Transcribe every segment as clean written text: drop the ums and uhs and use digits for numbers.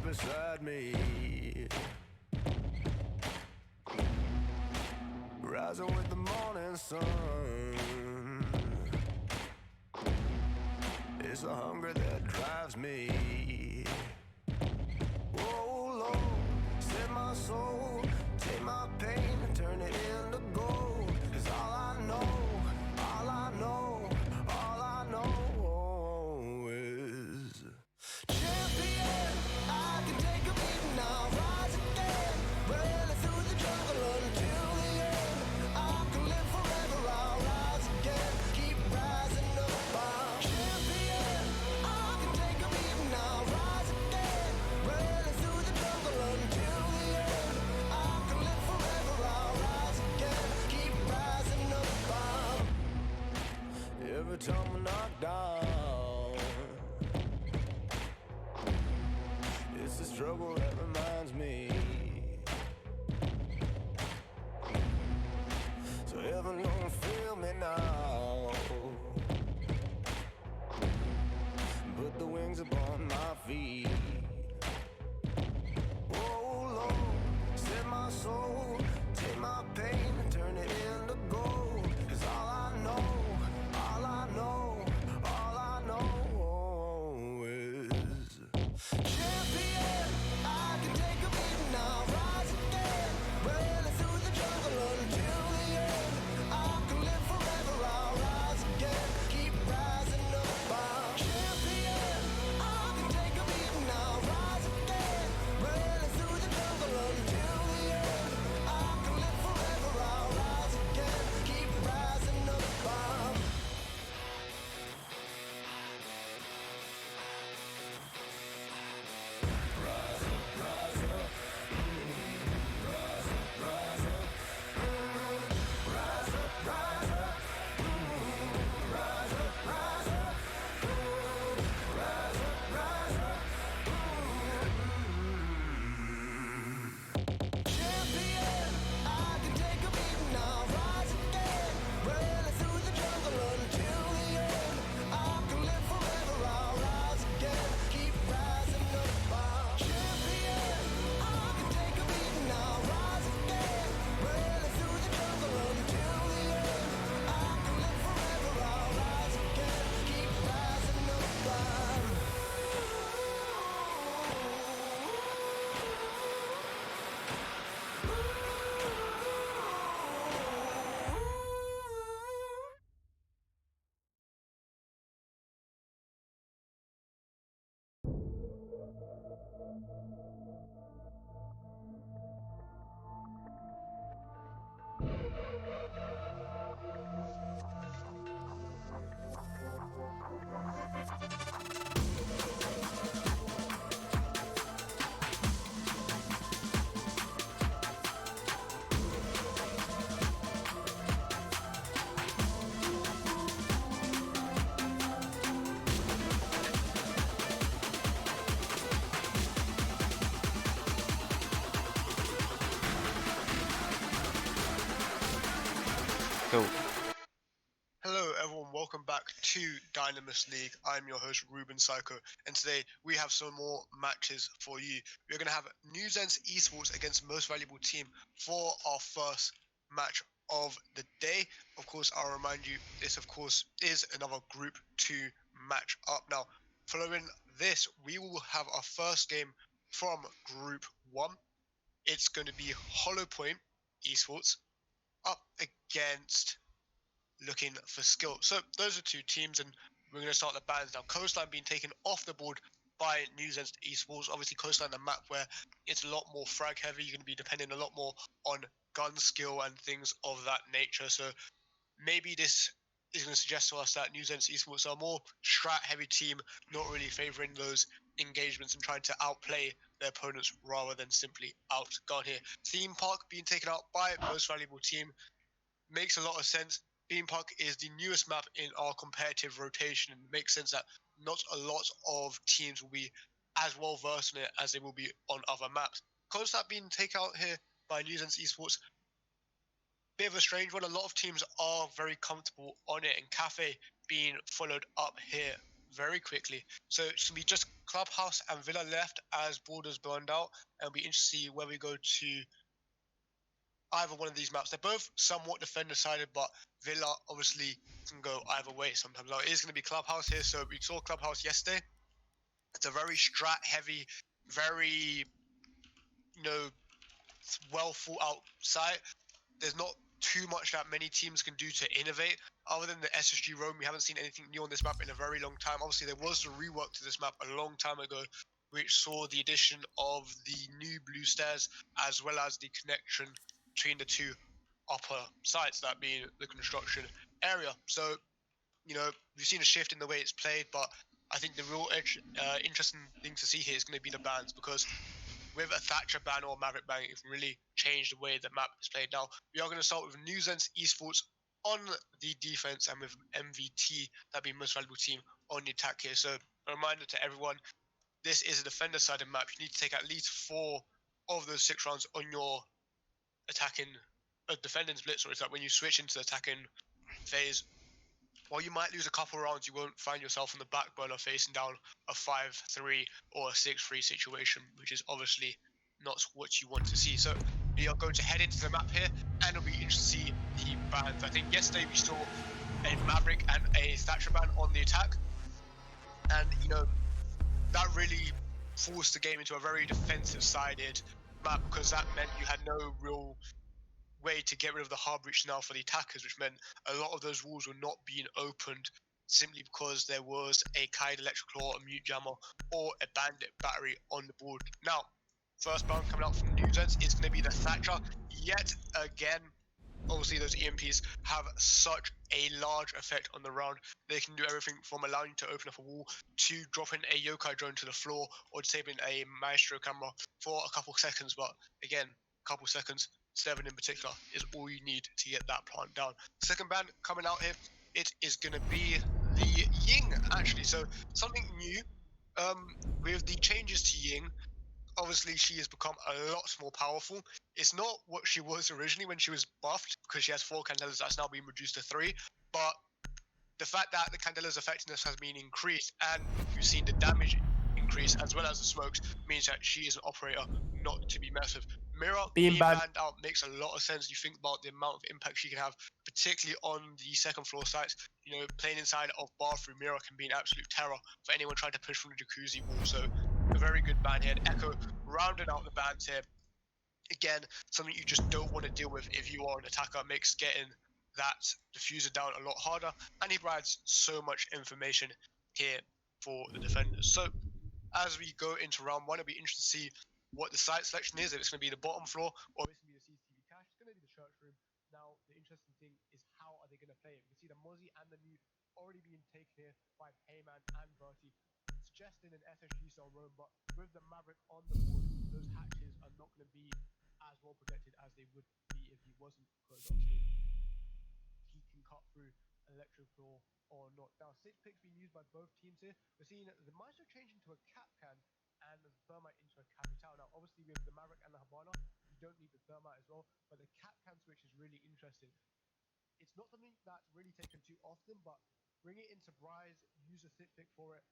beside me, rising with the morning sun. It's the hunger that drives me. Oh Lord, set my soul, take my pain and turn it into gold. 'Cause all I know is champion. I can take a beating now, rise again, running through the jungle until the end. I can live forever, I'll rise again, keep rising up. I'm champion. I can take a beating now, rise again, running through the jungle until the end. I can live forever, I'll rise again, keep rising up. Every time I knock down, it's the struggle that reminds me. So heaven don't feel me now. Put the wings upon my feet. Oh Lord, set my soul, take my pain and turn it into gold. 'Cause all I know is champion. I can take a beating now, rise again, running through the jungle until the end. I can live forever, I'll rise again, keep rising up. I'm champion. I can take a beating now, rise again, running through the jungle until the end. I can live forever, I'll rise again, keep rising up. Champion, I can take a beating now, rise again, running through the jungle until the end. I can live forever, I'll rise again, keep rising up. I'm champion. I can take a beating now, rise again, running through the jungle until the end. I can live forever, I'll rise again, keep rising up. Go. Hello everyone, welcome back to Dynamis League. I'm your host Ruben Psycho, and today we have some more matches for you. We're going to have Zense Esports against Most Valuable Team for our first match of the day. Of course, I'll remind you, this of course is another Group 2 match up. Now, following this, we will have our first game from Group 1. It's going to be HollowPoint Esports up against Looking for Skill. So those are two teams, and we're going to start the bans now. Coastline being taken off the board by Zense Esports. Obviously, Coastline, a map where it's a lot more frag heavy. You're going to be depending a lot more on gun skill and things of that nature. So maybe this is going to suggest to us that Zense Esports are a more strat heavy team, not really favouring those engagements and trying to outplay their opponents rather than simply outgun here. Theme Park being taken out by Most Valuable Team makes a lot of sense. Theme Park is the newest map in our competitive rotation, and it makes sense that not a lot of teams will be as well versed in it as they will be on other maps. Concept being taken out here by Zense Esports, bit of a strange one. A lot of teams are very comfortable on it, and Kafe being followed up here very quickly. So it's going to be just Clubhouse and Villa left as borders burned out, and it'll be interesting to see where we go to either one of these maps. They're both somewhat defender-sided, but Villa obviously can go either way sometimes. Now, it is going to be Clubhouse here, so we saw Clubhouse yesterday. It's a very strat-heavy, very, well thought-out site. There's not too much that many teams can do to innovate. Other than the SSG Rome, we haven't seen anything new on this map in a very long time. Obviously, there was a rework to this map a long time ago, which saw the addition of the new blue stairs, as well as the connection between the two upper sites, that being the construction area. So, we've seen a shift in the way it's played, but I think the real interesting thing to see here is going to be the bans, because with a Thatcher ban or a Maverick ban, it can really change the way the map is played. Now, we are going to start with Zense Esports on the defense, and with MVT, that being most valuable team, on the attack here. So, a reminder to everyone, this is a defender-sided map. You need to take at least 4 of those 6 rounds on your defending split, so it's that when you switch into the attacking phase, while you might lose a couple rounds, you won't find yourself on the back burner facing down a 5-3 or a 6-3 situation, which is obviously not what you want to see. So we are going to head into the map here, and it'll be interesting to see the bans. I think yesterday we saw a Maverick and a Thatcher ban on the attack, and that really forced the game into a very defensive-sided map, because that meant you had no real way to get rid of the hard breach now for the attackers, which meant a lot of those walls were not being opened simply because there was a Kaid electric claw, a mute jammer, or a bandit battery on the board. Now, first bound coming out from Zense is going to be the Thatcher. Yet again, obviously those EMPs have such a large effect on the round. They can do everything from allowing you to open up a wall to dropping a yokai drone to the floor, or disabling a maestro camera for a couple seconds. But again, couple seconds, 7 in particular, is all you need to get that plant down. Second ban coming out here, it is going to be the Ying, actually. So something new with the changes to Ying. Obviously, she has become a lot more powerful. It's not what she was originally when she was buffed, because she has 4 candelas that's now been reduced to 3. But the fact that the candela's effectiveness has been increased, and you've seen the damage increase as well as the smokes, means that she is an operator not to be messed with. Mirror being banned out makes a lot of sense. You think about the amount of impact she can have, particularly on the second floor sites. Playing inside of bathroom, Mirror can be an absolute terror for anyone trying to push from the jacuzzi wall. So a very good ban here. And Echo rounded out the bans here. Again, something you just don't want to deal with if you are an attacker. Makes getting that diffuser down a lot harder, and he provides so much information here for the defenders. So as we go into round 1, it'll be interesting to see what the site selection is, if it's going to be the bottom floor or if it's going to be the CCTV cache. It's going to be the church room. Now, the interesting thing is, how are they going to play it? You can see the Mozzie and the Mute already being taken here by Payman and Bertie, suggesting an SSG style roam, but with the Maverick on the board, those hatches are not going to be as well protected as they would be if he wasn't, because obviously he can cut through an electric floor or not. Now, 6 picks being used by both teams here. We're seeing the Maestro change into a cap can and the Thermite into a Capital. Now, obviously with the Maverick and the Habana, you don't need the Thermite as well, but the cap can switch is really interesting. It's not something that's really taken too often, but bring it into Bryce, use a thick pick for it.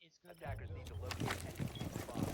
It's going to Attackers need to locate and defuse the bomb.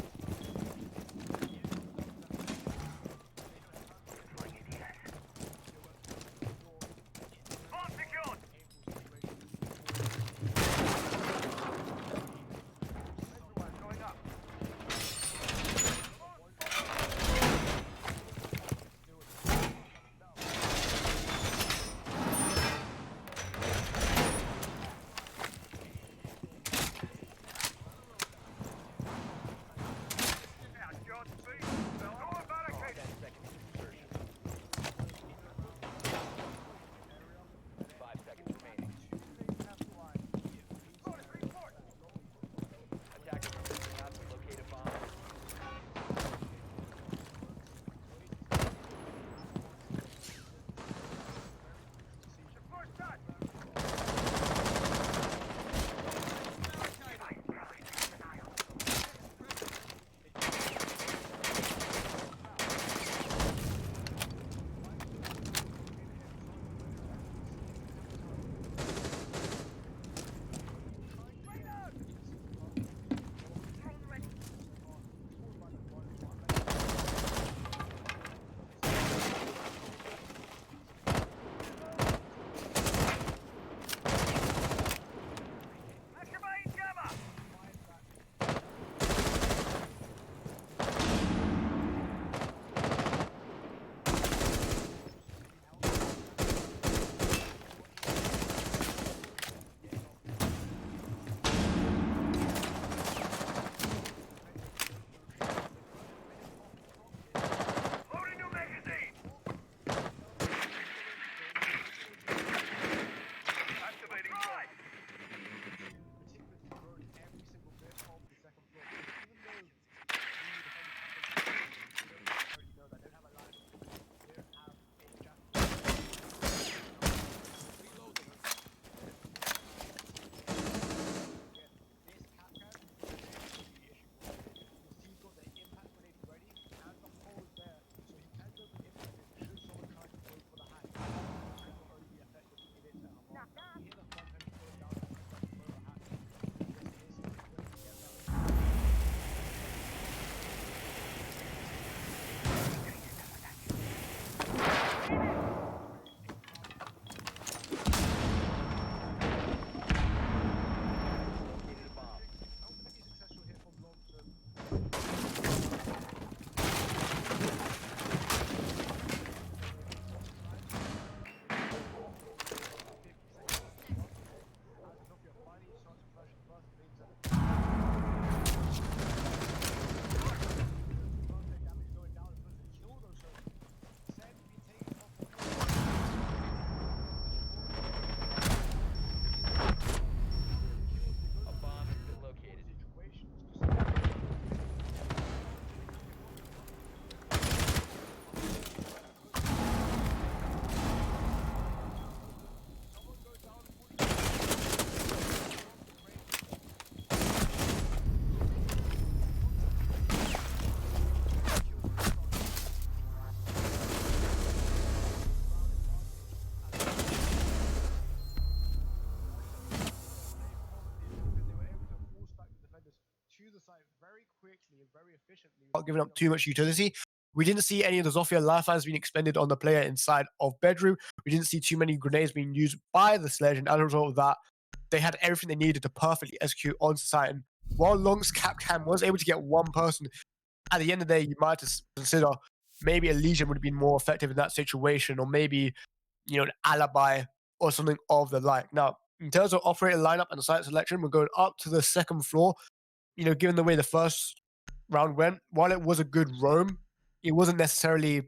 Not giving up too much utility. We didn't see any of the Zofia lifelines being expended on the player inside of bedroom. We didn't see too many grenades being used by the sledge, and as a result of that, they had everything they needed to perfectly execute on site. And while Long's cap cam was able to get one person, at the end of the day, you might have to consider maybe a Legion would have been more effective in that situation, or maybe, you know, an alibi or something of the like. Now, in terms of operator lineup and site selection, we're going up to the second floor. You know, given the way the first round went, while it was a good roam, it wasn't necessarily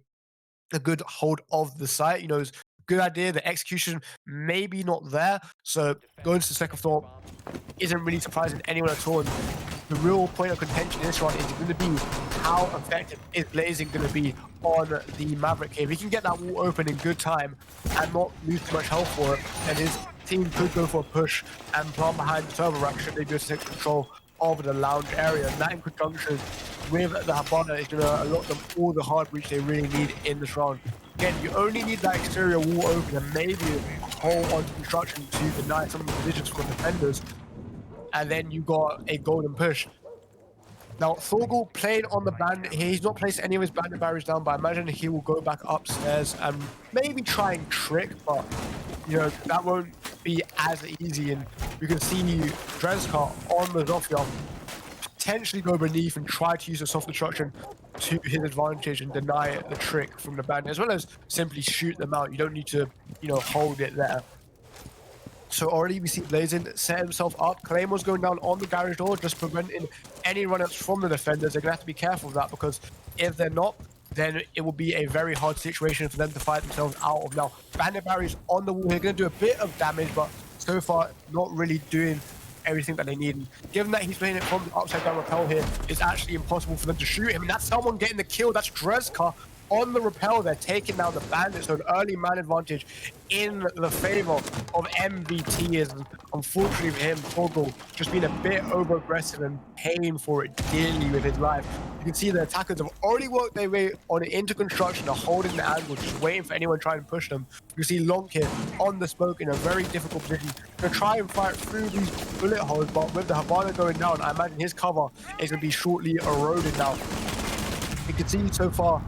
a good hold of the site. You know, it was a good idea. The execution maybe not there. So going to the second floor isn't really surprising anyone at all. And the real point of contention in this one is going to be how effective is Blazing going to be on the Maverick here. If he can get that wall open in good time and not lose too much health for it, then his team could go for a push and plant behind the server rack should they be able to take control of the lounge area. And that in conjunction with the Habana is going to allot them all the hard breach they really need in this round. Again, you only need that exterior wall open and maybe a hole on construction to deny some of the positions from the defenders. And then you got a golden push. Now, Thorgal playing on the bandit here. He's not placed any of his bandit barriers down, but I imagine he will go back upstairs and maybe try and trick, but, you know, that won't be as easy. And you can see Drezka on the Zofia potentially go beneath and try to use the soft destruction to his advantage and deny the trick from the bandit, as well as simply shoot them out. You don't need to, you know, hold it there. So already we see Blazing set himself up. Claymore's going down on the garage door, just preventing any run-ups from the defenders. They're going to have to be careful of that, because if they're not, then it will be a very hard situation for them to fight themselves out of. Now, bandit barriers on the wall here, going to do a bit of damage, but so far not really doing everything that they need. And given that he's playing it from the upside down rappel here, it's actually impossible for them to shoot him. And that's someone getting the kill. That's Drezka on the rappel. They're taking down the bandits, so an early man advantage in the favor of MVT is, unfortunately for him, Thorgal just being a bit over aggressive and paying for it dearly with his life. You can see the attackers have already worked their way on it into construction, they're holding the angle, just waiting for anyone trying to push them. You see Long here on the smoke in a very difficult position, gonna try and fight through these bullet holes, but with the Habana going down, I imagine his cover is gonna be shortly eroded now. You can see so far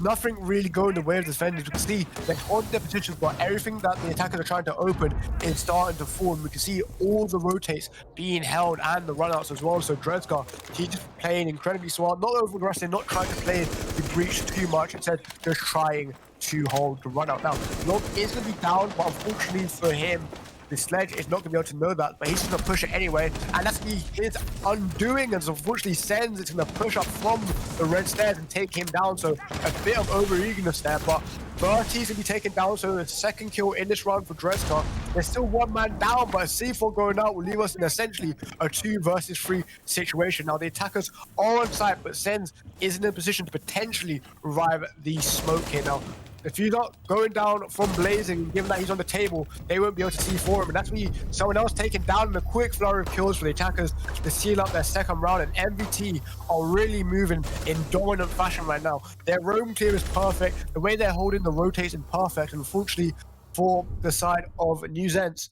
nothing really going the way of the defenders. You can see they're holding their positions, but everything that the attackers are trying to open is starting to form. We can see all the rotates being held and the runouts as well. So Drezka, he's just playing incredibly smart, not over aggressive, not trying to play the breach too much, instead just trying to hold the runout. Now, Long is going to be down, but unfortunately for him, the sledge is not going to be able to know that, but he's just going to push it anyway, and that's going to be his undoing, and unfortunately Zense is going to push up from the red stairs and take him down, so a bit of over-eagerness there, but Bertie's going to be taken down, so the second kill in this round for Drezka. There's still one man down, but a C4 going out will leave us in essentially a 2 versus 3 situation. Now, the attackers are on site, but Zense is in a position to potentially revive the smoke here. Now, if you're not going down from Blazing, given that he's on the table, they won't be able to see for him. And that's me, someone else taken down in a quick flurry of kills for the attackers to seal up their second round. And MVT are really moving in dominant fashion right now. Their roam clear is perfect. The way they're holding the rotates is perfect. And unfortunately for the side of New Zense,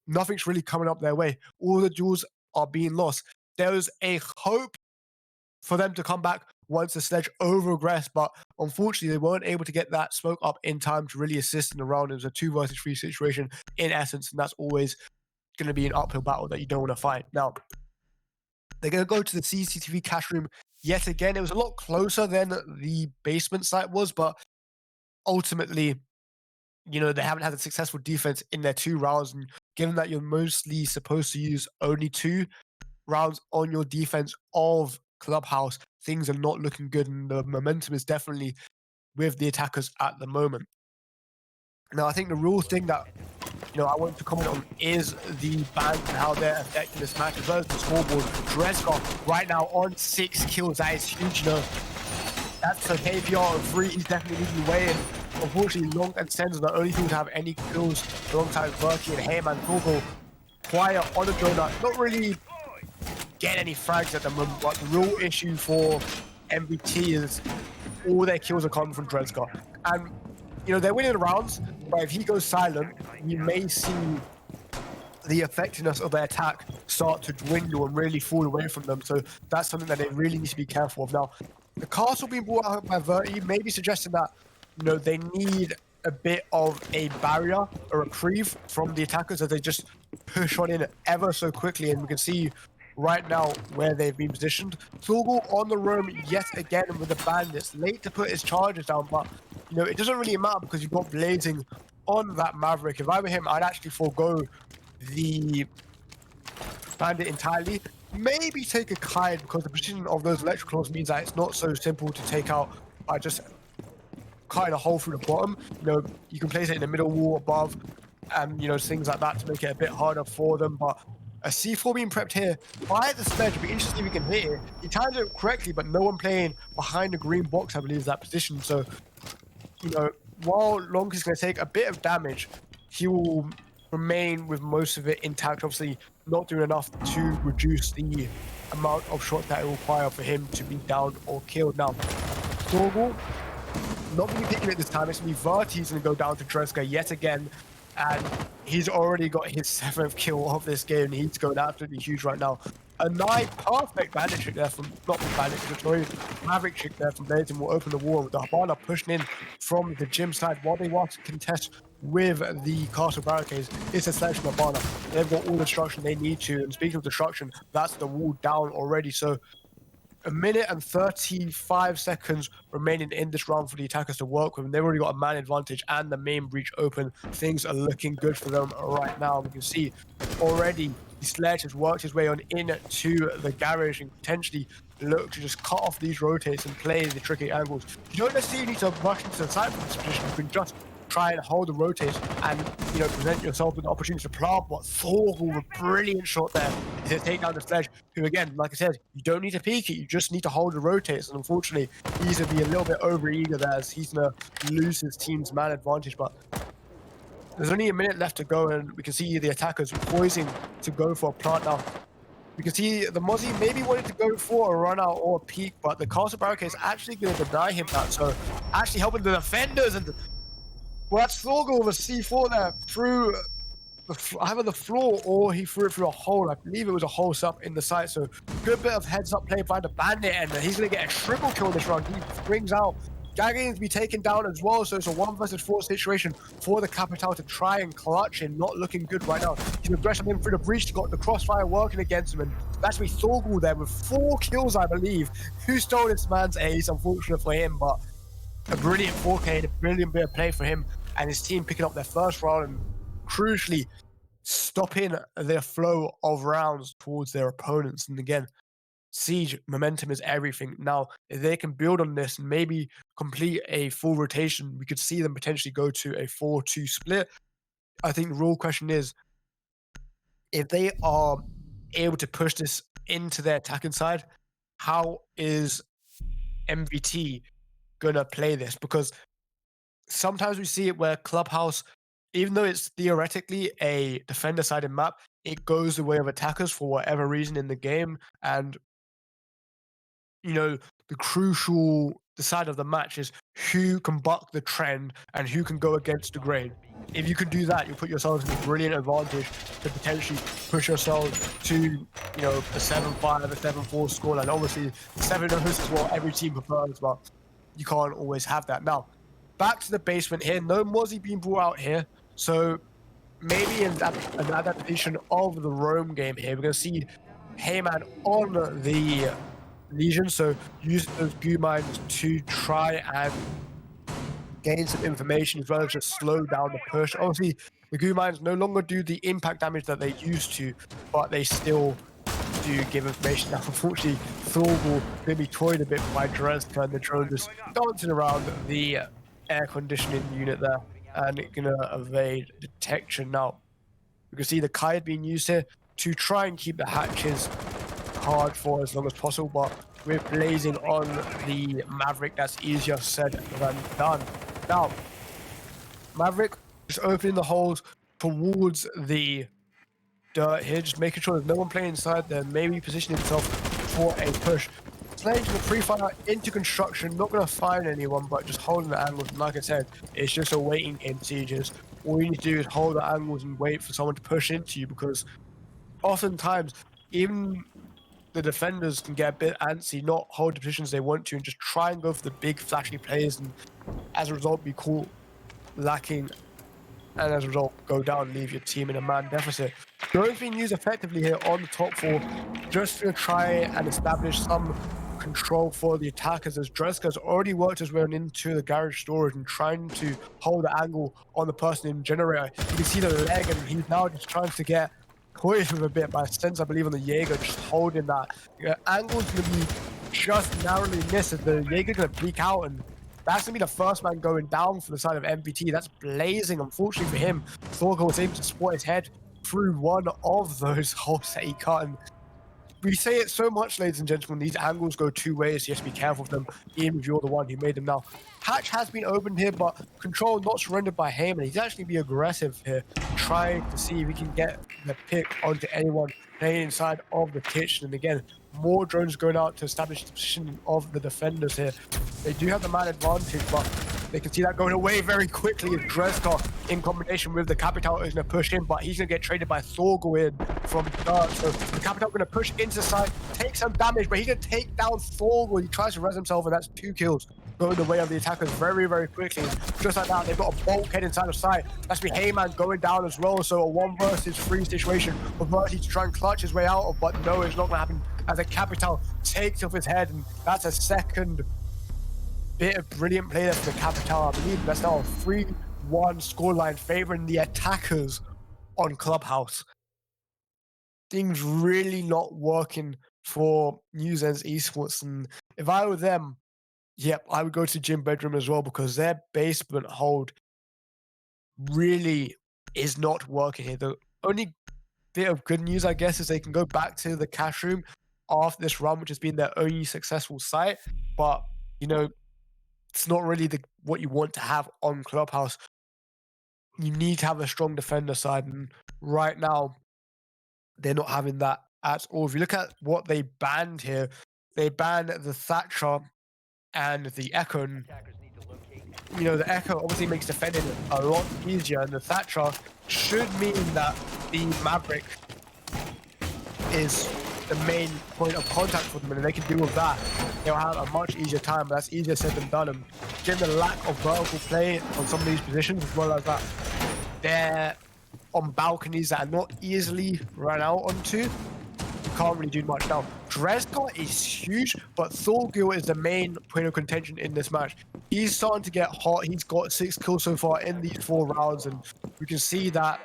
nothing's really coming up their way. All the duels are being lost. There was a hope for them to come back once the sledge over-aggressed, but unfortunately they weren't able to get that smoke up in time to really assist in the round. It was a 2 versus 3 situation in essence, and that's always going to be an uphill battle that you don't want to fight. Now, They're going to go to the CCTV cash room yet again. It was a lot closer than the basement site was, but ultimately, they haven't had a successful defense in their 2 rounds. And given that you're mostly supposed to use only 2 rounds on your defense of Clubhouse, things are not looking good. And the momentum is definitely with the attackers at the moment. Now, I think the real thing that I want to comment on is the bans and how they're affecting this match as well as the scoreboard. Dreska right now on 6 kills. That is huge. That's a KPR of 3. He's definitely leading the way. And unfortunately, Long and Zense are the only people to have any kills alongside Verky and Heyman. Torgo quiet on the donut. Not really getting any frags at the moment, but the real issue for MVT is all their kills are coming from Dreska. And they're winning the rounds, but if he goes silent, you may see the effectiveness of their attack start to dwindle and really fall away from them. So that's something that they really need to be careful of. Now, the castle being brought out by Verty may be suggesting that they need a bit of a barrier, a reprieve from the attackers as they just push on in ever so quickly. And we can see right now where they've been positioned. Thorgal on the roam yet again with the bandits. Late to put his charges down, but it doesn't really matter because you've got Blazing on that Maverick. If I were him, I'd actually forego the bandit entirely. Maybe take a kite because the position of those electric means that it's not so simple to take out by just cutting a hole through the bottom. You can place it in the middle wall above and things like that to make it a bit harder for them. But a C4 being prepped here by the sledge. It'd be interesting if we can hit it. He timed it correctly, but no one playing behind the green box, I believe, is that position. So, while Long is going to take a bit of damage, he will remain with most of it intact. Obviously, not doing enough to reduce the amount of shots that it will require for him to be down or killed. Now, Thorgal, not going to be picking it this time. It's going to be Verty who's going to go down to Dreska yet again. And he's already got his 7th kill of this game. He's going absolutely huge right now. A nice, perfect bandit trick there from, not bandit trick, sorry, Maverick trick there from Blazing will open the wall with the Habana pushing in from the gym side while they want to contest with the castle barricades. It's a selection of Habana. They've got all the destruction they need to. And speaking of destruction, that's the wall down already. So 1 minute and 35 seconds remaining in this round for the attackers to work with. And they've already got a man advantage and the main breach open. Things are looking good for them right now. We can see already the sledge has worked his way on into the garage and potentially look to just cut off these rotates and play the tricky angles. You don't necessarily need to rush into the side from this position. You can just try and hold the rotates and present yourself with the opportunity to plant. But Thorgal, a brilliant shot there to take down the sledge, who again, like I said, you don't need to peek it, you just need to hold the rotates. And unfortunately, he's going to be a little bit over eager there as he's going to lose his team's man advantage. But there's only a minute left to go, and we can see the attackers poising to go for a plant now. We can see the Mozzie maybe wanted to go for a run out or a peek, but the castle barricade is actually going to deny him that. So actually helping the defenders, and well, that's Thorgal with a C4 there through either the floor or he threw it through a hole. I believe it was a hole up in the site. So good bit of heads up play by the bandit, and he's going to get a triple kill this round. He brings out Gagging to be taken down as well, so it's a 1 versus 4 situation for the Capital to try and clutch in. Not looking good right now. He's aggressive in through the breach, got the crossfire working against him, and that's me Thorgal there with 4 kills, I believe. Who stole this man's ace? Unfortunate for him, but a brilliant 4K, a brilliant bit of play for him and his team picking up their first round and crucially stopping their flow of rounds towards their opponents. And again, Siege, momentum is everything. Now, if they can build on this and maybe complete a full rotation, we could see them potentially go to a 4-2 split. I think the real question is, if they are able to push this into their attacking side, how is MVT going to play this? Because sometimes we see it where Clubhouse, even though it's theoretically a defender-sided map, it goes the way of attackers for whatever reason in the game. And the side of the match is who can buck the trend and who can go against the grain. If you can do that, you'll put yourselves in a brilliant advantage to potentially push yourselves to, a 7-5, a 7-4 scoreline. Obviously, 7-0 is what every team prefers, but you can't always have that. Now, back to the basement here. No Mozzie being brought out here, so maybe an adaptation of the roam game here. We're going to see Heyman on the Legion, so use those goo mines to try and gain some information as well as just slow down the push. Obviously, the goo mines no longer do the impact damage that they used to, but they still do give information. Now, unfortunately, Thor will be toyed a bit by Dreska and the drone just dancing around the air conditioning unit there and gonna evade detection. Now, you can see the kite being used here to try and keep the hatches hard for as long as possible, but with blazing on the Maverick, that's easier said than done. Now, Maverick just opening the holes towards the dirt here, just making sure there's no one playing inside there, maybe positioning himself for a push. Slaying the pre-fire into construction, not going to find anyone, but just holding the angles. And like I said, it's just a waiting game, Sieges. All you need to do is hold the angles and wait for someone to push into you, because oftentimes, even the defenders can get a bit antsy, not hold the positions they want to, and just try and go for the big flashy plays, and as a result be caught lacking, and as a result go down and leave your team in a man deficit. Drone's being used effectively here on the top four, just to try and establish some control for the attackers, as Dreska's already worked his way into the garage storage and trying to hold the angle on the person in generator. You can see the leg, and he's now just trying to get toyed with a bit by Zense, I believe, on the Jaeger, just holding that. Angle's going to be just narrowly missed, as the Jaeger's going to peek out, and that's going to be the first man going down for the side of MPT. That's blazing, unfortunately for him. Thorgo was able to support his head through one of those holes that he cut, and we say it so much, ladies and gentlemen, these angles go two ways, so you have to be careful of them, even if you're the one who made them. Now, hatch has been opened here, but control not surrendered by Heyman. He's actually be aggressive here, trying to see if he can get the pick onto anyone playing inside of the kitchen. And again, more drones going out to establish the position of the defenders here. They do have the man advantage, but they can see that going away very quickly as Dreska, in combination with the Capital, is going to push in, but he's going to get traded by Thorgo in from Dirt. So the Capital going to push into the side, take some damage, but he's going to take down Thorgo. He tries to res himself, and that's 2 kills going the way of the attackers very, very quickly. Just like that, they've got a bulkhead inside of sight. That's be Heyman going down as well. So a 1 versus 3 situation for Bertie to try and clutch his way out of, but no, it's not going to happen as the Capital takes off his head, and that's a second bit of brilliant play there for the Capital. I believe that's now a 3-1 scoreline favoring the attackers on Clubhouse. Things really not working for Zense Esports, and if I were them, yep, I would go to gym bedroom as well, because their basement hold really is not working here. The only bit of good news, I guess, is they can go back to the cash room after this run, which has been their only successful site, but you know, it's not really what you want to have on Clubhouse. You need to have a strong defender side, and right now they're not having that at all. If you look at what they banned here, they banned the Thatcher and the Echo. And, you know, the Echo obviously makes defending a lot easier, and the Thatcher should mean that the Maverick is the main point of contact for them, and if they can deal with that, they'll have a much easier time. But that's easier said than done. And given the lack of vertical play on some of these positions, as well as that they're on balconies that are not easily run out onto, you can't really do much. Now, Dreska is huge, but Thorgil is the main point of contention in this match. He's starting to get hot. He's got 6 kills so far in these 4 rounds, and we can see that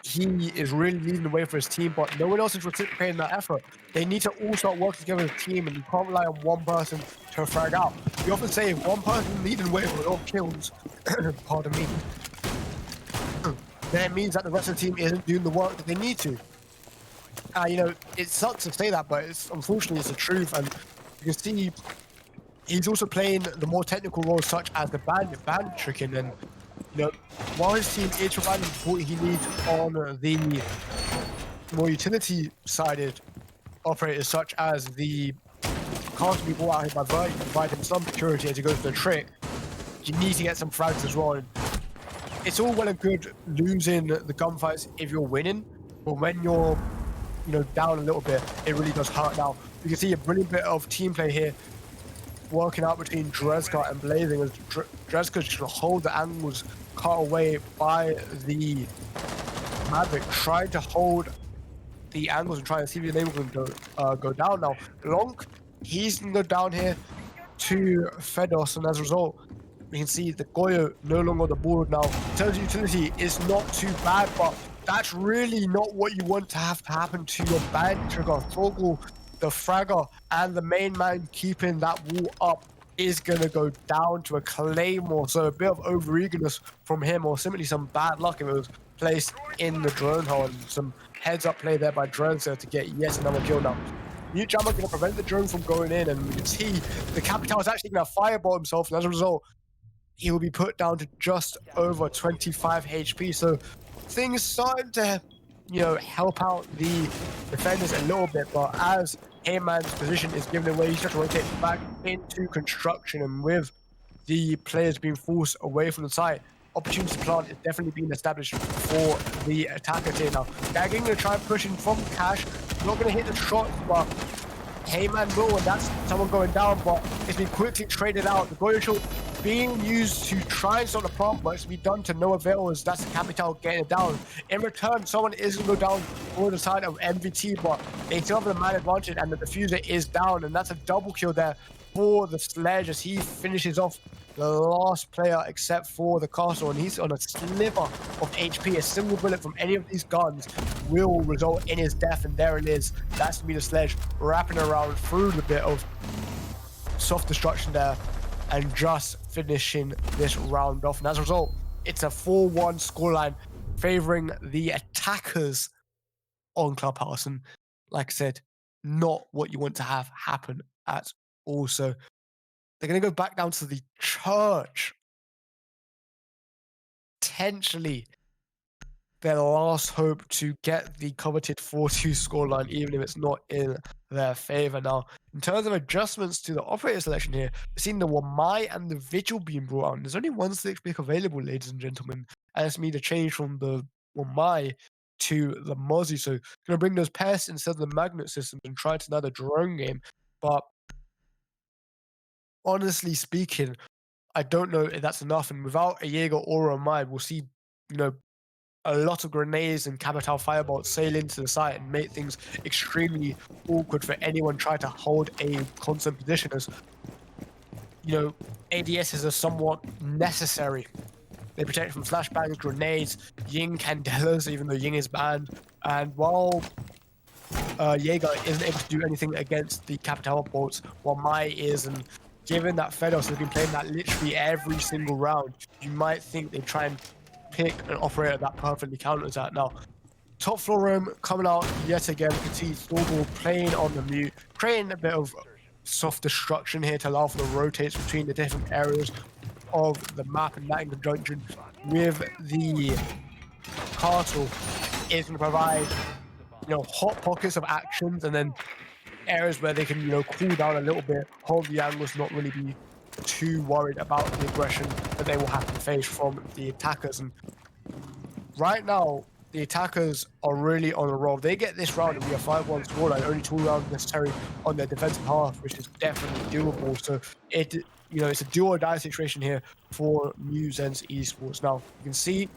he is really leading the way for his team, but no one else is reciprocating that effort. They need to all start working together as a team, and you can't rely on one person to frag out. We often say if one person leading the way for a lot of kills, pardon me, then it means that the rest of the team isn't doing the work that they need to. You know, it sucks to say that, but unfortunately it's the truth, and you can see he's also playing the more technical roles such as the bandit tricking, and you know, while his team is providing the support he needs on the more utility-sided operators, such as the cars to be brought out here by Verti, provide him some security as he goes for the trick, you need to get some frags as well. And it's all well and good losing the gunfights if you're winning, but when you're, you know, down a little bit, it really does hurt. Now, you can see a brilliant bit of team play here, working out between Dreska and Blazing, as Dreska's just going to hold the angles cut away by the Maverick, trying to hold the angles and try and see if he's able to go down. Now, Long, he's going to go down here to Fedos, and as a result, we can see the Goyo no longer on the board now. In terms of utility, it's not too bad, but that's really not what you want to have to happen to your band trigger. Thorgal, the fragger, and the main man keeping that wall up is going to go down to a Claymore. So a bit of over-eagerness from him, or simply some bad luck if it was placed in the drone hole. And some heads-up play there by Zense to get yet another kill now. Mute Jammer going to prevent the drone from going in, and we can see the Capital is actually going to fireball himself, and as a result, he will be put down to just over 25 HP. So things starting to, help out the defenders a little bit, but as Heyman's position is given away, he's got to rotate back into construction, and with the players being forced away from the site, opportunity plant is definitely being established for the attacker team now. Gagging going to try and push in from Cash, not going to hit the shot, but Heyman will, and that's someone going down, but it's been quickly traded out. The Goyo shot being used to try and stop the plant, but it's been done to no avail, as that's the Capital getting it down. In return, someone is going to go down for the side of MVT, but they still have the man advantage, and the diffuser is down, and that's a double kill there for the Sledge as he finishes off the last player except for the castle, and he's on a sliver of HP. A single bullet from any of these guns will result in his death, and there it is. That's to be the Sledge wrapping around through the bit of soft destruction there and just finishing this round off. And as a result, it's a 4-1 scoreline favoring the attackers on Clubhouse. And like I said, not what you want to have happen at all. So they're going to go back down to the church. Potentially their last hope to get the coveted 4-2 scoreline, even if it's not in their favor. Now, in terms of adjustments to the operator selection here, we've seen the Wamai and the Vigil being brought out. There's only one slick pick available, ladies and gentlemen, and it's me to change from the Wamai to the Mozzie. So, going to bring those pests instead of the magnet systems and try to another drone game. But honestly speaking, I don't know if that's enough. And without a Jaeger or a Wamai, we'll see, a lot of grenades and Capital firebolts sail into the site and make things extremely awkward for anyone trying to hold a constant position, as ADSs are somewhat necessary. They protect from flashbangs, grenades, Ying Candelas, even though Ying is banned. And while Jaeger isn't able to do anything against the Capital bolts, while Mai is, and given that Fedos has been playing that literally every single round, you might think they try and pick an operator that perfectly counters that. Now, top floor room coming out yet again. You can see Thorgal playing on the mute, creating a bit of soft destruction here to allow for the rotates between the different areas of the map, and that in conjunction with the castle is going to provide hot pockets of actions, and then areas where they can cool down a little bit, hold the angles, not really be too worried about the aggression that they will have to face from the attackers. And right now, the attackers are really on a roll. They get this round and be a 5-1 scoreline, only 2 rounds necessary on their defensive half, which is definitely doable. So it's a do or die situation here for New Zense Esports. Now, you can see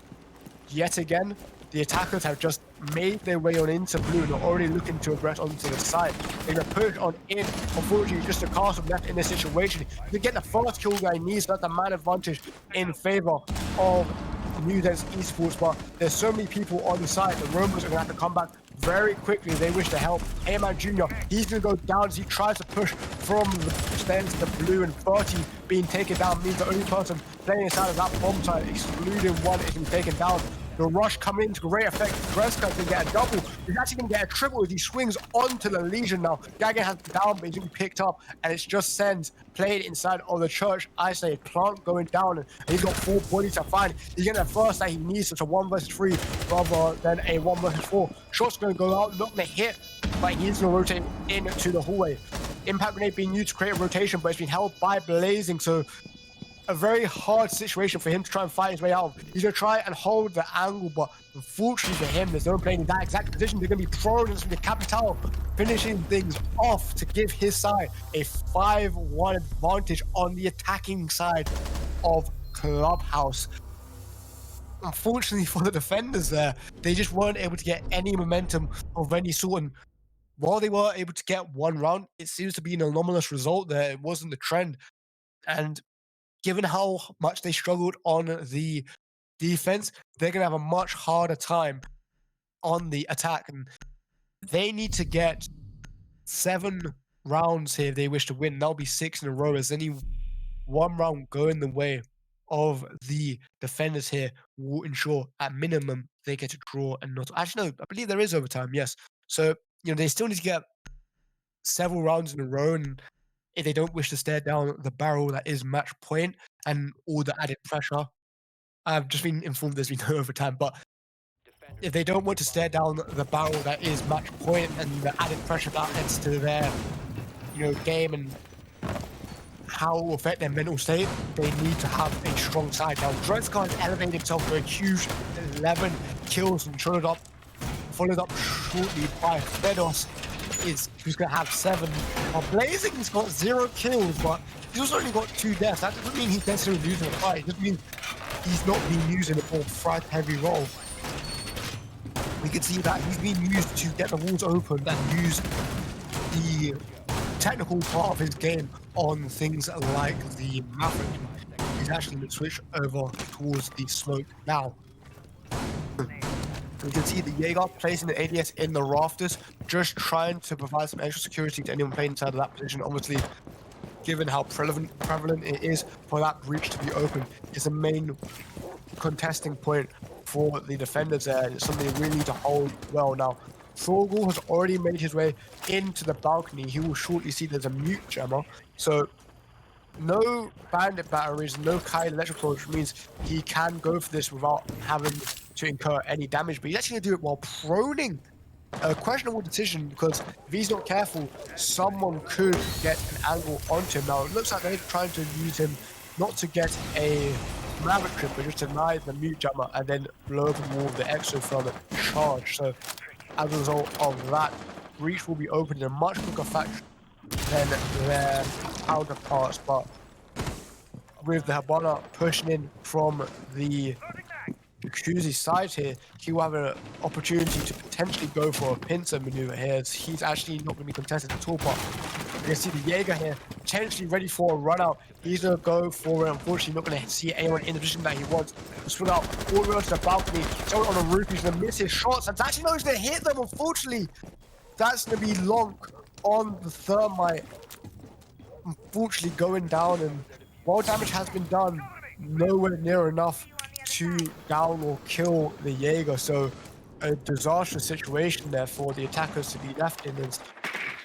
yet again, the attackers have just made their way on into blue and are already looking to aggress onto the side. They're going to push on in. Unfortunately, just a castle left in this situation. To get the first kill guy needs, that's the man advantage in favor of New Zense Esports. But there's so many people on the side. The Romans are going to have to come back very quickly. They wish to help. Heyman Jr., he's going to go down as he tries to push from the stands to the blue, and 30 being taken down means the only person playing inside of that bomb site, excluding one, is being taken down. The rush coming into great effect. Greska can get a double. He's actually going to get a triple as he swings onto the Legion now. Gagan has down, but he's going to be picked up, and it's just Sense played inside of the church. I say plant going down, and he's got 4 bodies to find. He's getting the first that he needs, such a 1 versus 3 rather than a 1 versus 4. Shot's going to go out, not going to hit, but he's going to rotate into the hallway. Impact grenade being used to create a rotation, but it's been held by Blazing, so a very hard situation for him to try and fight his way out of. He's going to try and hold the angle, but unfortunately for him, there's no one playing in that exact position. They're going to be thrown into the Capital, finishing things off to give his side a 5-1 advantage on the attacking side of Clubhouse. unfortunately for the defenders there, they just weren't able to get any momentum of any sort. And while they were able to get one round, it seems to be an anomalous result there. It wasn't the trend. And given how much they struggled on the defense, they're going to have a much harder time on the attack. And they need to get 7 rounds here if they wish to win. That'll be 6 in a row, as any one round going the way of the defenders here will ensure at minimum they get a draw and not. Actually, no, I believe there is overtime. Yes. So, they still need to get several rounds in a row. And if they don't wish to stare down the barrel that is match point and all the added pressure, I've just been informed there's been no overtime. But if they don't want to stare down the barrel that is match point and the added pressure that adds to their, game and how it will affect their mental state, they need to have a strong side. Now, Dretzka has elevated himself to a huge 11 kills and followed up shortly by Fedos, who's going to have 7. Now, Blazing's got 0 kills, but he's also only got 2 deaths. That doesn't mean he's necessarily losing the fight. It just means he's not being used in a more frag-heavy role. We can see that he's being used to get the walls open and use the technical part of his game on things like the Maverick. He's actually going to switch over towards the smoke now. We can see the Jaeger placing the ADS in the rafters, just trying to provide some extra security to anyone playing inside of that position. Obviously, given how prevalent it is for that breach to be open, is the main contesting point for the defenders there. It's something they really need to hold well. Now, Thorgal has already made his way into the balcony. He will shortly see there's a mute jammer. So no bandit batteries, no Kai electrical, which means he can go for this without having to incur any damage. But he's actually going to do it while proning. A questionable decision, because if he's not careful, someone could get an angle onto him. Now, it looks like they're trying to use him not to get a Maverick trip, but just deny the mute jammer and then blow open the wall of the exo charge. So as a result of that, breach will be opened in a much quicker fashion than their counterparts. But with the Habana pushing in from the Jacuzzi side here, he will have an opportunity to potentially go for a pincer maneuver here, as he's actually not going to be contested at all. But you can see the Jaeger here potentially ready for a run out. He's going to go for it. Unfortunately, not going to see anyone in the position that he wants. Swing out all the way to the balcony. Someone on the roof, he's going to miss his shots. And actually, no, he's going to hit them. Unfortunately, that's going to be long on the thermite. Unfortunately, going down, and while damage has been done, nowhere near enough to down or kill the Jaeger. So a disastrous situation there for the attackers to be left in, as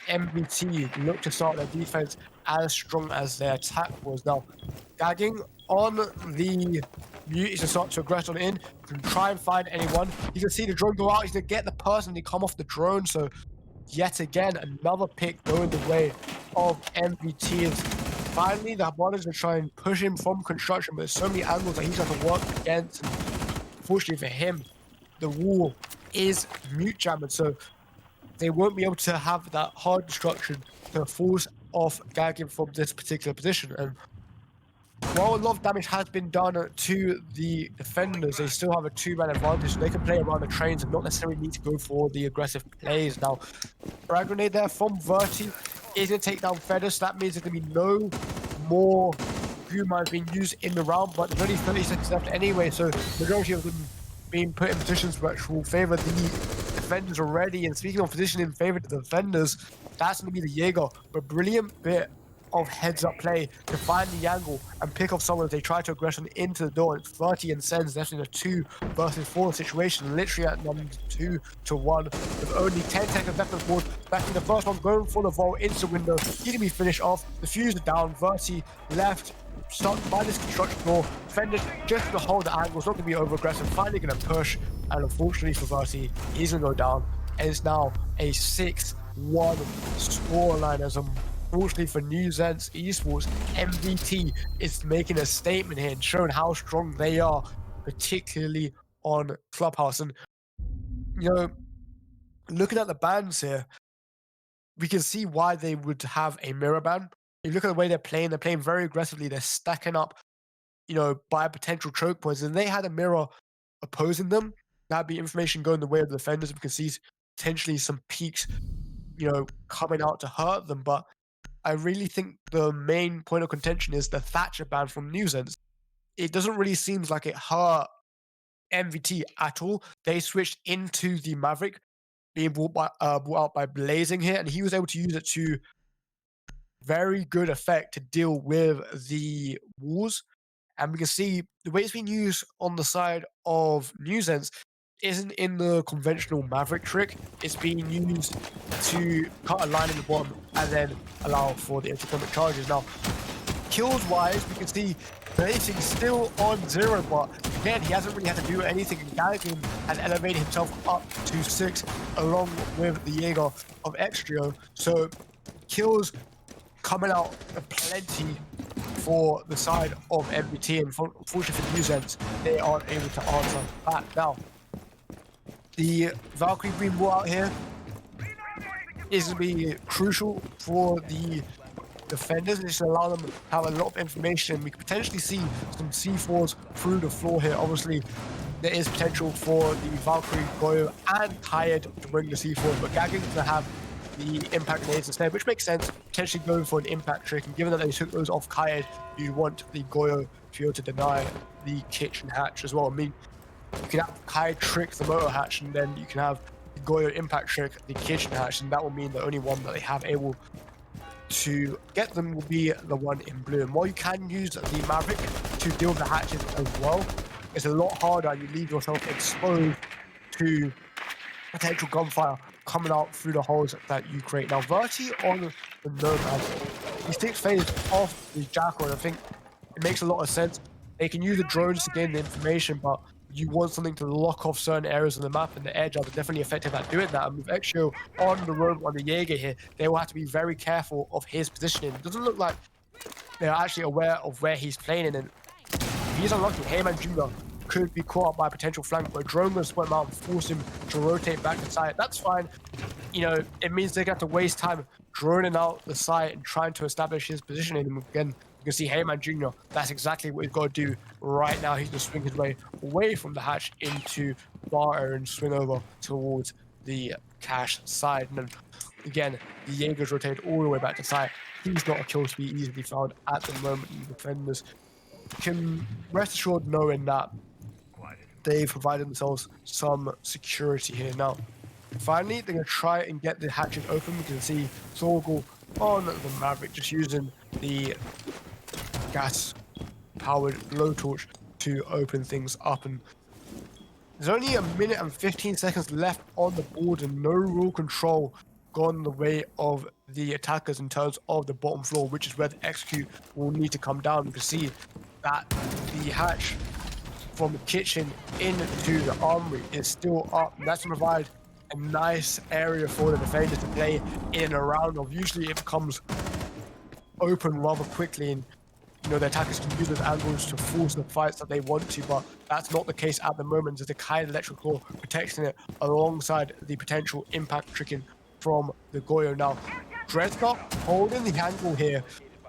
MBT look to start their defense as strong as their attack was. Now, gagging on the mute, he's going to start to aggress on in and try and find anyone. You can see the drone go out. He's going to get the person to come off the drone. So yet again, another pick going the way of MBT. Finally, the Habanas are trying to push him from construction, but there's so many angles that he's got to work against. And fortunately for him, the wall is mute jammed, so they won't be able to have that hard destruction to force off gagging from this particular position. And while a lot of damage has been done to the defenders, they still have a 2-man advantage, so they can play around the trains and not necessarily need to go for the aggressive plays. Now, frag grenade there from Verti is going to take down Feathers. That means there's going to be no more view mines being used in the round, but there's only 30 seconds left anyway, so the majority of them being put in positions which will favor the defenders already. And speaking of position in favor of the defenders, that's going to be the Jaeger. A brilliant bit of heads-up play to find the angle and pick off someone as they try to aggression into the door. It's 30 and Zense left in a 2 versus 4 situation, literally at number 2 to 1, with only 10 seconds left on the board. Back in the first one, going for the vault into the window. He can be finished off. The fuse are down. Verti left. Start by this construction floor. Defenders just going to hold the angles, not going to be over aggressive. Finally going to push, and unfortunately for Verti, he's going to go down. And it's now a 6-1 scoreline, as unfortunately for New Zense Esports, MVT is making a statement here and showing how strong they are, particularly on Clubhouse. And, looking at the bans here, we can see why they would have a mirror ban. You look at the way they're playing very aggressively. They're stacking up, by potential choke points. And they had a mirror opposing them. That'd be information going the way of the defenders. We can see potentially some peaks, coming out to hurt them. But I really think the main point of contention is the Thatcher ban from Zense. It doesn't really seem like it hurt MVT at all. They switched into the Maverick, being brought out by Blazing here, and he was able to use it to very good effect to deal with the walls. And we can see the way it's being used on the side of Zense isn't in the conventional Maverick trick. It's being used to cut a line in the bottom and then allow for the anti-combat charges. Now, kills wise, we can see Blazing still on 0, but again, he hasn't really had to do anything. Gallagher has elevated himself up to 6 along with the Jaeger of Extrio. So kills coming out plenty for the side of MBT, and unfortunately for Zense, they aren't able to answer that. Now, the Valkyrie being brought out here is going to be crucial for the defenders. It's going to allow them to have a lot of information. We could potentially see some C4s through the floor here. Obviously, there is potential for the Valkyrie, Goyo, and Kayed to bring the C4s, but Gagging is going to have the impact grenades instead, which makes sense, potentially going for an impact trick. And given that they took those off Kayed, you want the Goyo to be able to deny the kitchen hatch as well. I mean, you can have Kayed trick the motor hatch, and then you can have the Goyo impact trick the kitchen hatch, and that will mean the only one that they have able to get them will be the one in blue. And while you can use the Maverick to deal with the hatches as well, it's a lot harder, and you leave yourself exposed to potential gunfire coming out through the holes that you create. Now, Verti on the Nomad, he takes phase off the Jackal, and I think it makes a lot of sense. They can use the drones to gain the information, but you want something to lock off certain areas of the map, and the air jab is definitely effective at doing that. And with Exio on the road on the Jaeger here, they will have to be very careful of his positioning. It doesn't look like they're actually aware of where he's playing in, and if he's unlucky, Heyman Jr. could be caught up by a potential flank, but a drone will split him out and force him to rotate back to site. That's fine. It means they're going to have to waste time droning out the site and trying to establish his positioning. And again, you can see Heyman Jr., that's exactly what he's got to do right now. He's going to swing his way away from the hatch into bar and swing over towards the cache side. And then, again, the Jaeger's rotated all the way back to site. He's not a kill to be easily found at the moment. The defenders can rest assured knowing that they've provided themselves some security here. Now, finally, they're going to try and get the hatches open. We can see Sorgal on the Maverick just using the gas-powered blowtorch to open things up. And there's only 1 minute and 15 seconds left on the board, and no real control gone the way of the attackers in terms of the bottom floor, which is where the execute will need to come down. You can see that the hatch from the kitchen into the armory is still up, and that's going to provide a nice area for the defenders to play in and around of. Usually it becomes open rather quickly, and the attackers can use those angles to force the fights that they want to, but that's not the case at the moment. There's a Kayed electrical protecting it alongside the potential impact tricking from the Goyo. Now, Dresdar holding the angle here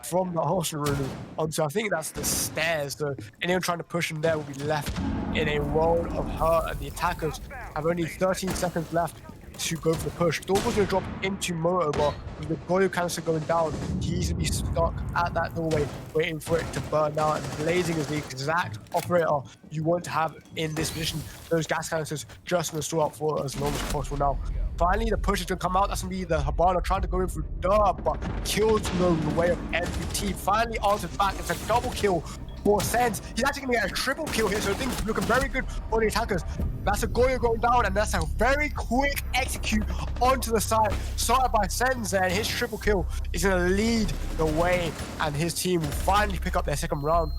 from the hostel room onto, I think that's the stairs, so anyone trying to push him there will be left in a world of hurt, and the attackers have only 13 seconds left to go for the push. Dorgo's going to drop into Moto, but with the Goyo canister going down, he's going to be stuck at that doorway waiting for it to burn out, and Blazing is the exact operator you want to have in this position. Those gas canisters just going to store up for as long as possible. Now, finally, the push is going to come out. That's going to be the Habana trying to go in through dirt, but kills go the way of MVT. Finally answered back. It's a double kill for Zense. He's actually going to get a triple kill here, so things are looking very good for the attackers. That's a Goyo going down, and that's a very quick execute onto the side, started by Zense, and his triple kill is going to lead the way, and his team will finally pick up their second round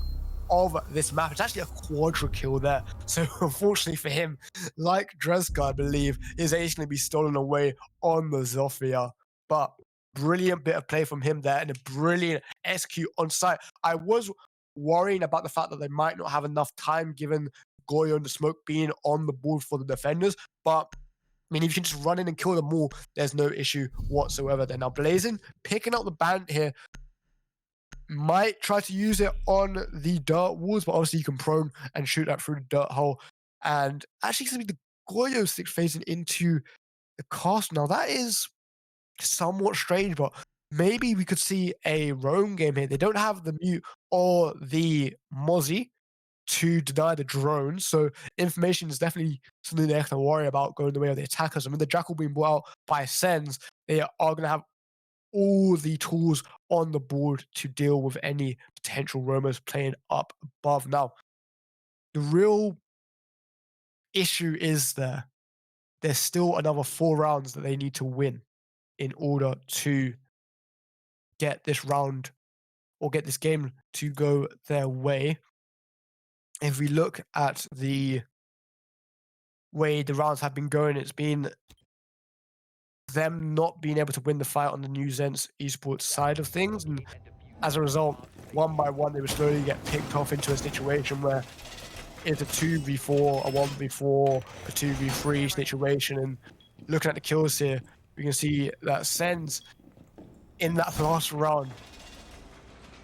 of this map. It's actually a quadra kill there, so unfortunately for him, like Dresdar, I believe, his ace going to be stolen away on the Zofia. But brilliant bit of play from him there, and a brilliant execute on site. I was worrying about the fact that they might not have enough time given Goyo and the smoke being on the board for the defenders, but I mean, if you can just run in and kill them all, there's no issue whatsoever there. Now, Blazing picking up the band here, might try to use it on the dirt walls, but obviously you can prone and shoot that through the dirt hole and actually it's going to be the Goyo 6 phasing into the cast. Now that is somewhat strange, but maybe we could see a roam game here. They don't have the mute or the Mozzie to deny the drones, so information is definitely something they have to worry about going the way of the attackers. And with the Jackal being brought out by Zense, they are going to have all the tools on the board to deal with any potential roamers playing up above. Now, the real issue is there's still another 4 rounds that they need to win in order to get this round or get this game to go their way. If we look at the way the rounds have been going, it's been them not being able to win the fight on the new Zense Esports side of things, and as a result, one by one, they would slowly get picked off into a situation where it's a 2v4, a 1v4, a 2v3 situation. And looking at the kills here, we can see that Zense in that last round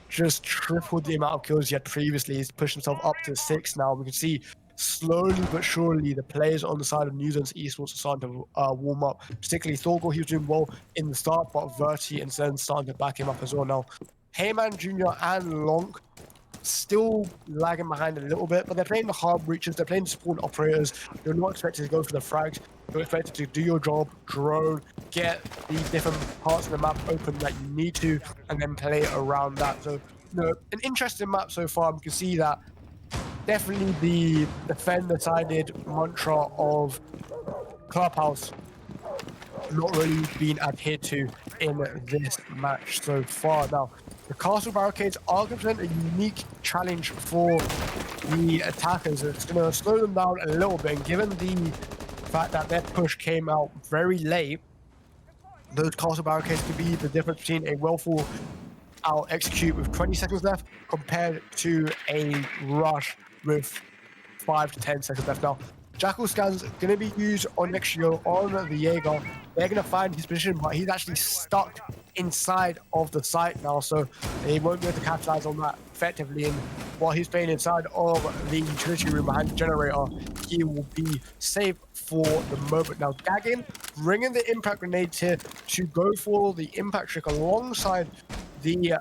just tripled the amount of kills he had previously. He's pushed himself up to 6 now. We can see slowly but surely the players on the side of New Zense Esports are starting to warm up. Particularly Thorgal, he was doing well in the start, but Verti and Zense starting to back him up as well. Now, Heyman Jr. and Lonk still lagging behind a little bit, but they're playing the hard breaches, they're playing the spawn operators. You're not expected to go for the frags. You're expected to do your job, drone, get the different parts of the map open that you need to, and then play around that. So, an interesting map so far. We can see that definitely the defender-sided mantra of Clubhouse not really being adhered to in this match so far. Now, the castle barricades are going to present a unique challenge for the attackers. It's going to slow them down a little bit, and given the fact that their push came out very late, those castle barricades could be the difference between a well-thought out execute with 20 seconds left compared to a rush with 5 to 10 seconds left. Now, Jackal scan's going to be used on Nexio on the Jaeger. They're going to find his position, but he's actually stuck inside of the site now, so they won't be able to capitalize on that effectively. And while he's playing inside of the utility room behind the generator, he will be safe for the moment. Now, Gaggin bringing the impact grenades here to go for the impact trick alongside the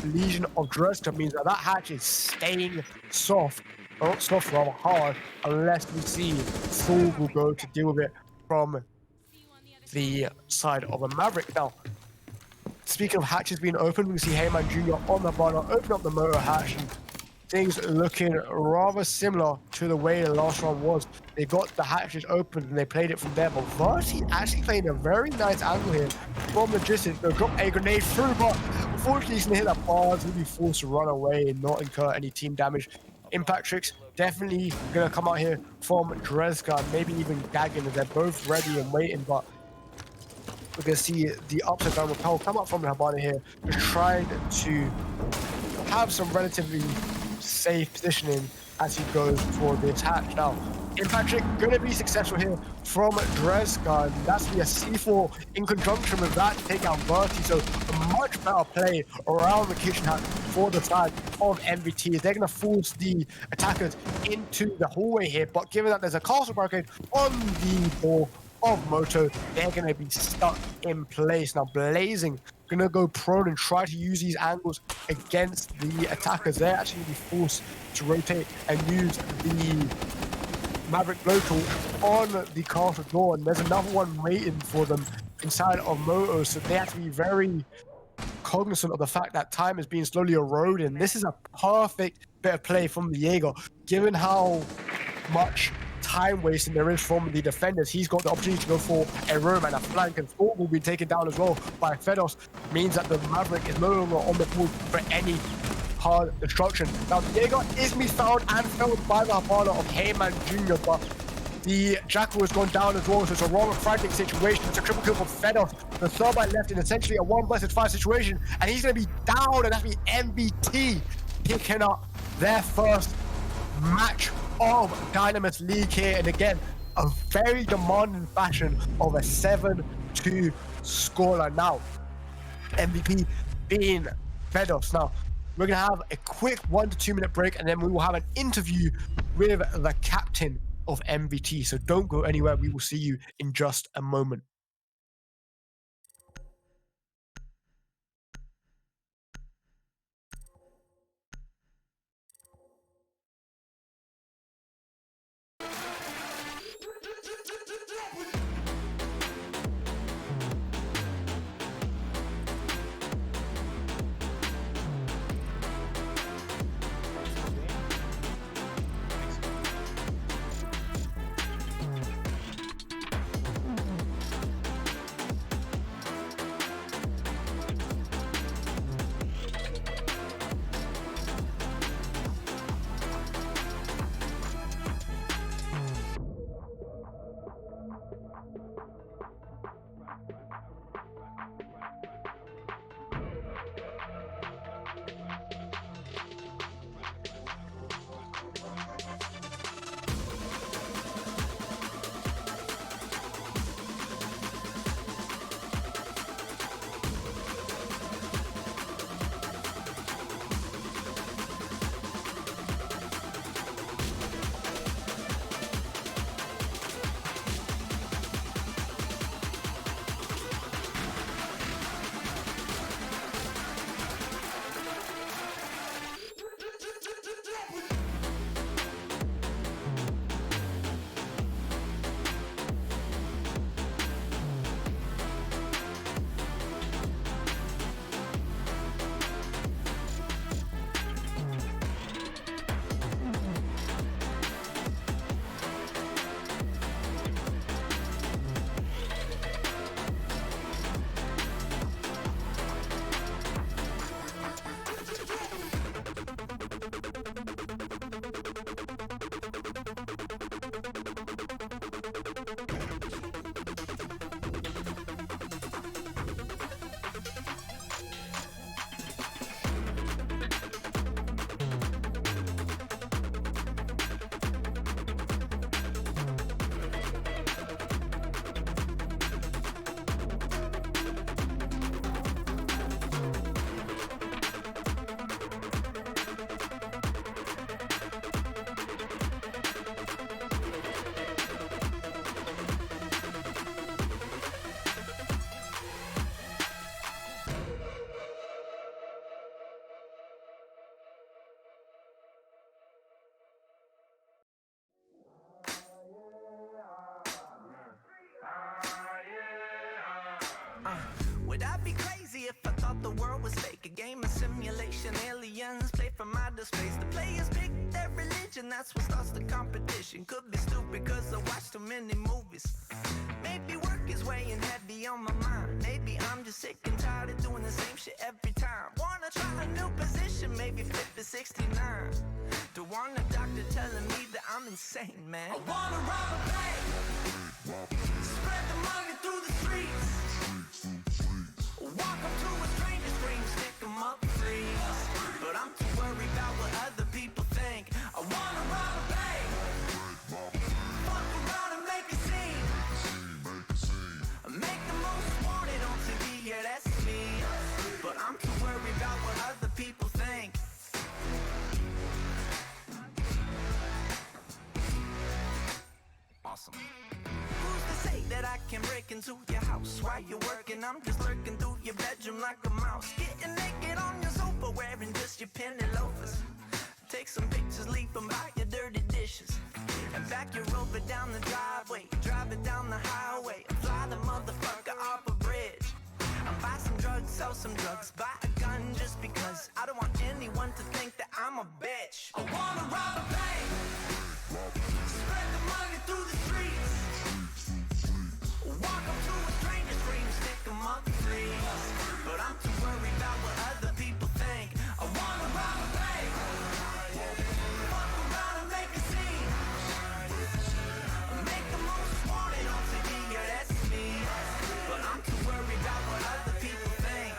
Legion of Dresden means that hatch is staying soft, or not soft, rather hard, unless we see Thor will go to deal with it from the side of a Maverick. Now, speaking of hatches being open, we see Heyman Jr. on the banner open up the motor hatch, and things looking rather similar to the way the last round was. They got the hatches open and they played it from there, but Verti actually playing a very nice angle here from the distance. They'll drop a grenade through, but unfortunately he's gonna hit that bar. He's gonna be forced to run away and not incur any team damage. Impact tricks definitely gonna come out here from Dreska, maybe even Gaggin, as they're both ready and waiting, but we're gonna see the upside down repel come up from Habana here, just trying to have some relatively safe positioning as he goes for the attack. Now, impact trick gonna be successful here from Dreska, and that's gonna be a C4 in conjunction with that to take out Verti. So a much better play around the kitchen hat for the side of MVT. They're gonna force the attackers into the hallway here, but given that there's a castle barricade on the ball of Moto, they're gonna be stuck in place. Now, Blazing gonna go prone and try to use these angles against the attackers. They're actually gonna be forced to rotate and use the Maverick blowtorch on the castle door, and there's another one waiting for them inside of Moto, so they have to be very cognizant of the fact that time is being slowly eroded. This is a perfect bit of play from the Jaeger, given how much time wasting there is from the defenders. He's got the opportunity to go for a roam and a flank, and Thor will be taken down as well by Fedos. Means that the Maverick is no longer on the board for any hard destruction. Now, the Jaeger is found and felled by the Habana of Heyman Jr., but the Jackal has gone down as well, so it's a wrong frantic situation. It's a triple kill for Fedos. The Thermite left in essentially a 1-5 situation, and he's going to be down, and that's be MVT picking up their first match of DYNAMIS League here, and again, a very demanding fashion of a 7-2 scoreline. Now, MVP being Fedos. Now, we're going to have a quick 1 to 2 minute break, and then we will have an interview with the captain of MVT. So don't go anywhere. We will see you in just a moment. Would I be crazy if I thought the world was fake? A game of simulation, aliens play from outer space. The players pick their religion, that's what starts the competition. Could be stupid cause I watch too many movies. Maybe work is weighing heavy on my mind. Maybe I'm just sick and tired of doing the same shit every time. Wanna try a new position, maybe flip to 69. Don't want a doctor telling me that I'm insane, man. I wanna rob a bank, spread the money through the streets. Walk up to a stranger's dream, stick 'em up trees. But I'm too worried about what other people think. I wanna rob a bank, fuck around and make a scene. Make the most wanted on TV, yeah that's me. But I'm too worried about what other people think. Awesome. Who's to say that I can break into your house while you're working? I'm just lurking through your bedroom like a mouse. Getting naked on your sofa, wearing just your penny loafers. Take some pictures, leave them by your dirty dishes. And back your rover down the driveway, drive it down the highway, and fly the motherfucker off a bridge. And buy some drugs, sell some drugs, buy a gun just because I don't want anyone to think that I'm a bitch. I wanna rob a bank, spread the money through the streets. Walk up to a stranger's dream, stick 'em up trees. But I'm too worried about what other people think. I wanna rob a bank, fuck around and make a scene. Make the most wanted on TV, yeah that's me. But I'm too worried about what other people think.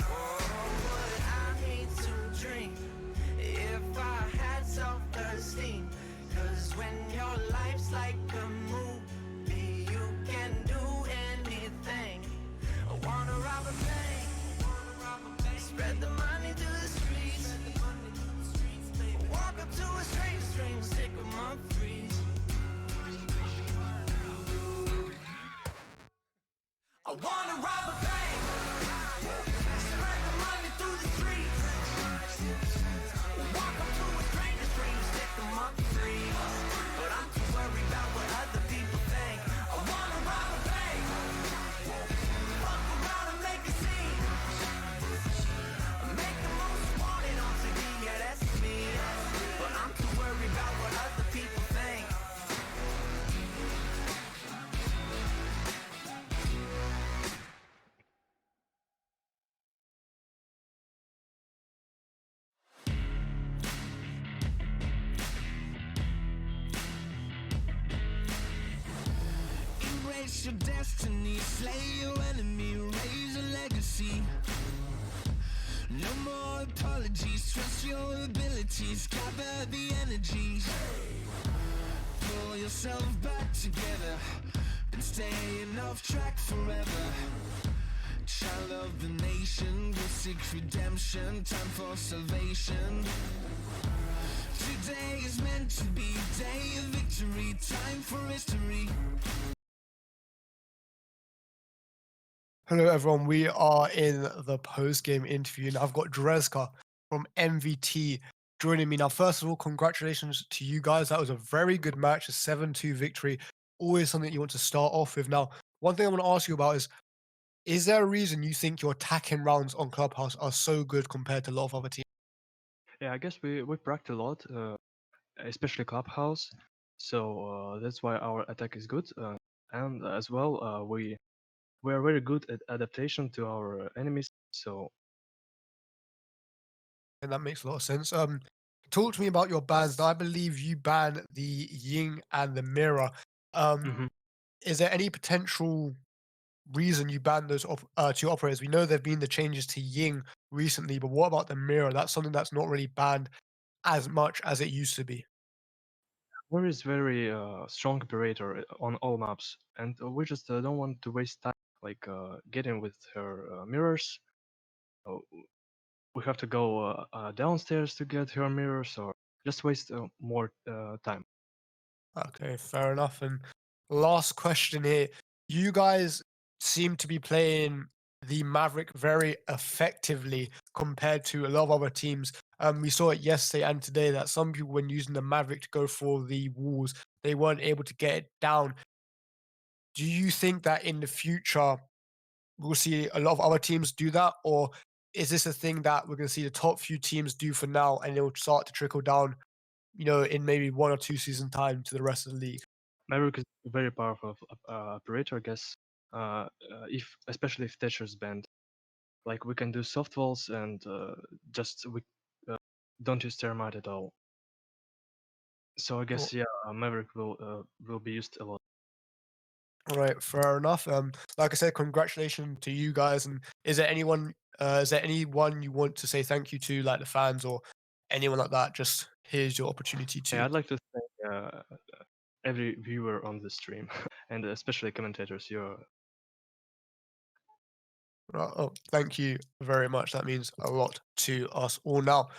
Would I need to drink if I had self-esteem? Cause when you're I wanna rob a bank, spread the money through the streets, walk up to a stranger's dream, stick them up free. But I'm too worried about what other people think. I wanna rob a bank, fuck around and make a scene, make the most wanted on TV, yeah that's me. But I'm too worried about what other people think. Embrace your destiny, slay your enemy, raise a legacy. No more apologies, trust your abilities, gather the energies. Pull yourself back together, been staying off track forever. Child of the nation, will seek redemption, time for salvation. Today is meant to be day of victory, time for history. Hello, everyone. We are in the post-game interview, and I've got Drezka from MVT joining me now. First of all, congratulations to you guys. That was a very good match, a 7-2 victory. Always something you want to start off with. Now, one thing I want to ask you about is there a reason you think your attacking rounds on Clubhouse are so good compared to a lot of other teams? Yeah, I guess we practice a lot, especially Clubhouse. So that's why our attack is good, and as well we are very good at adaptation to our enemies. So And that makes a lot of sense. Talk to me about your bans. Now, I believe you ban the Ying and the Mirror. mhm. Is there any potential reason you banned those two operators? We know there've been the changes to Ying recently, but what about the Mirror? That's something that's not really banned as much as it used to be. War is very strong operator on all maps, and we just don't want to waste time like getting with her mirrors. Uh, we have to go downstairs to get her mirrors, or just waste more time. Okay, fair enough. And last question here. You guys seem to be playing the Maverick very effectively compared to a lot of other teams. We saw it yesterday and today that some people, when using the Maverick to go for the walls, they weren't able to get it down. Do you think that in the future we'll see a lot of other teams do that, or is this a thing that we're going to see the top few teams do for now, and it will start to trickle down, in maybe 1 or 2 season time to the rest of the league? Maverick is a very powerful operator, I guess. If especially if Thatcher's banned, like we can do soft walls and just we don't use thermite at all. So I guess yeah, Maverick will be used a lot. All right, fair enough. Like I said, congratulations to you guys. And is there anyone you want to say thank you to, like the fans or anyone like that? Just here's your opportunity Yeah, to. I'd like to thank every viewer on the stream and especially commentators. You're Oh, thank you very much. That means a lot to us all. Now,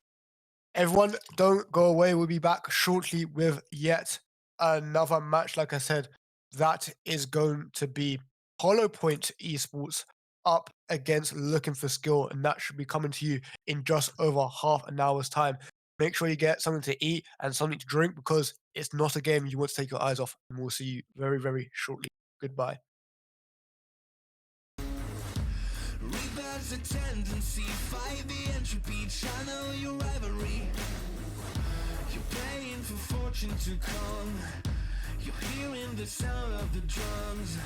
everyone, don't go away. We'll be back shortly with yet another match. Like I said, that is going to be HollowPoint Esports up against Looking for Skill, and that should be coming to you in just over half an hour's time. Make sure you get something to eat and something to drink because it's not a game you want to take your eyes off. And we'll see you very, very shortly. Goodbye. Reverse a tendency, fight the entropy, channel your rivalry. You're praying for fortune to come. You're hearing the sound of the drums.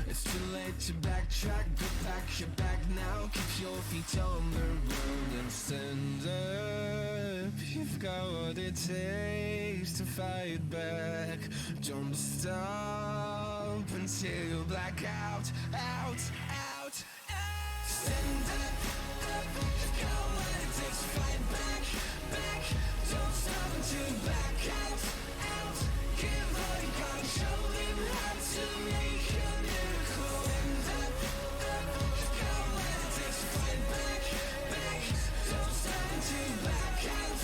It's too late to backtrack, get back your back now. Keep your feet on the road and stand up. You've got what it takes to fight back. Don't stop until you black out, out, out. Stand up, you've got what it takes to fight back, back. Don't stop until you black out, out. Give all you got, show them how to make a miracle. Stand up, you've got what it takes to fight back, back. Don't stop until you black out,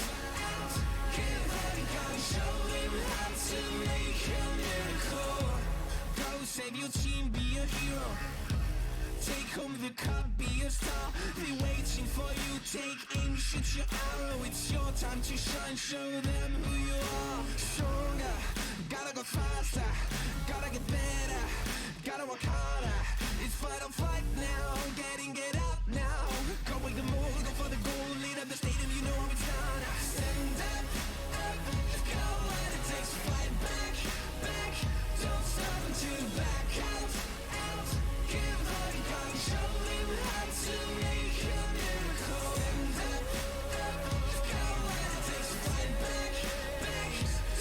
out. Give all you got, show them how to make a miracle. Go save your team, be a hero. shoot your arrow, it's your time to shine. Show them who you are. Stronger, gotta go faster, gotta get better, gotta work harder. It's fight or flight now, get up now. Go with the move, go for the goal, lead up the stadium, you know how it's done. Stand up, go what it takes to fight back, don't stop until you back out, give all you got, show them how to make a miracle. Stand up, go what it takes to fight back,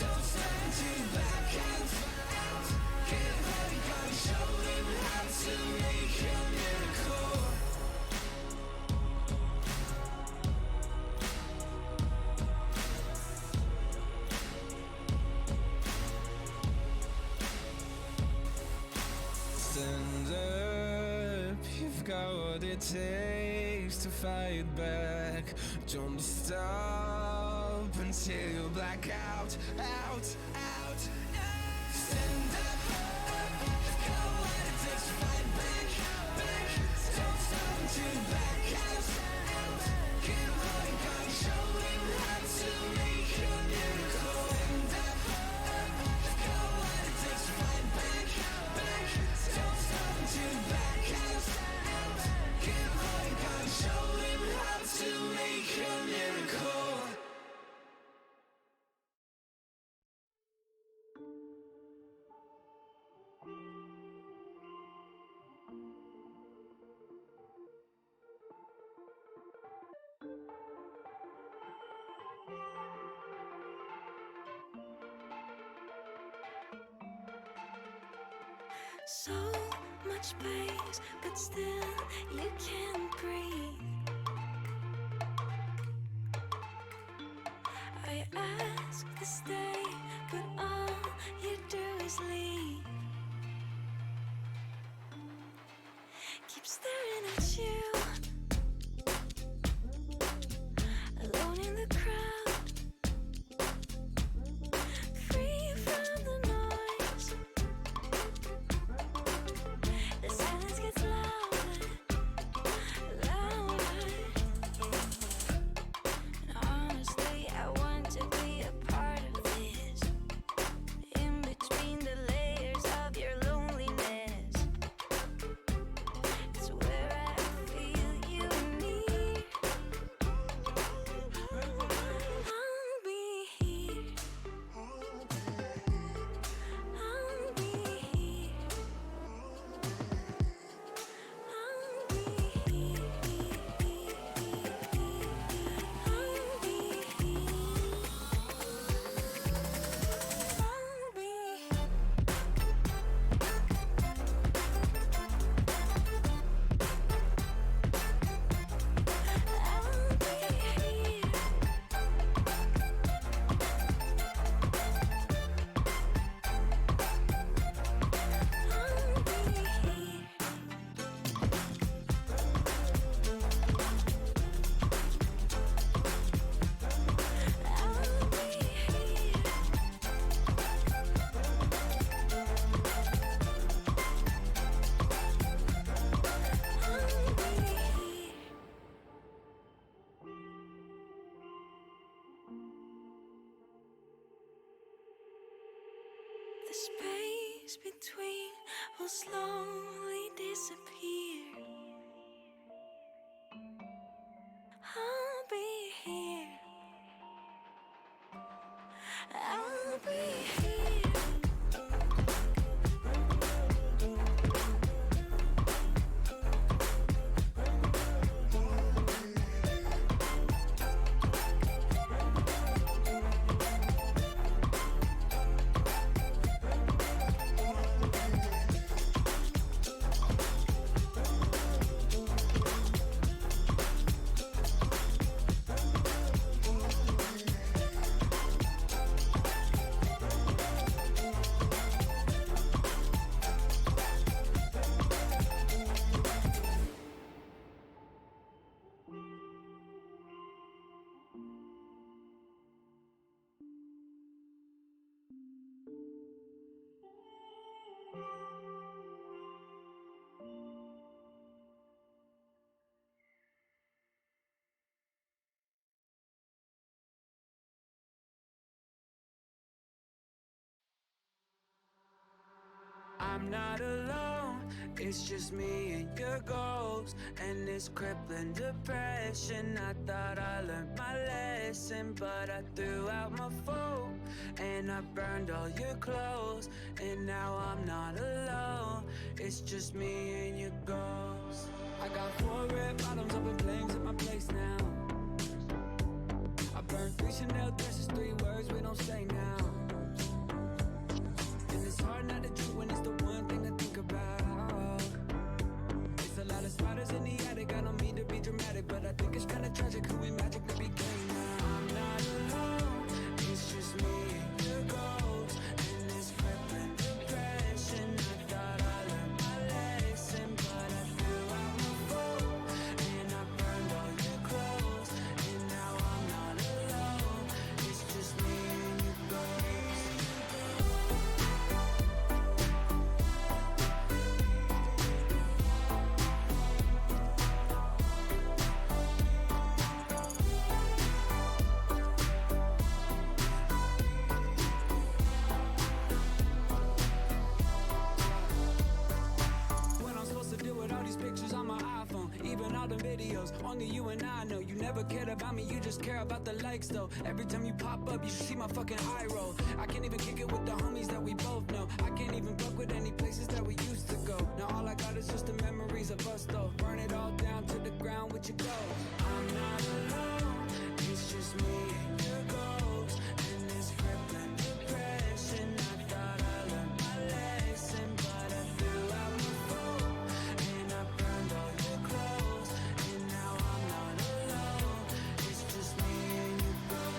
don't stop until you back out, give all you got, show them how to make a miracle. Stand up, you've got what it takes to fight back. Don't stop until you black out. Stand up, got what it takes to fight back. Don't stop until you black out. Give all you got, show them how to make a miracle. Stand up, got what it takes to fight back. Don't stop until you back out. Give all you got, show them how to make a miracle. So much space, but still you can't breathe. I ask to stay, but all you do is leave. Keep staring at you, alone in the crowd, free from the noise. The silence gets louder, louder. And honestly, I want to be a part of this. In between the layers of your loneliness, it's where I feel you near. I'll be here. I'll be here. I'll be here. I'll be The space between will slowly disappear. I'll be here. I'll be here. not alone. It's just me and your goals and this crippling depression. I thought I learned my lesson, but I threw out my phone and I burned all your clothes, and now I'm not alone. It's just me and your ghost. I got 4 red bottoms up in flames at my place now. I burned 3 Chanel dresses, 3 words we don't say now. And it's hard not to drink when it's the one thing to think about. It's a lot of spiders in the attic, I don't mean to be dramatic, but I think it's kinda tragic who we magically became now. I'm not alone, it's just me and your ghost and this crippling depression. I thought I learned my lesson, but I threw out my phone and I burned all your clothes, and now I'm not alone. It's just me and your ghost. What I'm supposed to do with all these pictures on my iPhone, even all the videos, only you and I know. You never cared about me, you just care about the likes though. Every time you pop up, you should see my fucking eye roll. I can't even kick it with the homies that we both know. I can't even fuck with any places that we used to go. Now all I got is just the memories of us though. Burn it all down to the ground with your ghost. I'm not alone, it's just me and your ghost and this crippling depression. I thought I learned my lesson, but I threw out my phone and I burned all your clothes, and now I'm not alone. It's just me and your ghost.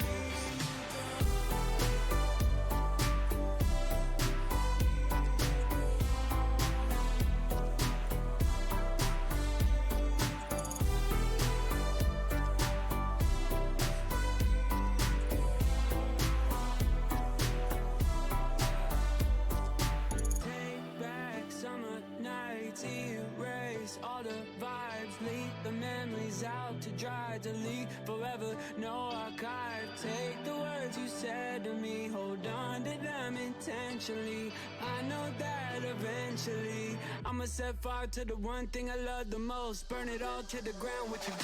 Take back summer nights, erase all the vibes, leave the memories out to dry, delete forever, no archive. Take the words you said to me, hold on to them intentionally. I know that eventually I'ma set fire to the one thing I love the most, burn it all to the ground with your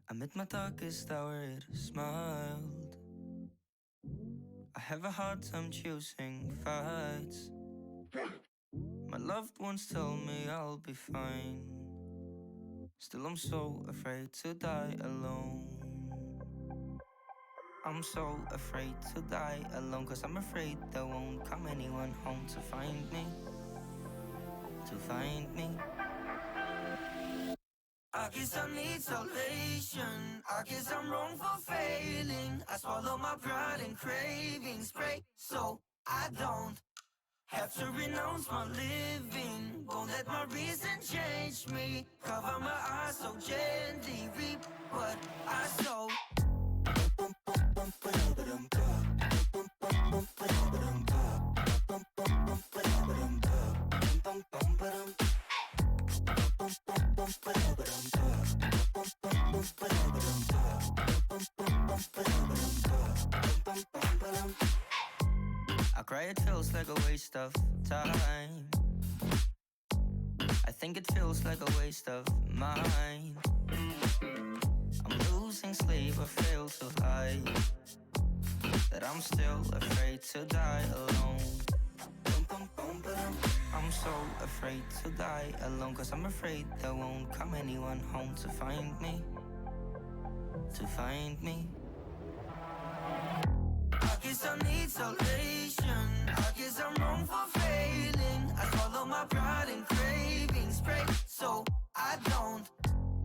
Amid my darkest hour, it smiled. I have a hard time choosing fights. My loved ones tell me I'll be fine. Still, I'm so afraid to die alone. I'm so afraid to die alone, 'cause I'm afraid there won't come anyone home to find me. To find me. I guess I need salvation. I guess I'm wrong for failing. I swallow my pride and cravings, pray so I don't have to renounce my living. Won't let my reason change me. Cover my eyes so gently, reap what I sow. I cry, it feels like a waste of time. I think it feels like a waste of mine. I'm losing sleep, I fail to hide that I'm still afraid to die alone. I'm so afraid to die alone, 'cause I'm afraid there won't come anyone home to find me. To find me. I guess I need salvation. I guess I'm wrong for failing. I swallow my pride and cravings, pray so I don't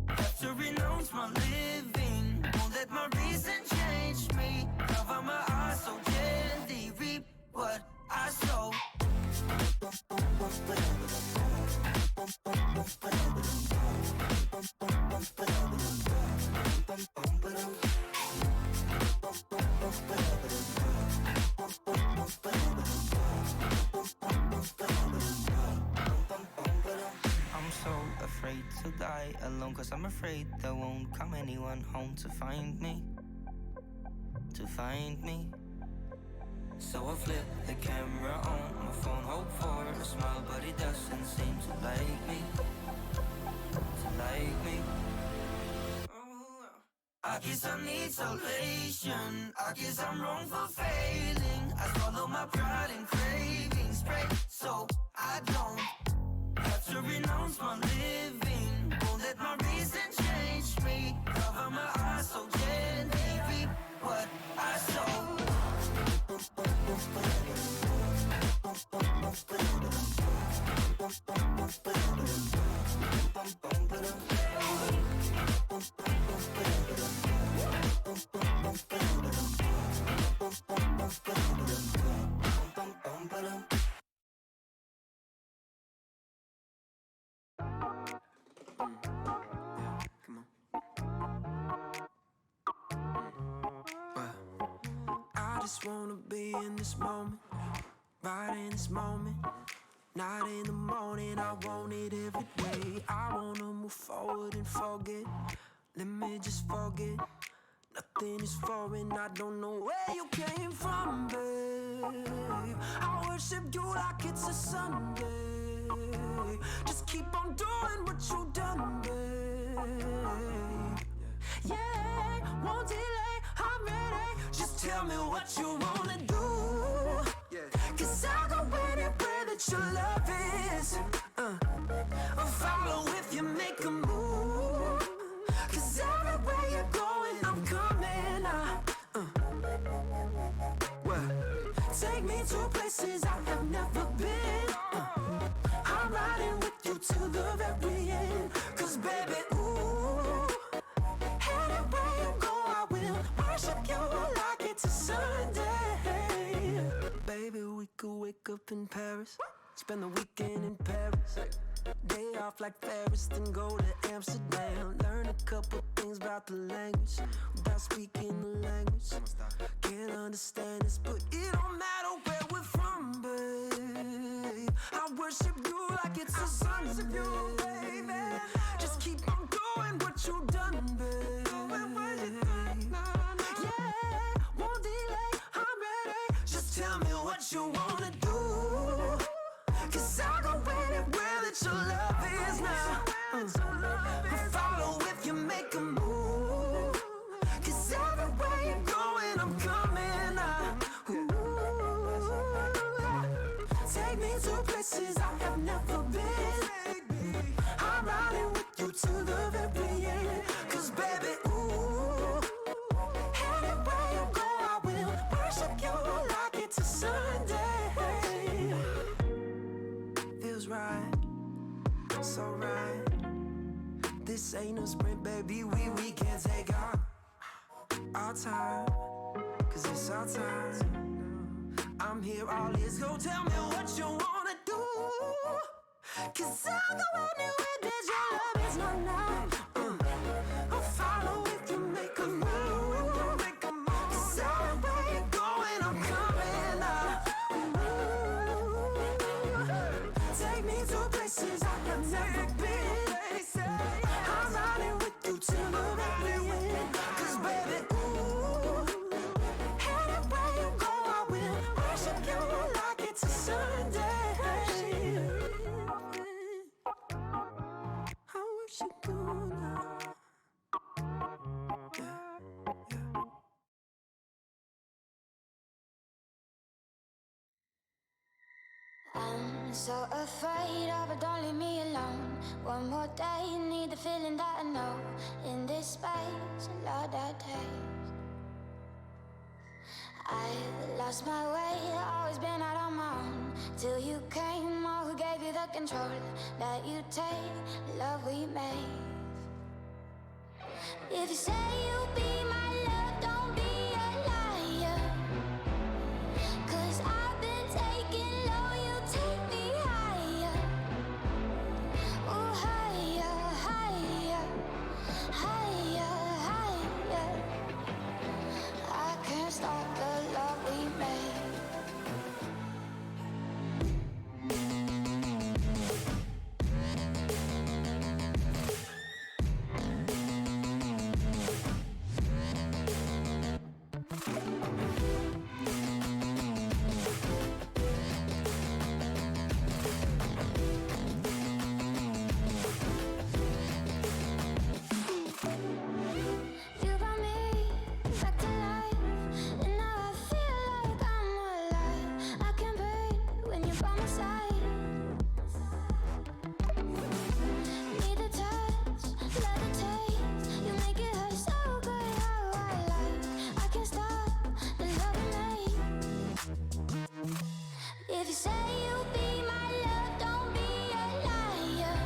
have to renounce my living. Won't let my reason change me. Cover my eyes so gently, reap what I sow. I'm so afraid to die alone, 'cause I'm afraid there won't come anyone home to find me. So I flip the camera on my phone, hope for a smile, but it doesn't seem to like me. I guess I need salvation. I guess I'm wrong for failing. I swallow my pride and cravings, pray so I don't have to renounce my living. Won't let my reason change me. Cover my eyes so gently, reap what I sow. I just wanna be in this moment, right in this moment. Night in the morning, I want it every day. I wanna move forward and forget. Let me just forget. Nothing is foreign, I don't know where you came from, babe. I worship you like it's a Sunday. Just keep on doing what you done, babe. Yeah, won't delay, I'm ready. Just tell me what you wanna do. 'Cause I'll go anywhere that your love is. Follow if you make a move. 'Cause everywhere you're going, I'm coming. Take me to places I have never been. I'm riding with you to the very end. 'Cause baby, ooh, anywhere you go, I will worship you like it's a Sunday. Baby, we could wake up in Paris, spend the weekend in Paris. Day off like Paris, then go to Amsterdam. Learn a couple things about the language without speaking the language. Can't understand this, but it don't matter where we're from, babe. I worship you like it's a Sunday, baby. Just keep on doing what you done, babe. Yeah, won't delay, I'm ready. Just tell me what you wanna do. 'Cause I'll go anywhere that your love is now. Follow if you make a move. 'Cause everywhere you're going, I'm coming. Take me to places I have never been. I'm riding with you to the very end. 'Cause baby, ooh, anywhere you go, I will worship you like it's a Sunday. Feels right, so right. This ain't a sprint, baby, we can't take our time. 'Cause it's our time. I'm here, all is go. Tell me what you wanna do. 'Cause I'll go anywhere that your love is not now. I'll follow if you make a move. 'Cause everywhere you're going, I'm coming. Take me to places I have never been. I'm riding with you till the very end. 'Cause baby, ooh, anywhere you go, I will worship you like it's a Sunday. I worship you now. I'm so afraid of it, don't leave me alone. One more day, need the feeling that I know. In this space, a lot that takes. I lost my way, always been out on my own. Till you came, oh, who gave you the control that you take, love we made. If you say you'll be my love, don't be a liar. 'Cause I've been taking low, you take me higher. Oh, higher, higher, higher, higher. I can't stop the love we made. You brought me back to life, and now I feel like I'm alive. I can breathe when you're by my side. Need the touch, love the taste. You make it hurt so good, how I like. I can't stop the love we made. If you say you'll be my love, don't be a liar.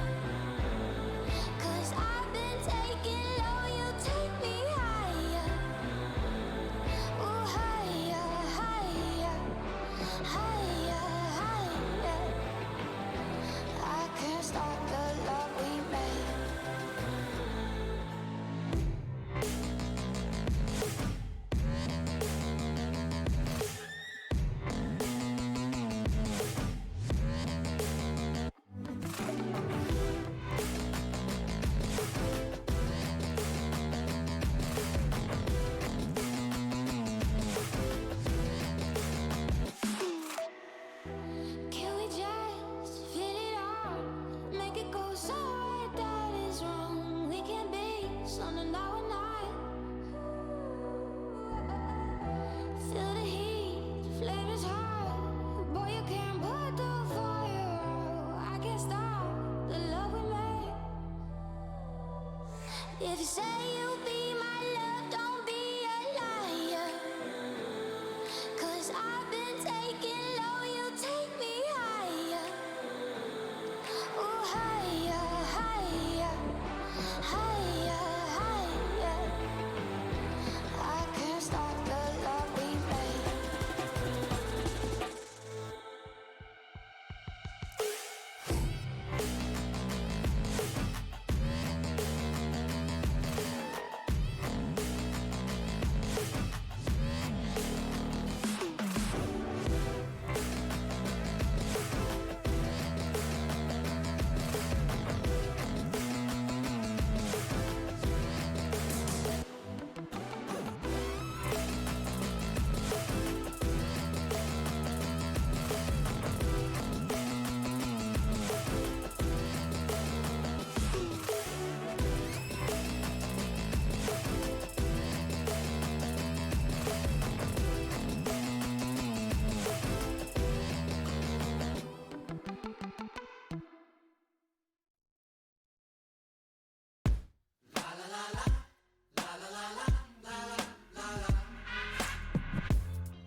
'Cause I've been taking low, you take me higher. Oh, higher, higher, higher, higher. I can't stop the love we made. Can we just feel it all? Make it go so right that is wrong. We can be something that we're not. Feel the heat, flame is hot. Boy, you can't put the fire out. I can't stop the love we made. If you say you'll be my love, don't be a liar. 'Cause I've been taking low, you take me higher. Oh, higher, higher, higher, higher. I can't stop the love we made.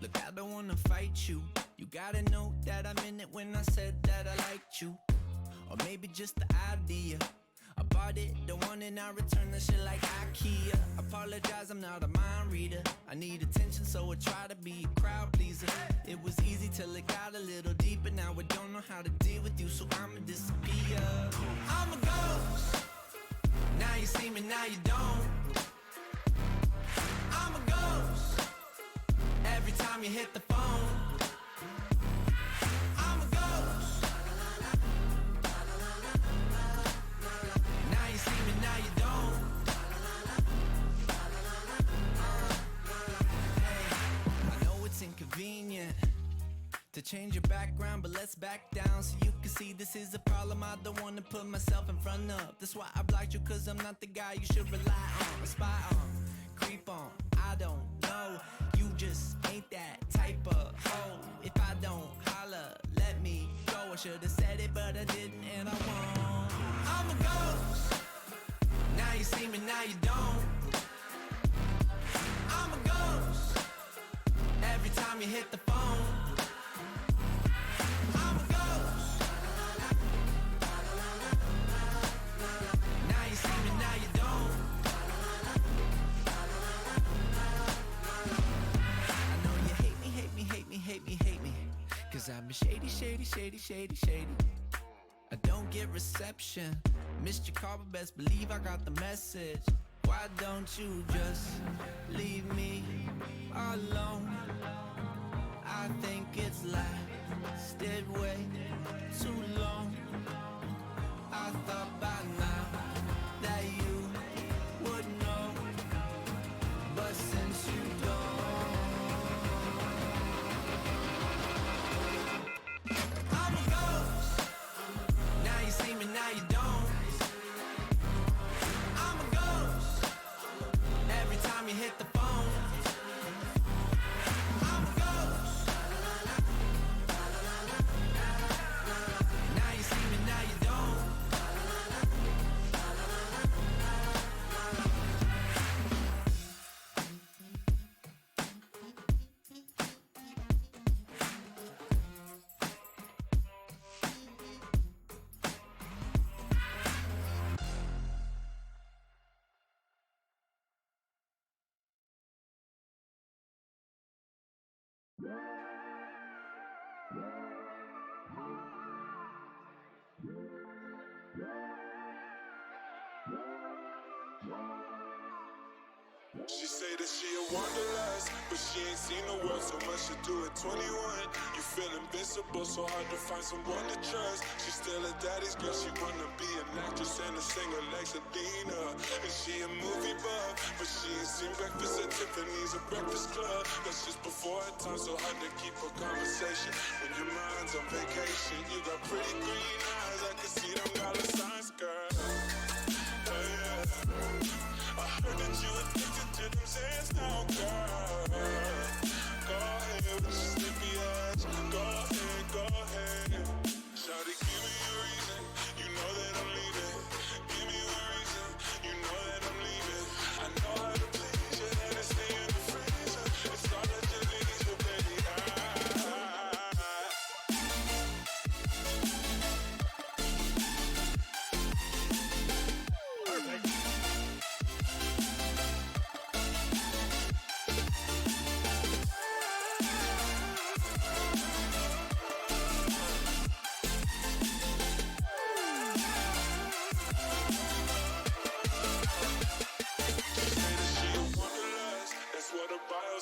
Look, I don't wanna fight you. You gotta know that I meant it when I said that I liked you. Or maybe just the idea. I bought it, the one and I return the shit like IKEA. Apologize, I'm not a mind reader. I need attention, so I try to be a crowd pleaser. It was easy till it got a little deeper. Now I don't know how to deal with you, so I'ma disappear. I'm a ghost. Now you see me, now you don't. I'm a ghost. Every time you hit the phone. I'm a ghost. Now you see me, now you don't. Hey, I know it's inconvenient to change your background, but let's back down so you can see this is a problem I don't want to put myself in front of. That's why I blocked you, 'cause I'm not the guy you should rely on, spy on, creep on. I don't know, you just ain't that type of hoe. If I don't holler, let me go. I should've said it, but I didn't, and I won't. I'm a ghost. Now you see me, now you don't. I'm a ghost. Every hit the phone, I'm a ghost. Now you see me, now you don't. I know you hate me, hate me, hate me, hate me, hate me, 'cause I'm shady, shady, shady, shady, shady. I don't get reception. Missed your call, but best believe I got the message. Why don't you just leave me alone? I think it's lasted way too long. I thought by now that you would know, but since you don't, I'm a ghost. Now you see me, now you don't. I'm a ghost. Every time you hit the phone, I'm a ghost. Now you see me, now you don't. She say that she a wanderlust, but she ain't seen the world so much to do at 21. You feel invincible, so hard to find someone to trust. She's still a daddy's girl, she wanna be an actress and a singer like Selena. And she a movie buff, but she ain't seen Breakfast at Tiffany's or Breakfast Club. That's just before her time, so hard to keep a conversation when your mind's on vacation. You got pretty green eyes, I can see them dollar signs, girl. Oh yeah. I heard that you addicted to them Zense now, girl. Go ahead with your sleepy ass. Go ahead, go ahead. Shawty, give me a reason. You know that I'm leaving. Give me a reason. You know that I'm leaving. I know how to please you, and it's stay in the freezer. It's all that you need, so baby,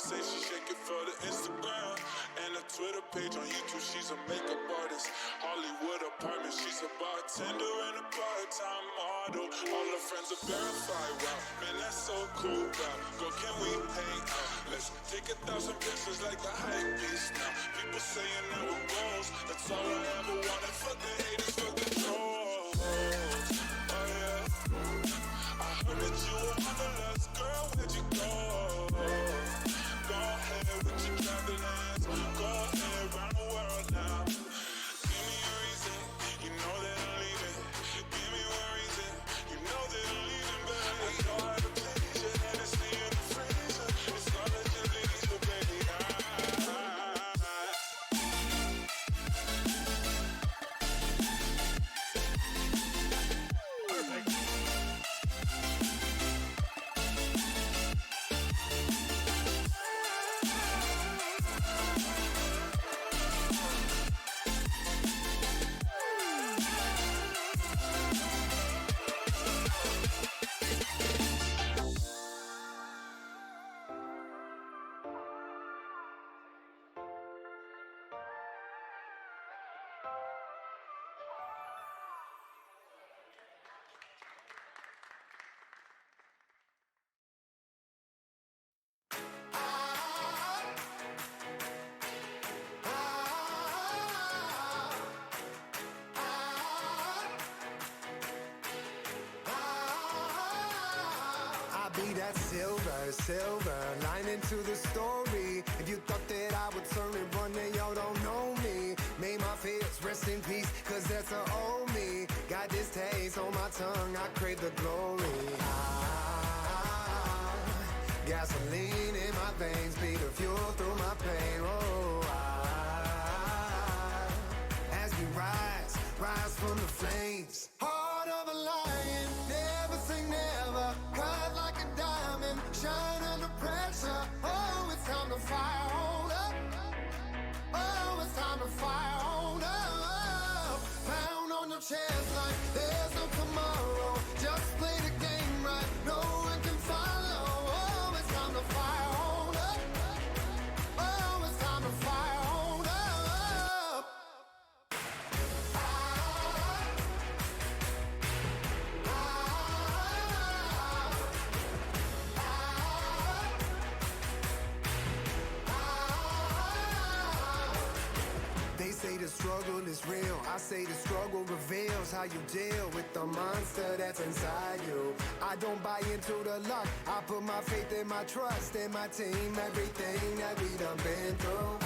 say she shake it for the Instagram and a Twitter page on YouTube. She's a makeup artist, Hollywood apartment. She's a bartender and a part-time model. All her friends are verified. Wow, man, that's so cool. Wow, girl, can we hang out? Let's take 1,000 pictures like the hype beast now. People saying that we're goals. That's all I ever wanted. Fuck the haters, fuck the trolls. Oh yeah, I heard that you were wanderlust, girl. Where'd you go? Go ahead with your travelings. Go ahead round the world now. Give me a reason. You know that I'm leaving. Give me one reason. You know that I'm leaving, baby. I know how to please you, and it's stay in the freezer. It's all that you need, so baby, be that silver lining to the story. If you thought that I would turn and run, then y'all don't know me. May my fears rest in peace, cause that's the old me. Got this taste on my tongue, I crave the glory. Gasoline in my veins, be the fuel through my pain. Oh. struggle is real. I say the struggle reveals how you deal with the monster that's inside you. I don't buy into the luck. I put my faith and my trust in my team. Everything that we done been through.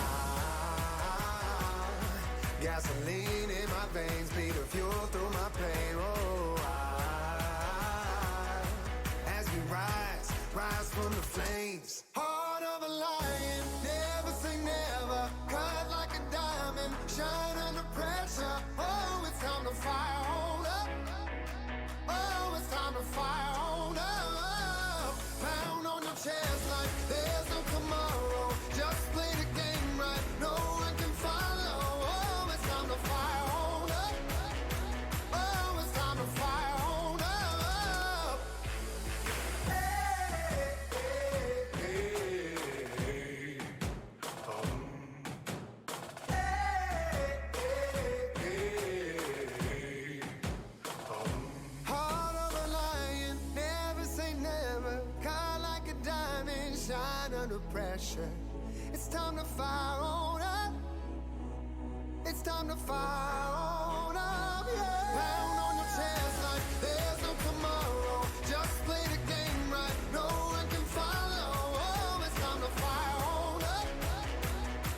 Gasoline in my veins, be the fuel through my pain. Oh, as we rise from the flames. Heart of a lion, never say never. Cut like a diamond, shine under pressure. Oh, it's time to fire on up. Oh, it's time to fire on up. Pound on your chest like there's no tomorrow. Just play the game right, no one can follow. Oh, it's time to fire on up. Oh, it's time to fire on up. Heart of a lion, never say never. Cut like a diamond, shine under pressure. It's time to fire on up. It's time to fire on up, yeah. Pound on your chest like there's no tomorrow. Just play the game right, no one can follow. Oh, it's time to fire on up.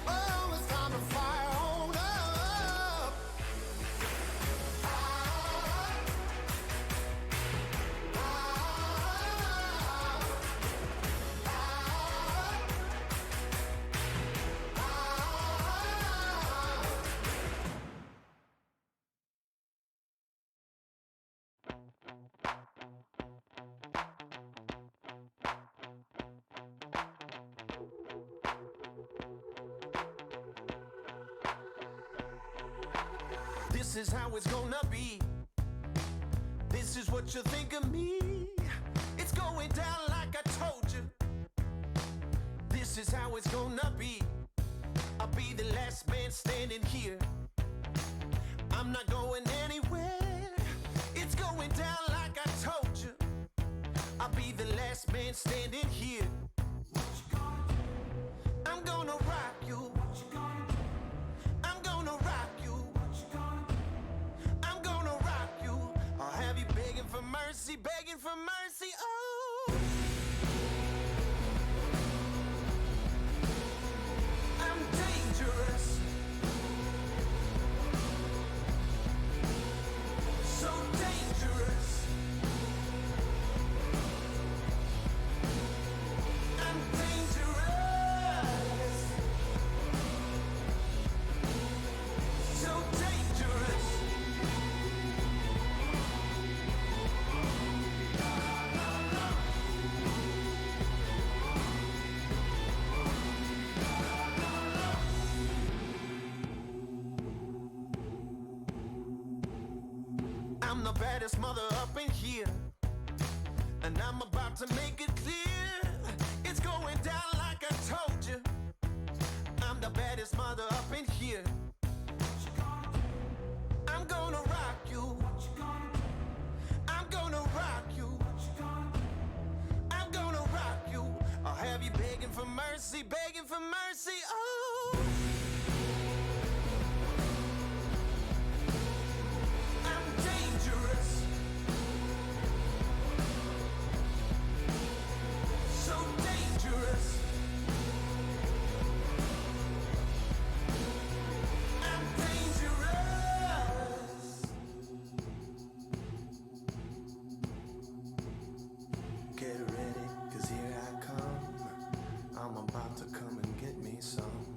Oh, it's time to fire on up. This is how it's gonna be. This is what you think of me. It's going down like I told you. This is how it's gonna be. I'll be the last man standing here. I'm not going anywhere. It's going down like I told you. I'll be the last man standing here. I'm gonna rock you. I'm gonna rock you. I'm gonna rock you. I'll have you begging for mercy, begging for mercy. Oh, I'm dangerous. So dangerous. I'm dangerous. So dangerous. I'm the baddest mother up in here, and I'm about to make it clear. It's going down like I told you. I'm the baddest mother up in here. I'm gonna rock you. I'm gonna rock you. I'm gonna rock you. I'll have you begging for mercy, begging for mercy. Oh, I'm dangerous. So dangerous. I'm dangerous. Get ready, 'cause here I come. I'm about to come and get me some.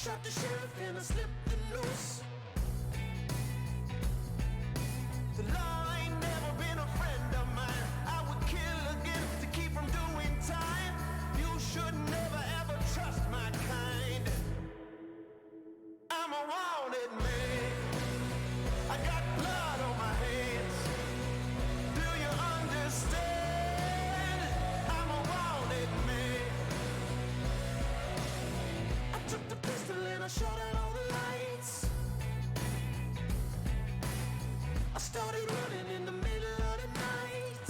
shot the sheriff and I slipped the noose. The law ain't never been a friend of mine. I would kill again to keep from doing time. You should never ever trust my kind. I'm a wanted man. I got blood on my hands. Do you understand? I'm a wanted man. I took the pistol and I shot out all the lights. I started running in the middle of the night.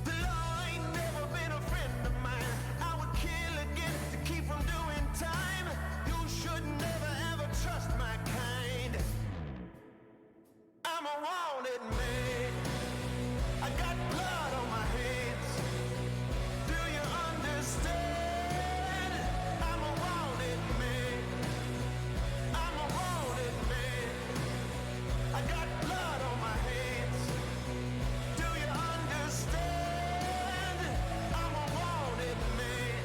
The law ain't never been a friend of mine. I would kill again to keep from doing time. You should never ever trust my kind. I'm a wanted man. I got blood on my hands. Do you understand? I'm a wanted man. I'm a wanted man. I got blood on my hands. Do you understand? I'm a wanted man.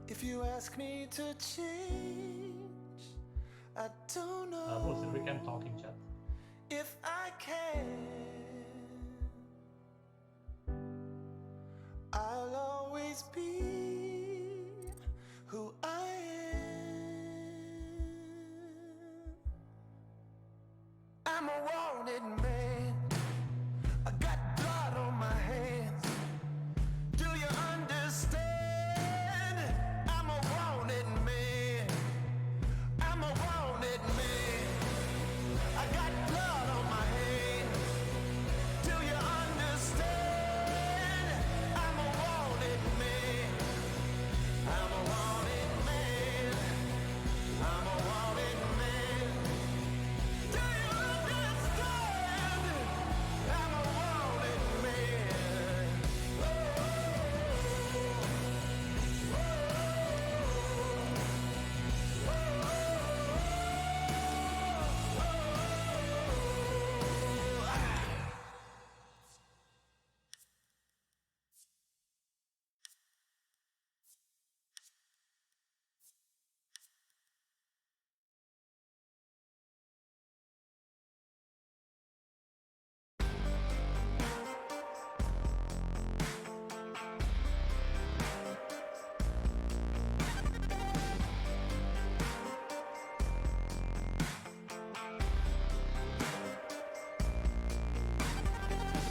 If you ask me to change, I don't We'll see if we know can talk in chat. if I can. I'll always be who I am. I'm a wanted man. I got blood on my hands. Do you understand? I'm a wanted man. I'm a wanted man. I got blood on my hands. Do you understand? I'm a wanted man. I'm a wanted man. I'm a wanted man. Do you understand? I'm a wanted man.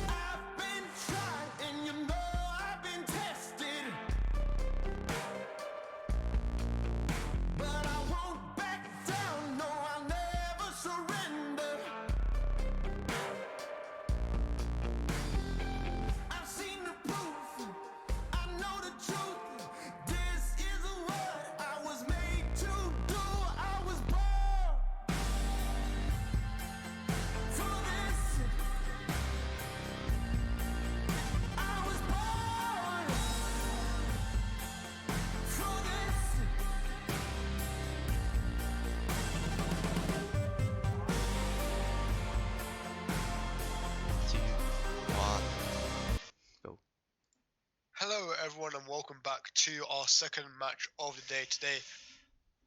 I've been tried and you know I've been tested, but I won't back down. No, I'll never surrender. I've seen the proof. I know the truth. This is what I was made to do. I was born for this. I was born for this. 2, 1, go. Hello, everyone, and welcome back to our second match of the day today.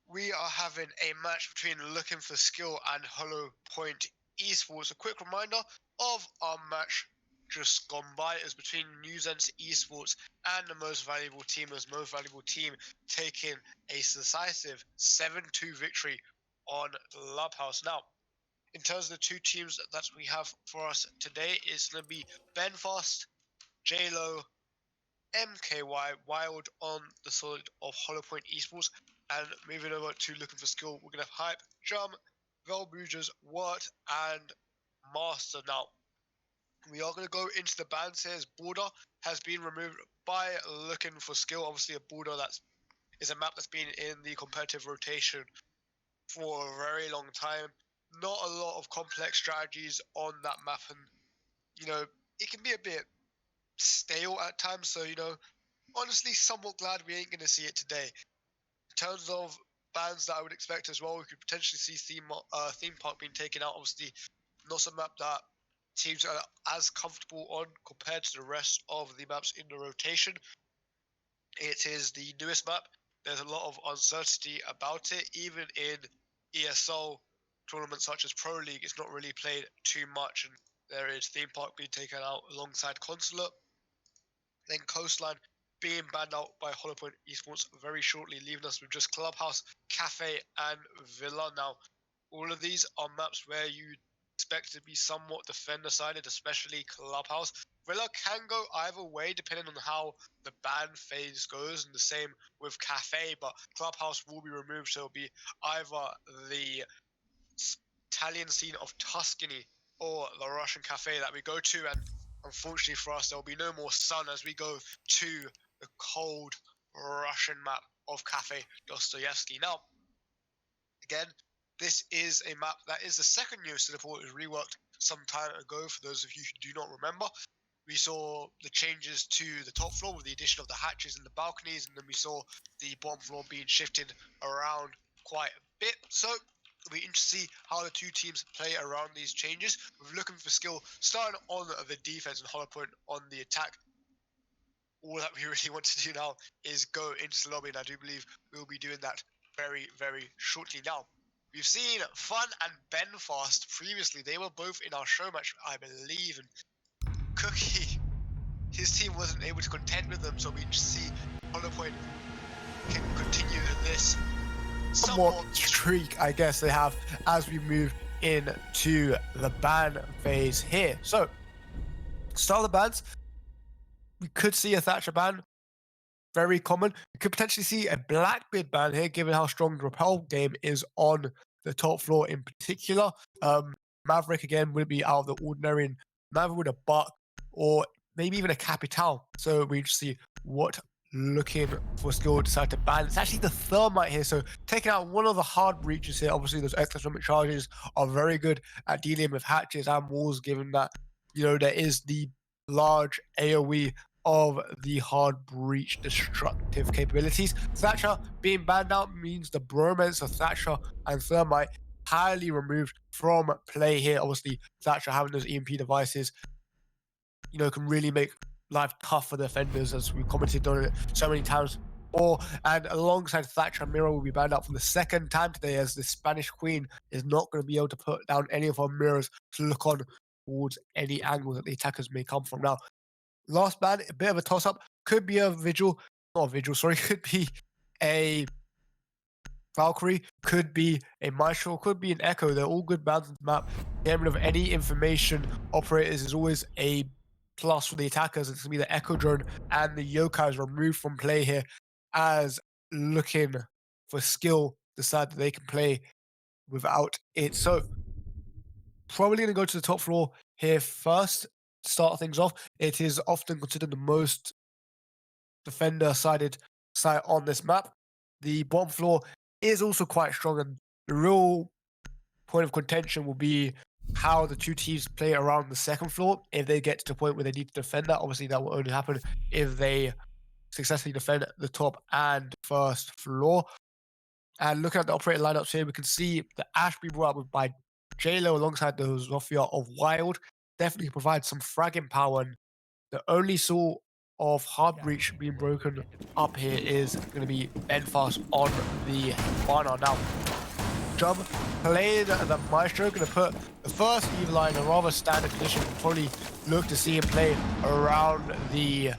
We are having a match between Looking for Skill and HollowPoint Esports. A quick reminder of our match just gone by is between Zense Esports and the Most Valuable Team, as Most Valuable Team taking a decisive 7-2 victory on Clubhouse. Now, in terms of the two teams that we have for us today, it's going to be Benfast, JLo, MKY Wild on the side of HollowPoint Esports. And moving over to looking for skill, we're going to have Hype, Jump, Velbruges, Wort, and Master. Now, we are going to go into the bans here as Border has been removed by looking for skill. Obviously, a Border is a map that's been in the competitive rotation for a very long time. Not a lot of complex strategies on that map, and it can be a bit stale at times. So honestly, somewhat glad we ain't going to see it today. In terms of bans that I would expect as well, we could potentially see theme park being taken out. Obviously, not a map that teams are as comfortable on compared to the rest of the maps in the rotation. It is the newest map. There's a lot of uncertainty about it. Even in ESL tournaments such as Pro League, it's not really played too much, and there is theme park being taken out alongside Consulate. Then Coastline being banned out by HollowPoint Esports very shortly, leaving us with just Clubhouse, Kafe, and Villa. Now, all of these are maps where you expect to be somewhat defender-sided, especially Clubhouse. Villa can go either way depending on how the ban phase goes, and the same with Kafe, but Clubhouse will be removed, so it'll be either the Italian scene of Tuscany or the Russian Kafe that we go to, and unfortunately for us, there will be no more sun as we go to the cold Russian map of Kafe Dostoevsky. Now, again, this is a map that is the second newest to the port. It was reworked some time ago, for those of you who do not remember. We saw the changes to the top floor with the addition of the hatches and the balconies, and then we saw the bottom floor being shifted around quite a bit. So it'll be interesting to see how the two teams play around these changes. We're looking for skill starting on the defense and HollowPoint on the attack. All that we really want to do now is go into the lobby, and I do believe we'll be doing that very, very shortly. Now, we've seen Fun and Benfast previously. They were both in our show match, I believe, and Cookie, his team wasn't able to contend with them, so we just see HollowPoint can continue this somewhat streak, I guess, they have as we move into the ban phase here. So, start the bans. We could see a Thatcher ban, very common. We could potentially see a Blackbeard ban here, given how strong the Repel game is on the top floor in particular. Maverick, again, would be out of the ordinary, and neither would a Buck or maybe even a Capital. So we just see what looking for skill decide to ban. It's actually the Thermite here, so taking out one of the hard breaches here. Obviously, those ectoplasmic charges are very good at dealing with hatches and walls, given that, there is the large AoE of the hard breach destructive capabilities. Thatcher being banned out means the bromance of Thatcher and Thermite highly removed from play here. Obviously, Thatcher having those EMP devices, can really make life tough for the defenders, as we commented on it so many times before. And alongside Thatcher, Mira will be banned out for the second time today, as the Spanish Queen is not going to be able to put down any of her mirrors to look on towards any angle that the attackers may come from. Now, last ban, a bit of a toss-up. Could be a Vigil. Not a Vigil, sorry. Could be a Valkyrie. Could be a Maestro. Could be an Echo. They're all good bans on the map. Getting rid of any information operators is always a plus for the attackers. It's going to be the Echo Drone and the Yokai removed from play here, as looking for skill decide that they can play without it. So probably going to go to the top floor here first. Start things off. It is often considered the most defender-sided site on this map. The bottom floor is also quite strong, and the real point of contention will be how the two teams play around the second floor. If they get to the point where they need to defend that, obviously that will only happen if they successfully defend the top and first floor. And looking at the operator lineups here, we can see the Ash being brought up by JLo alongside the Zofia of Wild. Definitely provides some fragging power, and the only sort of hard breach being broken up here is going to be Benfast on the banner. Now, Jump playing the Maestro, going to put the first Evil in a rather standard position. We'll probably look to see him play around the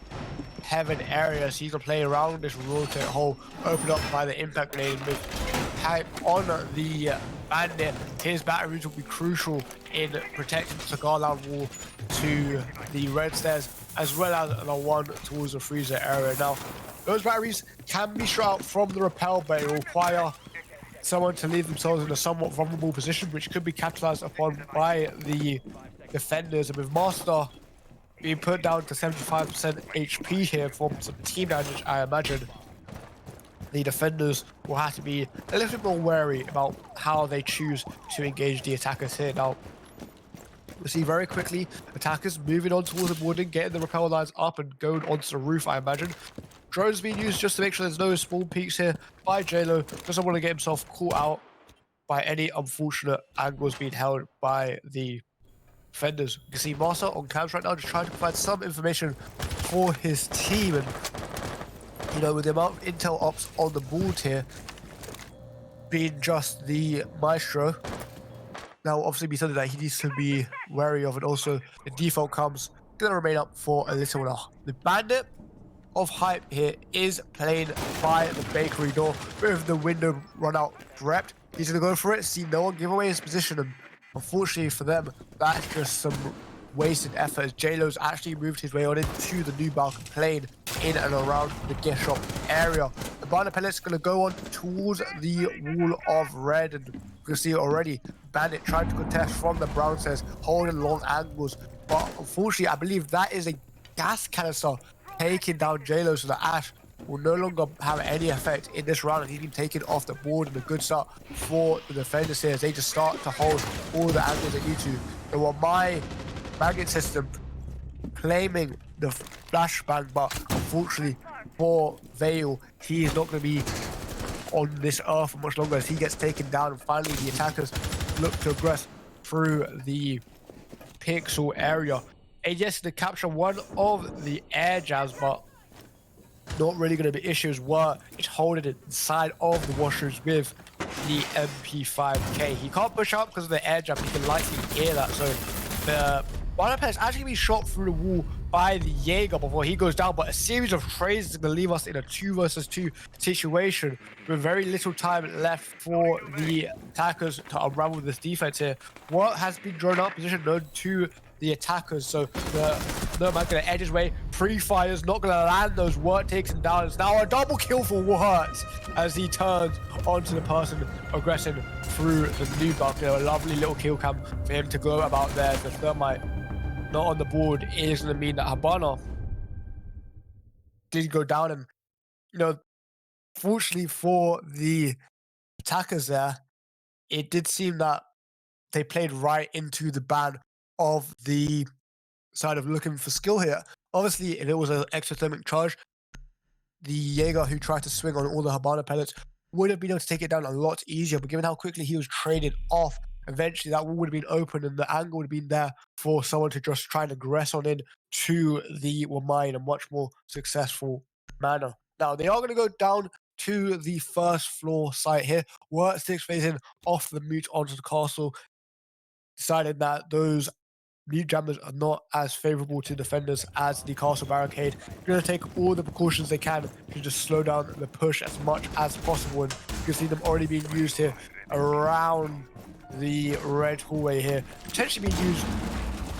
Heaven area. So he's going to play around this rotate hole opened up by the impact grenade with Hype on the Bandit. His batteries will be crucial in protecting the Cigar Lounge wall to the red stairs as well as the one towards the freezer area. Now, those batteries can be shot out from the rappel, but it will require someone to leave themselves in a somewhat vulnerable position, which could be capitalized upon by the defenders. And with Master being put down to 75% HP here from some team damage, I imagine the defenders will have to be a little bit more wary about how they choose to engage the attackers here. Now, we see very quickly attackers moving on towards the boarding, getting the rappel lines up and going onto the roof, I imagine. Drones being used just to make sure there's no spawn peaks here by JLo. Doesn't want to get himself caught out by any unfortunate angles being held by the defenders. You can see Master on cams right now just trying to provide some information for his team. And, you know, with the amount of intel ops on the board here being just the Maestro, now obviously be something that he needs to be wary of. And also the default comes going to remain up for a little while. The Bandit of hype here is played by the bakery door with the window run out prepped. He's going to go for it, see no one give away his position, and unfortunately for them, that's just some wasted effort as JLo's actually moved his way on into the new Balkan plane in and around the gift shop area. The Bandit pellet's going to go on towards the wall of red, and you can see it already. Bandit trying to contest from the brown stairs, holding long angles, but unfortunately I believe that is a gas canister taking down JLo, so the Ash will no longer have any effect in this round, and he's been taken off the board. And a good start for the defenders here as they just start to hold all the angles they need to. And while my magnet system claiming the flashbang, but unfortunately for Vale, he is not going to be on this earth for much longer as he gets taken down. And finally the attackers look to progress through the pixel area. And yes, to capture one of the air jabs, but not really going to be issues were it's holding it inside of the washrooms with the MP5K. He can't push out because of the air jab. He can likely hear that. So the Bonaparte is actually being shot through the wall by the Jaeger before he goes down, but a series of trades is going to leave us in a 2 versus 2 situation with very little time left for the attackers to unravel this defense here. What has been drawn up position known to the attackers, so the Nomad going to edge his way, pre-fires, not going to land those. Wort takes him down. It's now a double kill for Wort as he turns onto the person aggressing through the new buck. A lovely little kill cam for him to go about there. The Thermite not on the board is going to mean that Habana did go down, and you know, fortunately for the attackers there, it did seem that they played right into the ban of the side of looking for skill here. Obviously, if it was an exothermic charge, the Jaeger who tried to swing on all the Habana pellets would have been able to take it down a lot easier, but given how quickly he was traded off, eventually that wall would have been open and the angle would have been there for someone to just try and aggress on in to the Wamai in a much more successful manner. Now, they are going to go down to the first floor site here. Wort 6 phasing off the mute onto the castle, decided that those mute jammers are not as favorable to defenders as the castle barricade. They're going to take all the precautions they can to just slow down the push as much as possible. And you can see them already being used here around the red hallway here, potentially being used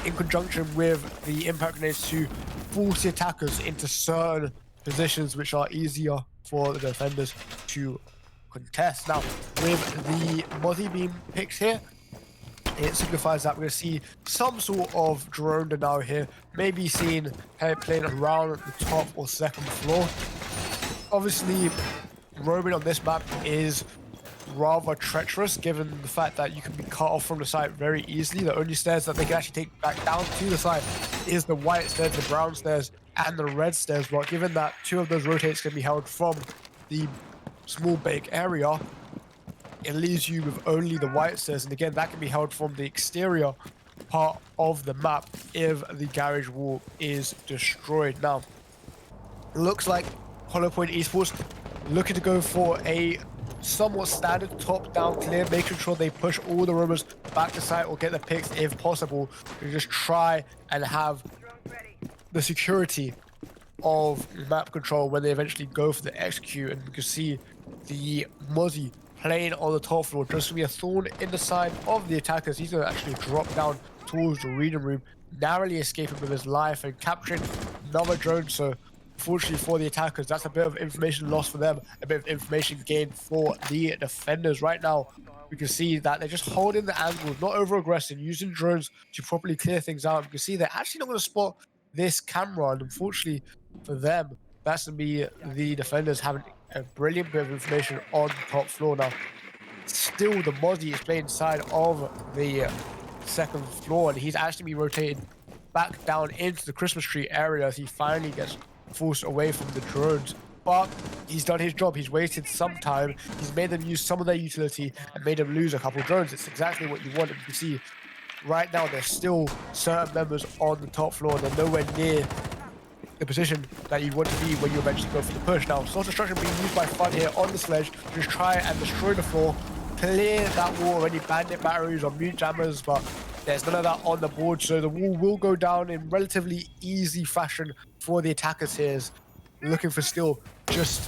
in conjunction with the impact grenades to force the attackers into certain positions which are easier for the defenders to contest. Now, with the Mozzie beam picks here, it signifies that we're going to see some sort of drone now here, maybe seen playing around the top or second floor. Obviously, roaming on this map is rather treacherous given the fact that you can be cut off from the site very easily. The only stairs that they can actually take back down to the site is the white stairs, the brown stairs, and the red stairs. But given that 2 of those rotates can be held from the small bake area, it leaves you with only the white stairs, and again that can be held from the exterior part of the map if the garage wall is destroyed. Now, it looks like HollowPoint Esports looking to go for a somewhat standard top-down clear, making sure they push all the roamers back to site or get the picks if possible, to just try and have the security of map control when they eventually go for the execute. And you can see the Mozzie playing on the top floor, just to be a thorn in the side of the attackers. He's going to actually drop down towards the reading room, narrowly escaping with his life and capturing another drone. So unfortunately for the attackers, that's a bit of information lost for them, a bit of information gained for the defenders. Right now, we can see that they're just holding the angle, not over-aggressing, using drones to properly clear things out. We can see they're actually not going to spot this camera, and unfortunately for them, that's going to be the defenders having a brilliant bit of information on the top floor. Now, still the Mozzie is playing inside of the second floor, and he's actually been rotated back down into the Christmas tree area as he finally gets forced away from the drones. But he's done his job. He's wasted some time. He's made them use some of their utility and made them lose a couple drones. It's exactly what you want. You can see right now there's still certain members on the top floor. They're nowhere near the position that you want to be when you eventually go for the push. Now, source destruction being used by Fun here on the sledge to just try and destroy the floor, clear that wall of any bandit batteries or mute jammers, but there's none of that on the board, so the wall will go down in relatively easy fashion for the attackers here, looking for still just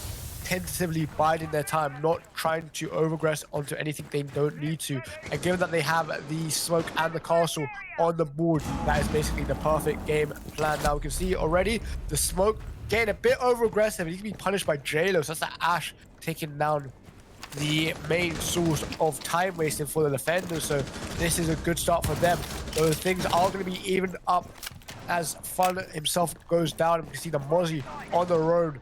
tentatively biding their time, not trying to overaggress onto anything they don't need to. And given that they have the smoke and the castle on the board, that is basically the perfect game plan. Now we can see already the smoke getting a bit over aggressive. He can be punished by JLo, so that's the Ash taking down the main source of time wasting for the defenders. So this is a good start for them. Those things are going to be evened up as Fun himself goes down. And we can see the Mozzie on the road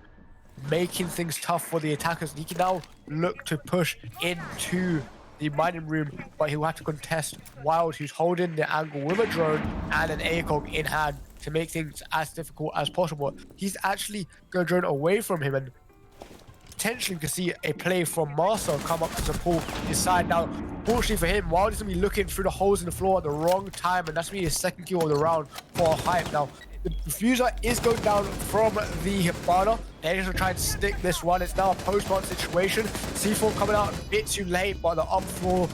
making things tough for the attackers. He can now look to push into the mining room, but he'll have to contest Wild, who's holding the angle with a drone and an ACOG in hand to make things as difficult as possible. He's actually going to drone away from him, and potentially we can see a play from Marcel come up to support his side. Now, fortunately for him, Wild is going to be looking through the holes in the floor at the wrong time, and that's going to be his second kill of the round for Hype. Now, the diffuser is going down from the banner. They're just going to try and stick this one. It's now a post-mark situation. C4 coming out a bit too late, but the up-floor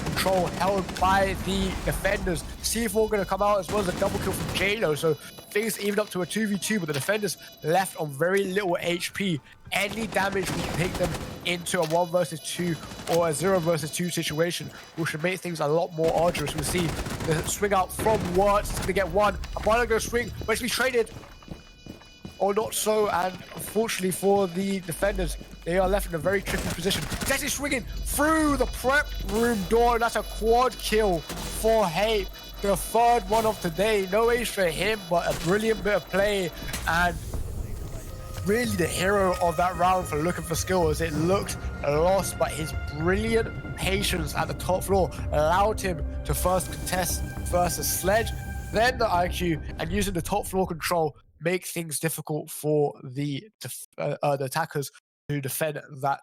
control held by the defenders. C4 going to come out as well as a double kill from JLo, so things evened up to a 2v2, but the defenders left on very little HP. Any damage we can take them into a 1 versus 2 or a 0 versus 2 situation, which should make things a lot more arduous. We'll see the swing out from Wirtz. It's going to get one. A Barlow going to swing, but it's going to be traded. Or not so, and unfortunately for the defenders, they are left in a very tricky position. He's actually swinging through the prep room door, and that's a quad kill for Hape. The third one of today. No ace for him, but a brilliant bit of play, and really the hero of that round for looking for skill, as it looked lost, but his brilliant patience at the top floor allowed him to first contest versus Sledge, then the IQ, and using the top floor control, make things difficult for the attackers to defend that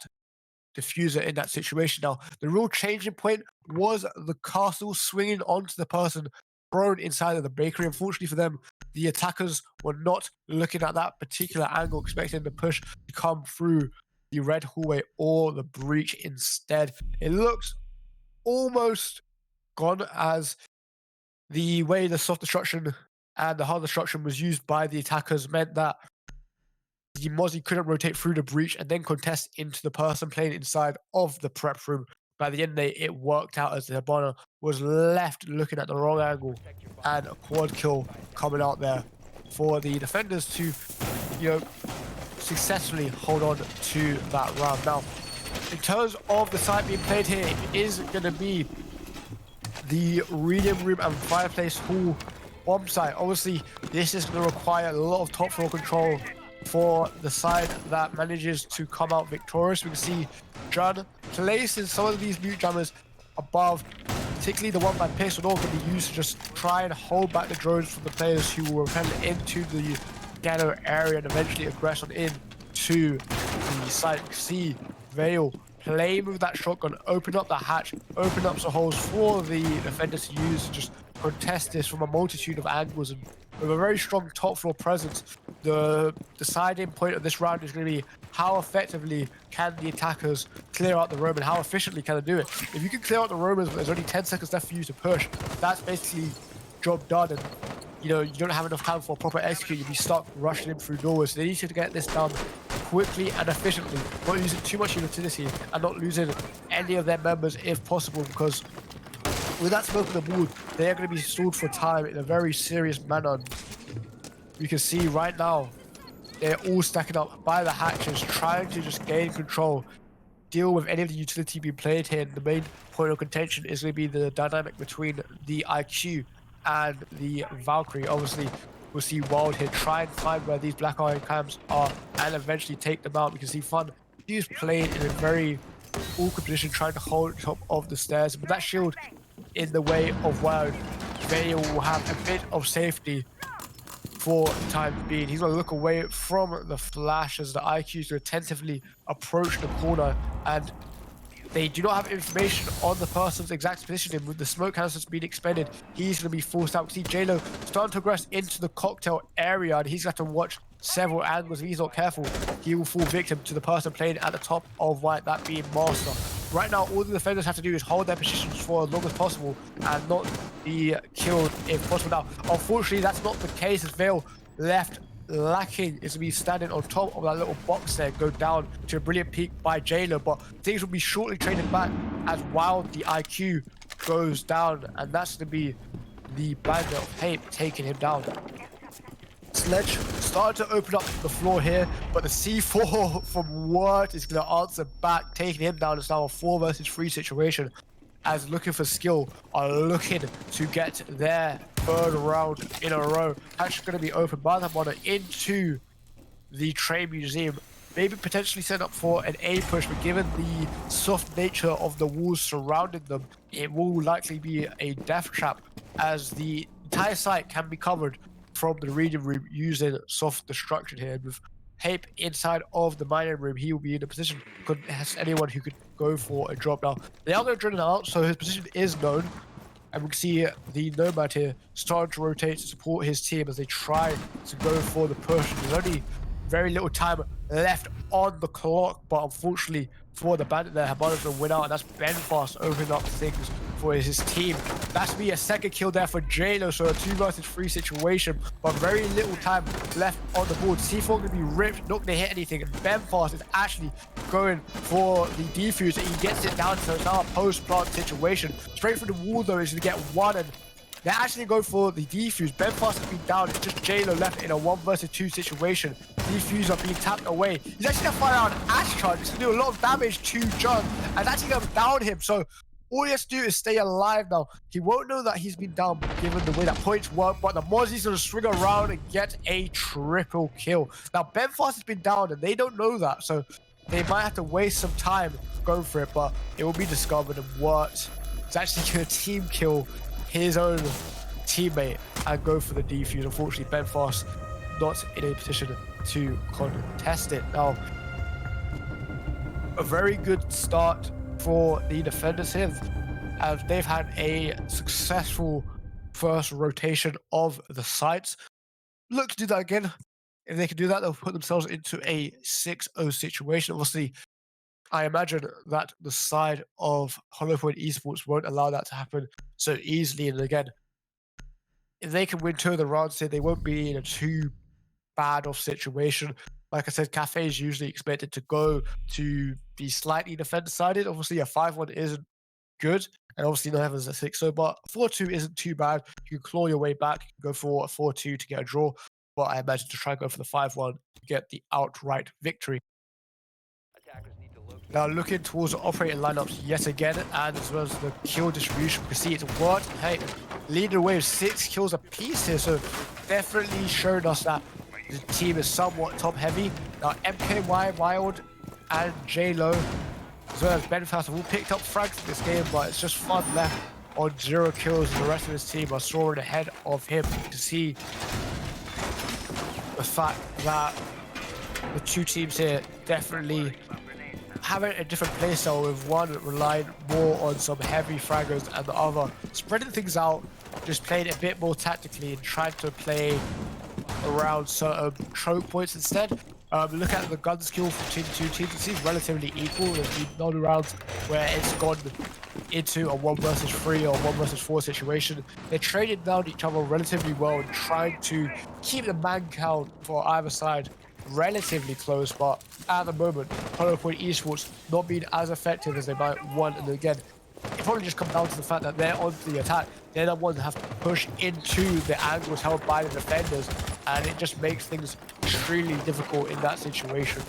diffuser in that situation. Now, the real changing point was the castle swinging onto the person thrown inside of the bakery. Unfortunately for them, the attackers were not looking at that particular angle, expecting the push to come through the red hallway or the breach instead. It looks almost gone, as the way the soft destruction and the hard destruction was used by the attackers meant that the Mozzie couldn't rotate through the breach and then contest into the person playing inside of the prep room. By the end of the day, it worked out as the Hibana was left looking at the wrong angle, and a quad kill coming out there for the defenders to, successfully hold on to that round. Now, in terms of the site being played here, it is going to be the reading room and fireplace hall bomb site. Obviously, this is going to require a lot of top floor control for the side that manages to come out victorious. We can see John places some of these mute jammers above, particularly the one by Pistol Dog, can be used to just try and hold back the drones from the players who will repel into the ghetto area and eventually aggress on in to the site. We see Vale playing with that shotgun, open up the hatch, open up some holes for the defenders to use to just contest this from a multitude of angles. And with a very strong top floor presence, the deciding point of this round is going to be how effectively can the attackers clear out the room and how efficiently can they do it. If you can clear out the Romans, but there's only 10 seconds left for you to push, that's basically job done. And you don't have enough time for a proper execute. You'll be stuck rushing in through doors. So they need to get this done quickly and efficiently, not using too much utility and not losing any of their members if possible, because with that smoke on the board, they are going to be stalled for time in a very serious manner. we can see right now, they're all stacking up by the hatches, trying to just gain control, deal with any of the utility being played here. The main point of contention is going to be the dynamic between the IQ and the Valkyrie. Obviously, we'll see Wild here try and find where these Black Iron Cams are and eventually take them out. We can see Fun, he's playing in a very awkward position, trying to hold top of the stairs, but that shield in the way of Wild, they will have a bit of safety for the time being. He's going to look away from the flash as the IQs attentively approach the corner, and they do not have information on the person's exact positioning. With the smoke canisters being expended, he's going to be forced out. We see J-Lo starting to progress into the cocktail area, and he's got to watch several angles. If he's not careful, he will fall victim to the person playing at the top of white, that being Master. Right now, all the defenders have to do is hold their positions for as long as possible and not be killed if possible. Now, unfortunately, that's not the case as Veil left lacking is to be standing on top of that little box there, go down to a brilliant peek by J-Lo, but things will be shortly traded back as Wild, the IQ, goes down, and that's going to be the bandit of Hape taking him down. Sledge started to open up the floor here, but the C4 from Word is going to answer back, taking him down. It's now a 4 versus 3 situation, as Looking for Skill are looking to get their 3rd round in a row. Actually going to be opened by the Monitor into the Train Museum. Maybe potentially set up for an A push, but given the soft nature of the walls surrounding them, it will likely be a death trap, as the entire site can be covered from the reading room using soft destruction here. And with Hape inside of the mining room, he will be in a position, has anyone who could go for a drop. Now, they are going to drill him out, so his position is known. And we can see the Nomad here starting to rotate to support his team as they try to go for the push. There's only very little time left on the clock, but unfortunately for the Bandit there, Habano's going to win out, and that's Benfast opening up things for his team. That's be a 2nd kill there for J-Lo, so a 2 versus 3 situation, but very little time left on the board. C4 going to be ripped, not going to hit anything, and Benfast is actually going for the defuse, and he gets it down, so it's now a post-plant situation. Straight through the wall though, is going to get 1, and they're actually going for the defuse. Benfast has been down, it's just J-Lo left in a 1 versus 2 situation. Defuse are being tapped away. He's actually going to fire out an Ash Charge. It's going to do a lot of damage to Jug, and actually going to down him. So all he has to do is stay alive now. He won't know that he's been down given the way that points work, but the Mozzie's going to swing around and get a triple kill. Now, Benfast has been down, and they don't know that, so they might have to waste some time going for it, but it will be discovered, and what is actually going to team kill his own teammate and go for the defuse. Unfortunately, Benfast not in a position to contest it. Now, a very good start for the defenders here, as they've had a successful first rotation of the sites. Look to do that again. If they can do that, they'll put themselves into a 6-0 situation. Obviously, I imagine that the side of HollowPoint Esports won't allow that to happen so easily. And again, if they can win 2 of the rounds here, they won't be in a too bad of situation. Like I said, Kafe is usually expected to go to be slightly defender-sided. Obviously, a 5-1 isn't good, and obviously not having a 6-0, but 4-2 isn't too bad. You can claw your way back, you can go for a 4-2 to get a draw, but I imagine to try and go for the 5-1 to get the outright victory. Now looking towards the operating lineups yet again, and as well as the kill distribution, we can see it's worked. Hey, leading away with 6 kills apiece here, so definitely showing us that the team is somewhat top heavy. Now MKY, Wild, and J-Lo, as well as Benfast, have all picked up frags in this game, but it's just Fun left on 0 kills, and the rest of his team are soaring ahead of him. You can see the fact that the 2 teams here definitely having a different playstyle, with one relying more on some heavy fraggers and the other spreading things out, just playing a bit more tactically and trying to play around certain choke points instead. Look at the gun skill between the 2 teams. It seems relatively equal. There's been none rounds where it's gone into a 1 versus 3 or 1 versus 4 situation. They're trading down each other relatively well and trying to keep the man count for either side relatively close, but at the moment, HollowPoint Esports not being as effective as they might want. And again, it probably just comes down to the fact that they're on the attack. They're the ones that have to push into the angles held by the defenders. and it just makes things extremely difficult in that situation.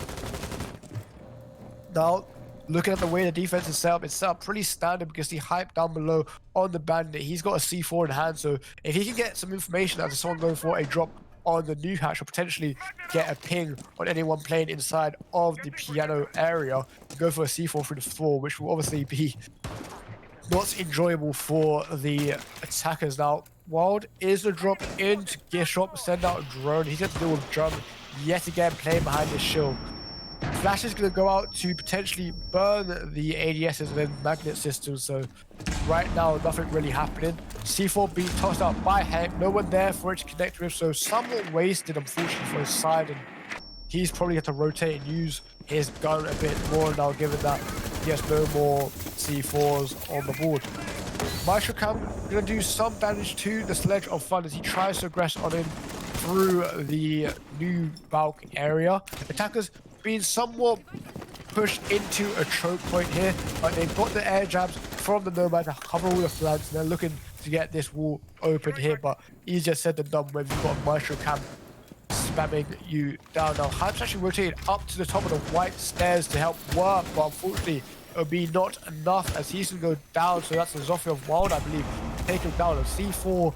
Now, looking at the way the defense is set up, it's set up pretty standard because the hype down below on the bandit, he's got a C4 in hand, so if he can get some information as to someone going for a drop on the new hatch or potentially get a ping on anyone playing inside of the piano area, go for a C4 through the floor, which will obviously be not enjoyable for the attackers. Now, Wild is the drop into Gear Shop, send out a drone. He's going to deal with Drum yet again, playing behind his shield. Flash is going to go out to potentially burn the ADSs within magnet systems. So right now, nothing really happening. C4 being tossed out by Hank. No one there for it to connect with. So somewhat wasted, unfortunately, for his side. And he's probably going to rotate and use his gun a bit more now, given that he has no more C4s on the board. Maestro Cam going to do some damage to the Sledge of Fun as he tries to aggress on him through the new Valk area. Attackers being somewhat pushed into a choke point here, but they've got the air jabs from the Nomad to cover all the flanks, and they're looking to get this wall open here, but easier said than done when you've got Maestro Cam spamming you down. Now, Hype's actually rotated up to the top of the white stairs to help work, but unfortunately, it'll be not enough as he's going to go down, so that's the Zofia of Wild, I believe, take him down. A C4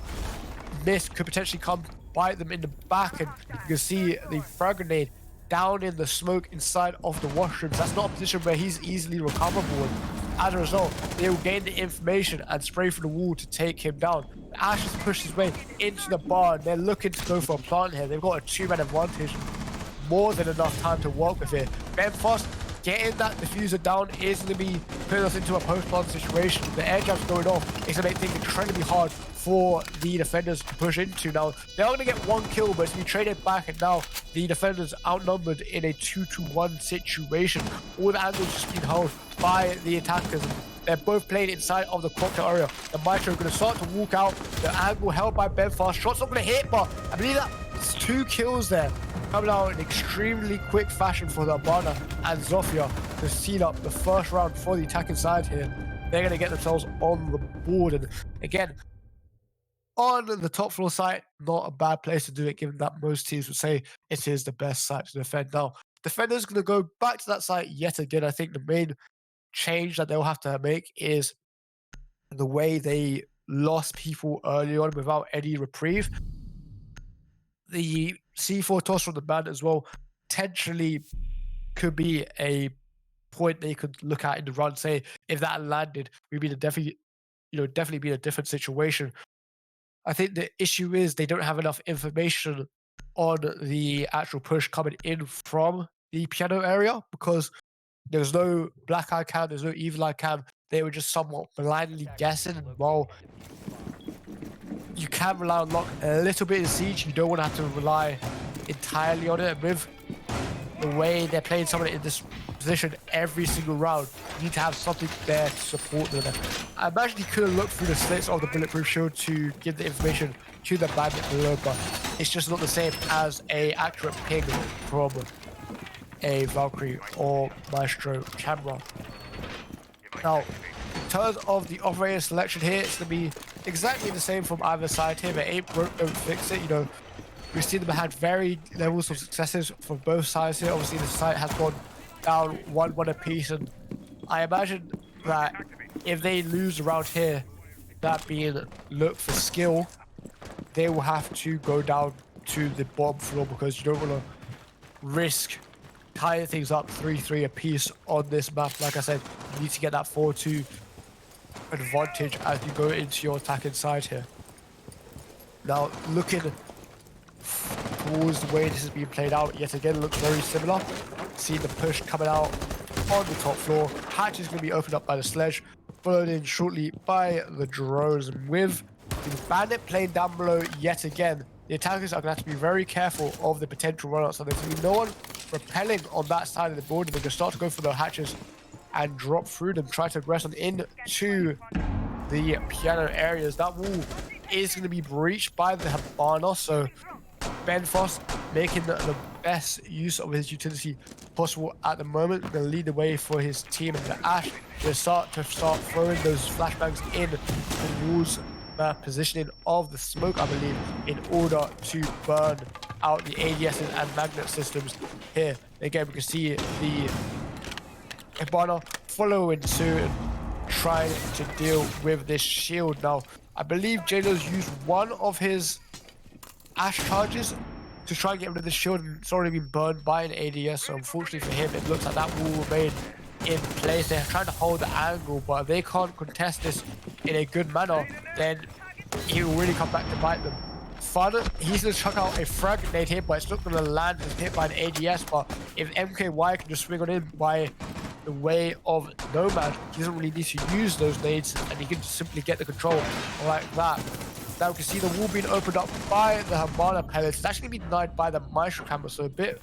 miss could potentially come bite them in the back, and you can see the frag grenade down in the smoke inside of the washrooms. That's not a position where he's easily recoverable. And as a result, they will gain the information and spray through the wall to take him down. Ash has pushed his way into the bar, and they're looking to go for a plant here. They've got a 2-man advantage, more than enough time to work with it. Ben Foss getting that diffuser down is going to be putting us into a post-plant situation. The air jab's going off. It's going to make things incredibly hard for the defenders to push into. Now, they're going to get one kill, but it's going to be traded back, and now the defenders outnumbered in a 2-to-1 situation. All the angles just being held by the attackers. They're both playing inside of the cocktail area. The Maestro going to start to walk out. The angle held by Ben Fast. Shot's not going to hit, but I believe that's 2 kills there. Coming out in extremely quick fashion for the Abana and Zofia to seal up the first round for the attacking side here. They're going to get themselves on the board. And again, on the top floor site, not a bad place to do it, given that most teams would say it is the best site to defend. Now, defenders going to go back to that site yet again. I think the main change that they'll have to make is the way they lost people early on without any reprieve. The C4 toss from the man as well potentially could be a point they could look at in the run. Say if that landed, we'd be definitely be in a different situation. I think the issue is they don't have enough information on the actual push coming in from the piano area, because there's no black eye cam, there's no evil eye cam. They were just somewhat blindly guessing. And while you can rely on luck a little bit in Siege, you don't want to have to rely entirely on it. And with the way they're playing someone in this position every single round, you need to have something there to support them. I imagine he could have looked through the slits of the bulletproof shield to give the information to the bandit below, but it's just not the same as a accurate ping from a Valkyrie or Maestro camera. Now, in terms of the operator selection here, it's going to be exactly the same from either side here. But ain't broke, don't fix it. We've seen them had varied levels of successes from both sides here. Obviously, the site has gone down 1-1 apiece, and I imagine that if they lose around here, that being look for skill, they will have to go down to the bottom floor, because you don't want to risk tying things up 3-3 apiece on this map. Like I said, you need to get that 4-2 advantage as you go into your attacking side here. Now, looking towards the way this is being played out, yet again, looks very similar. See the push coming out on the top floor. Hatch is going to be opened up by the Sledge, followed in shortly by the drones. And with the bandit playing down below yet again, the attackers are going to have to be very careful of the potential runouts. So there's going to be no one repelling on that side of the board, and they're going to start to go for the hatches and drop through them, try to aggress on into the piano areas. That wall is going to be breached by the Habana, so Ben Foss making the best use of his utility possible at the moment. Going to lead the way for his team, and the Ash will start throwing those flashbangs in towards the positioning of the smoke, I believe, in order to burn out the ADSs and magnet systems here. Again, we can see the Hibana following suit and trying to deal with this shield. Now, I believe Jalo's used one of his Ash charges to try and get rid of the shield, and it's already been burned by an ADS, so unfortunately for him, it looks like that will remain in place. They're trying to hold the angle, but if they can't contest this in a good manner, then he will really come back to bite them. Fun, he's going to chuck out a frag grenade here, but it's not going to land. It's hit by an ADS, but if MKY can just swing on in by the way of Nomad, he doesn't really need to use those nades, and he can just simply get the control like that. Now we can see the wall being opened up by the Hibana pellets. It's actually been denied by the Maestro camera, so a bit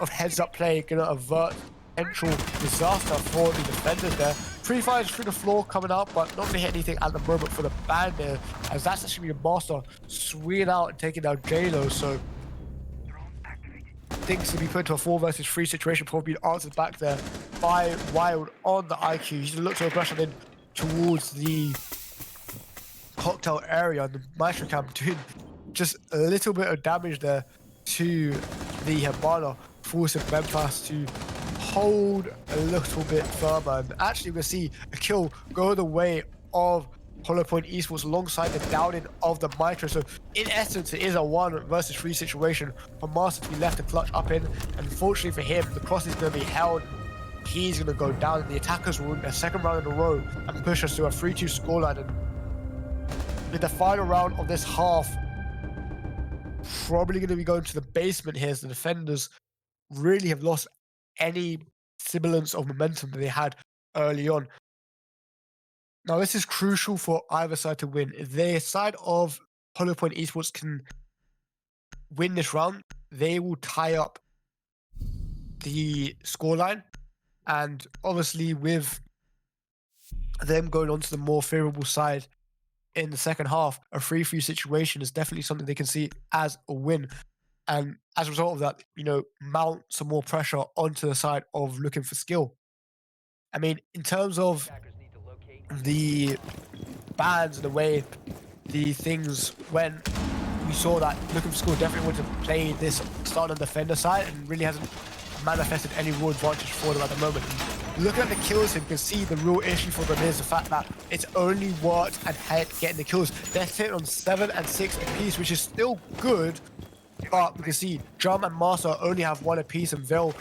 of heads-up play going to avert potential disaster for the defenders there. Free fires through the floor coming out, but not going to hit anything at the moment for the band there, as that's actually the Master swinging out and taking down J-Lo, so things to be put into a 4 versus 3 situation, probably being answered back there by Wild on the IQ. He's going to look to aggression in towards the cocktail area, and the Maestro Cam doing just a little bit of damage there to the Hibana, forcing Memphis to hold a little bit firmer. And actually, we're going to see a kill go the way of HollowPoint Esports alongside the downing of the Mitro. So in essence, it is a 1 versus 3 situation for Master to be left to clutch up in. Unfortunately for him, the cross is going to be held. He's going to go down, and the attackers will win their second round in a row and push us to a 3-2 scoreline. And in the final round of this half, probably going to be going to the basement here, as the defenders really have lost any semblance of momentum that they had early on. Now, this is crucial for either side to win. If the side of HollowPoint Esports can win this round, they will tie up the scoreline. And obviously, with them going on to the more favorable side in the second half, a 3-3 situation is definitely something they can see as a win. And as a result of that, mount some more pressure onto the side of looking for skill. I mean, in terms of the bans and the way the things went, we saw that looking for skill definitely wanted to play this starting defender side and really hasn't manifested any real advantage for them at the moment. Looking at the kills, you can see the real issue for them is the fact that it's only worked and Head getting the kills. They're sitting on 7 and 6 apiece, which is still good, but we can see Drum and Master only have 1 apiece, and Veil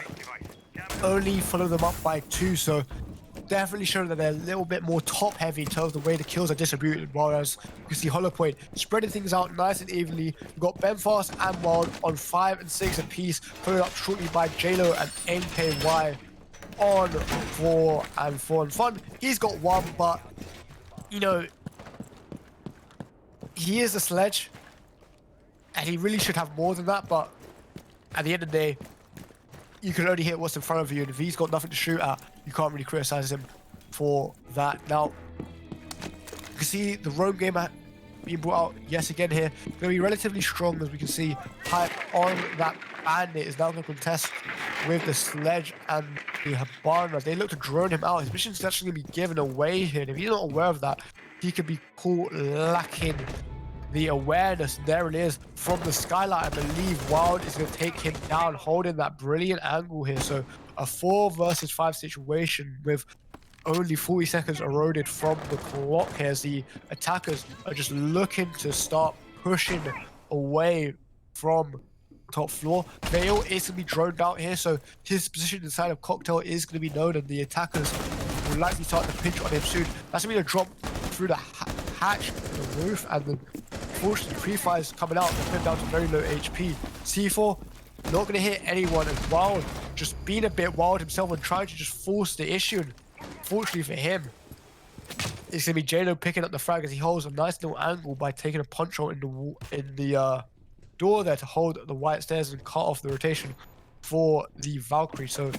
only follow them up by 2, so definitely showing that they're a little bit more top heavy in terms of the way the kills are distributed, whereas you can see HollowPoint spreading things out nice and evenly. We've got Benfast and Wild on 5 and 6 apiece, followed up shortly by JLo and NKY on 4 and 4 and Fun. He's got 1, but he is a sledge and he really should have more than that, but at the end of the day, you can only hit what's in front of you, and if he's got nothing to shoot at, you can't really criticize him for that. Now, you can see the roam game being brought out yes again here. Going to be relatively strong, as we can see. Hype on that bandit is now going to contest with the sledge and the Hibana. They look to drone him out. His mission is actually going to be given away here, and if he's not aware of that, he could be caught lacking the awareness. There it is from the skylight. I believe Wild is going to take him down, holding that brilliant angle here. So a 4 versus 5 situation with only 40 seconds eroded from the clock here, as the attackers are just looking to start pushing away from top floor. Veil is going to be droned out here, so his position inside of Cocktail is going to be known, and the attackers will likely start to pinch on him soon. That's going to be a drop through the hatch in the roof, and then unfortunately pre-fire is coming out. They're pinned down to very low HP. C4 not going to hit anyone, and Wild just being a bit wild himself and trying to just force the issue. And fortunately for him, it's going to be JLo picking up the frag as he holds a nice little angle by taking a punch hole in the door there to hold the white stairs and cut off the rotation for the Valkyrie. So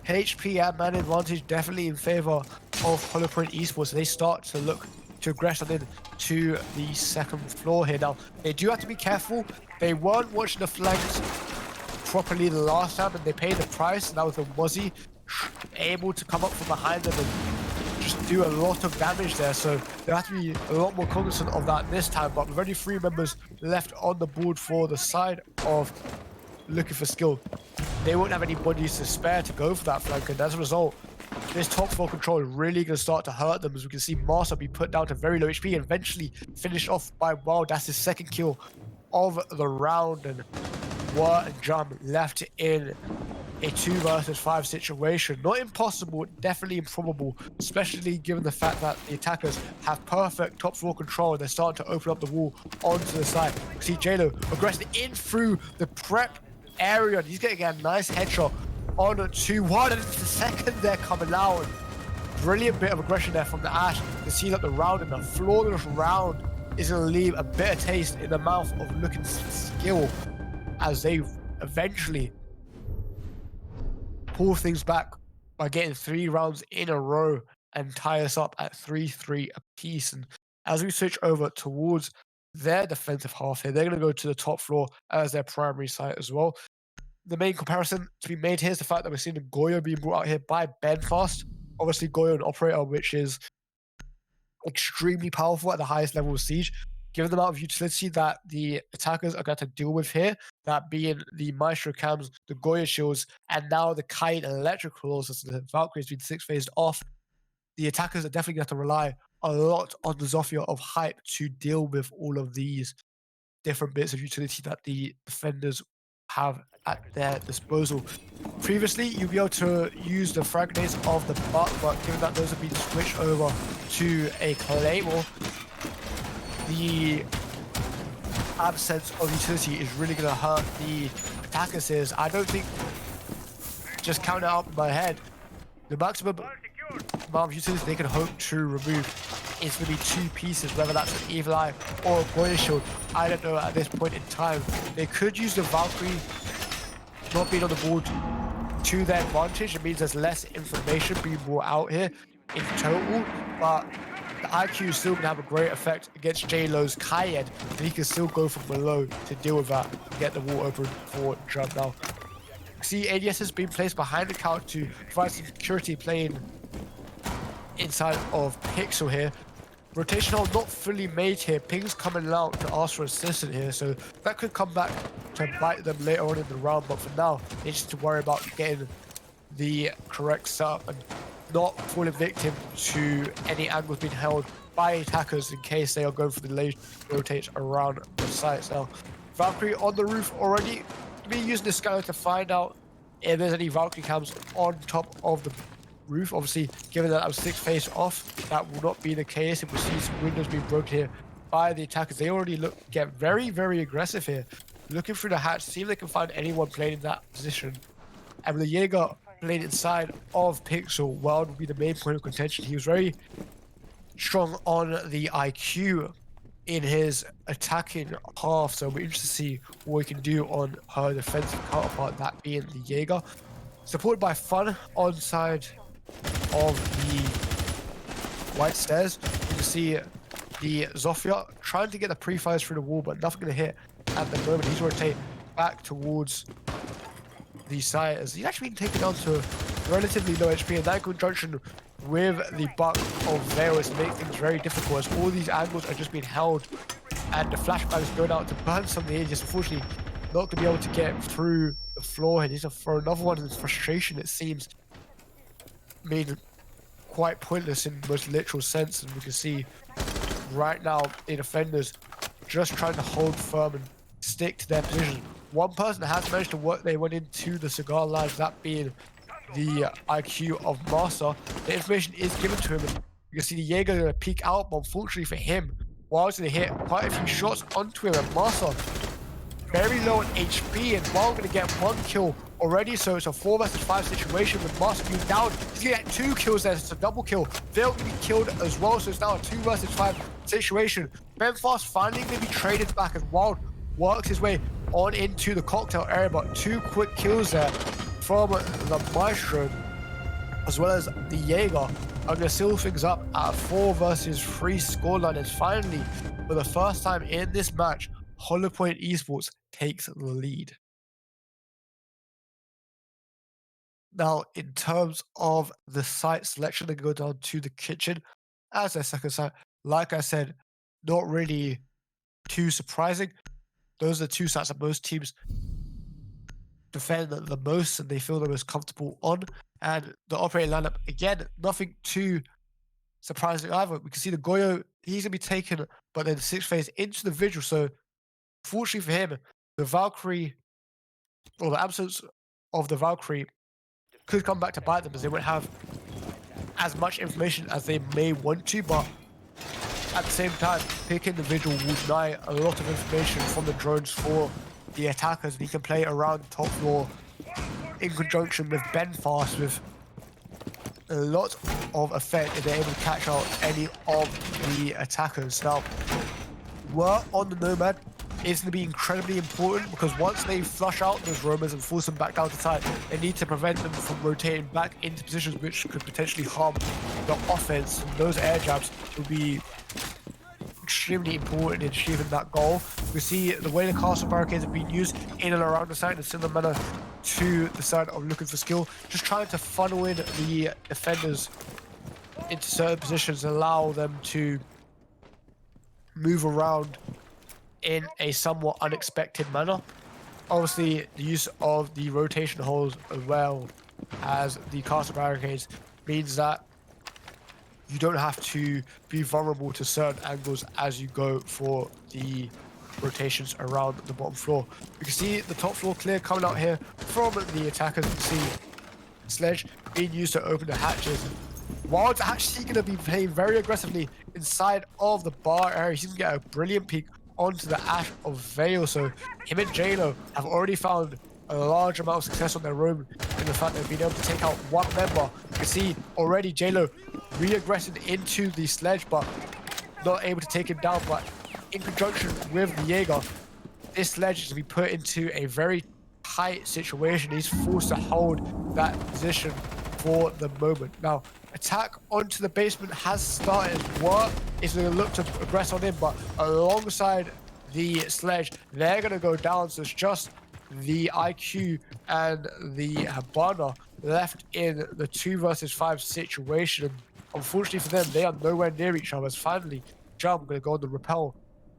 HP and man advantage definitely in favor of HollowPoint Esports. They start to look to aggress on in to the second floor here. Now, they do have to be careful. They weren't watching the flanks properly the last time, and they paid the price, and that was the Mozzie able to come up from behind them and just do a lot of damage there. So they have to be a lot more cognizant of that this time. But with only 3 members left on the board for the side of looking for skill, they won't have any bodies to spare to go for that flank. And as a result, this top floor control is really going to start to hurt them, as we can see Master be put down to very low HP and eventually finished off by Wild. That's his 2nd kill of the round, and Wurt and Jum left in a 2 versus 5 situation. Not impossible, definitely improbable, especially given the fact that the attackers have perfect top floor control and they're starting to open up the wall onto the side. You see JLo aggressing in through the prep area, and he's getting a nice headshot on 2-1, and it's the second they're coming out. Brilliant bit of aggression there from the Ash to see that the round, and the flawless round, is going to leave a bitter taste in the mouth of looking skill as they eventually pull things back by getting 3 rounds in a row and tie us up at 3-3 apiece. And as we switch over towards their defensive half here, they're going to go to the top floor as their primary site as well. The main comparison to be made here is the fact that we're seeing Goyo being brought out here by Benfast. Obviously, Goyo, an operator, which is extremely powerful at the highest level of Siege. Given the amount of utility that the attackers are going to deal with here, that being the Maestro cams, the Goyo shields, and now the Kite and electricals, as the Valkyrie has been 6-phased off, the attackers are definitely going to have to rely a lot on the Zofia of Hype to deal with all of these different bits of utility that the defenders have at their disposal. Previously, you'll be able to use the frag grenades of the butt, but given that those have been switched over to a Claymore, the absence of utility is really going to hurt the attackers here. I don't think, just count it up in my head, the maximum amount of utility they can hope to remove is going to be 2 pieces, whether that's an Evil Eye or a Boiler Shield. I don't know at this point in time. They could use the Valkyrie not being on the board to their advantage. It means there's less information being brought out here in total, but the IQ is still going to have a great effect against JLo's Kayed, and he can still go from below to deal with that and get the wall open for Jump now. See, ADS has been placed behind the couch to provide some security playing inside of Pixel here. Rotational not fully made here. Ping's coming out to ask for assistance here, so that could come back to bite them later on in the round, but for now, they just need to worry about getting the correct setup and not falling victim to any angles being held by attackers in case they are going for the late rotates around the sites. Now, Valkyrie on the roof already. Be using the scanner to find out if there's any Valkyrie cams on top of the roof. Obviously, given that I was 6-phased off, that will not be the case. If we see some windows being broken here by the attackers, they already get very, very aggressive here. Looking through the hatch, see if they can find anyone playing in that position. And with the Jaeger playing inside of Pixel, Wild will be the main point of contention. He was very strong on the IQ in his attacking half, so we're interested to see what he can do on her defensive counterpart, that being the Jaeger. Supported by Fun on side of the White Stairs. You can see the Zofia trying to get the pre-fires through the wall, but nothing going to hit at the moment. He's rotating back towards the side as he's actually been taken down to relatively low HP, and that in conjunction with the buck of Veil is to make things very difficult as all these angles are just being held and the flashbang is going out to burn some of the ages. Unfortunately, not going to be able to get through the floor. He needs to throw another one, and his frustration, it seems, made quite pointless in the most literal sense. And we can see right now the defenders just trying to hold firm and stick to their position. One person has managed to work their way into the cigar lounge, that being the IQ of Master. The information is given to him, and you can see the Jaeger going to peek out, but unfortunately for him, Wild's going to hit quite a few shots onto him, and Master very low on HP, and Wild going to get 1 kill already, so it's a 4 versus 5 situation with Master being down. He's going to get 2 kills there, so it's a double kill. They'll be killed as well, so it's now a 2 versus 5 situation. Benfast finally going to be traded back as Wild works his way on into the cocktail area, but 2 quick kills there from the Maestro as well as the Jaeger are going to seal things up at a 4 versus 3 scoreline. And finally, for the first time in this match, HollowPoint Esports takes the lead. Now, in terms of the site selection, they go down to the kitchen as their second site. Like I said, not really too surprising. Those are the two sites that most teams defend the most and they feel the most comfortable on. And the operating lineup, again, nothing too surprising either. We can see the Goyo, he's going to be taken, but then the 6th phase into the Vigil. So, fortunately for him, the Valkyrie, or the absence of the Valkyrie, could come back to bite them as they won't have as much information as they may want to, but at the same time, picking the Vigil will deny a lot of information from the drones for the attackers, and he can play around the top floor in conjunction with Benfast with a lot of effect if they're able to catch out any of the attackers. Now, work on the Nomad is going to be incredibly important because once they flush out those roamers and force them back down to side, they need to prevent them from rotating back into positions which could potentially harm the offense. And those air jabs will be extremely important in achieving that goal. We see the way the castle barricades have been used in and around the site in a similar manner to the side of looking for skill, just trying to funnel in the defenders into certain positions and allow them to move around in a somewhat unexpected manner. Obviously, the use of the rotation holes as well as the castle barricades means that you don't have to be vulnerable to certain angles as you go for the rotations around the bottom floor. You can see the top floor clear coming out here from the attackers. You can see Sledge being used to open the hatches. Wild's actually going to be playing very aggressively inside of the bar area. He's going to get a brilliant peek onto the Ash of Veil. So him and JLo have already found a large amount of success on their room in the fact they've been able to take out one member. You can see already JLo re-aggressing into the Sledge, but not able to take him down. But in conjunction with the Jaeger, this Sledge is to be put into a very tight situation. He's forced to hold that position for the moment. Now, attack onto the basement has started. What is going to look to progress on him, but alongside the Sledge, they're going to go down. So it's just the IQ and the Habana left in the 2 versus 5 situation. Unfortunately for them, they are nowhere near each other. As finally, Jump going to go on the repel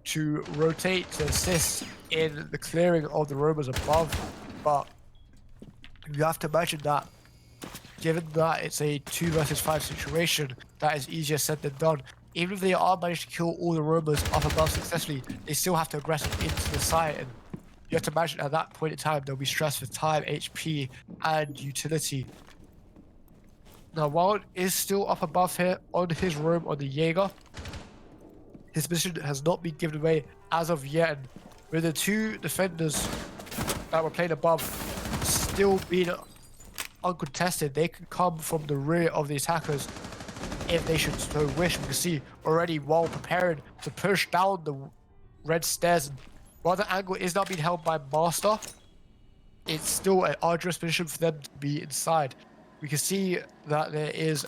to rotate to assist in the clearing of the roamers above. But you have to imagine that given that it's a 2 versus 5 situation, that is easier said than done. Even if they are managed to kill all the roamers up above successfully, they still have to aggress into the site. And you have to imagine at that point in time, they'll be stressed with time, HP, and utility. Now, Wild is still up above here on his roam on the Jaeger. His position has not been given away as of yet. And with the 2 defenders that were playing above still being uncontested, they can come from the rear of the attackers if they should so wish. We can see already Wild preparing to push down the red stairs. And while the angle is not being held by Master, it's still an arduous position for them to be inside. We can see that there is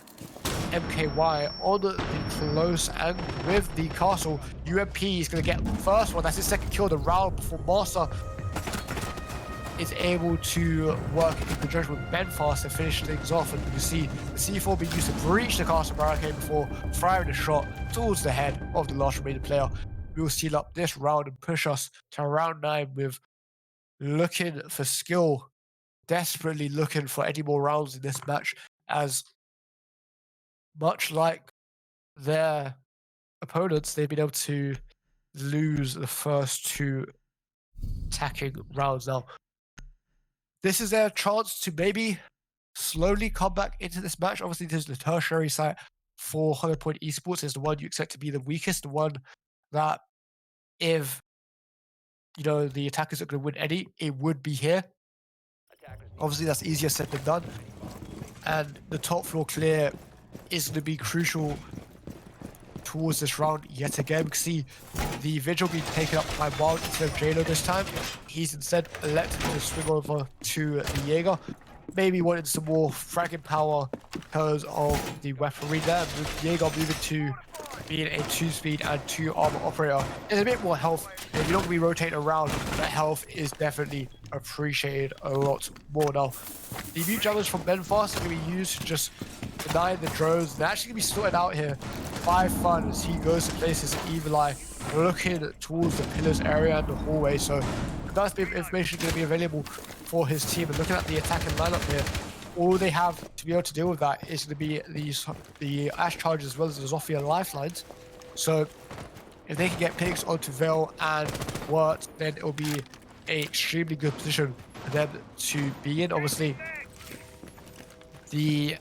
MKY on the close and with the castle. UMP is going to get the first one. That's his second kill of the round before Master is able to work in conjunction with Benfast to finish things off. And you can see the C4 being used to breach the castle barricade before firing a shot towards the head of the last remaining player. We will seal up this round and push us to round 9 with looking for skill, desperately looking for any more rounds in this match, as much like their opponents, they've been able to lose the first 2 attacking rounds. Now, this is their chance to maybe slowly come back into this match. Obviously, this is the tertiary site for HollowPoint Esports. Is the one you expect to be the weakest, the one that if, you know, the attackers are going to win any, it would be here. Obviously, that's easier said than done. And the top floor clear is going to be crucial towards this round yet again. We can see the Vigil being taken up by Wild instead of JLo this time. He's instead elected to swing over to the Jaeger. Maybe wanted some more fragging power because of the weaponry there. With Jaeger moving to being a 2-speed and 2 armor operator, there's a bit more health. If you're not going to be rotating around, that health is definitely appreciated a lot more. Now, the view jammers from Benfast are going to be used to just deny the drones. They're actually going to be sorted out here by Fun as he goes to place his Evil Eye, looking towards the pillars area and the hallway. So a nice bit of information going to be available for his team. And looking at the attacking lineup here, all they have to be able to deal with that is going to be the Ash charges as well as the Zofia lifelines. So if they can get picks onto Veil and Wort, then it'll be an extremely good position for them to be in. Obviously, the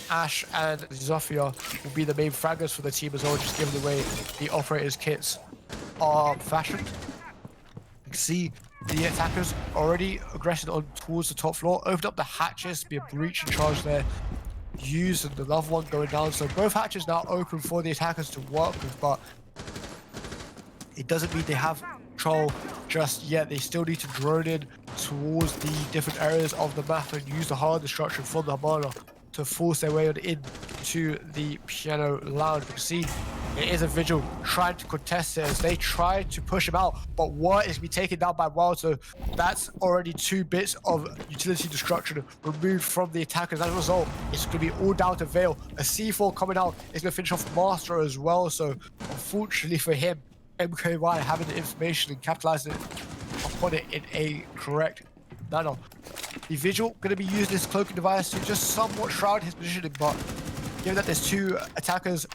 Ash and the Zofia will be the main fraggers for the team as well, just given the way the operators' kits are fashioned. You can see the attackers already aggressing on towards the top floor. Open up the hatches, be a breach and charge there. Use and another one going down. So both hatches now open for the attackers to work with, but it doesn't mean they have control just yet. They still need to drone in towards the different areas of the map and use the hard destruction from the Habana to force their way on in to the piano lounge. You can see it is a Vigil trying to contest it as they try to push him out, but Wort is going to be taken down by Wild, so that's already 2 bits of utility destruction removed from the attackers. As a result, it's going to be all down to Veil. A C4 coming out is going to finish off Master as well, so unfortunately for him, MKY having the information and capitalizing upon it in a correct manner. The Vigil going to be using this cloaking device to just somewhat shroud his positioning, but given that there's 2 attackers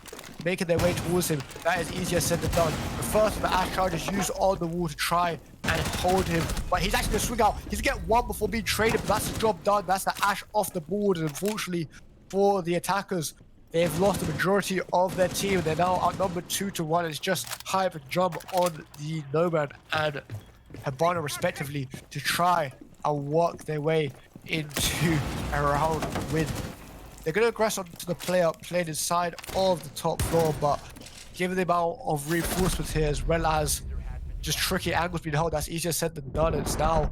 making their way towards him, that is easier said than done. The first of the Ash charge is used on the wall to try and hold him, but he's actually going to swing out. He's going to get 1 before being traded, but that's the job done. That's the Ash off the board, and unfortunately for the attackers, they've lost the majority of their team. They're now outnumbered 2-1. It's just Hype and Jump on the Nomad and Habana respectively to try and work their way into a round win. They're going to aggress onto the player playing inside of the top floor, but given the amount of reinforcements here as well as just tricky angles being held, that's easier said than done. It's now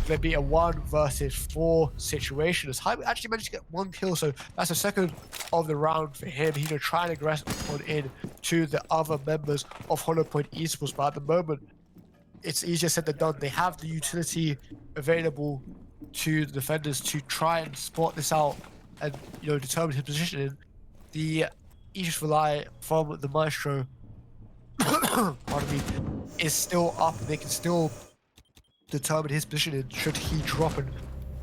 going to be a 1 versus 4 situation as Hype actually managed to get 1 kill, so that's the second of the round for him. He's going to try and aggress on in to the other members of HollowPoint Esports, but at the moment, it's easier said than done. They have the utility available to the defenders to try and spot this out and, you know, determine his positioning. The Aegis Rely from the Maestro pardon me, is still up. They can still determine his positioning should he drop. And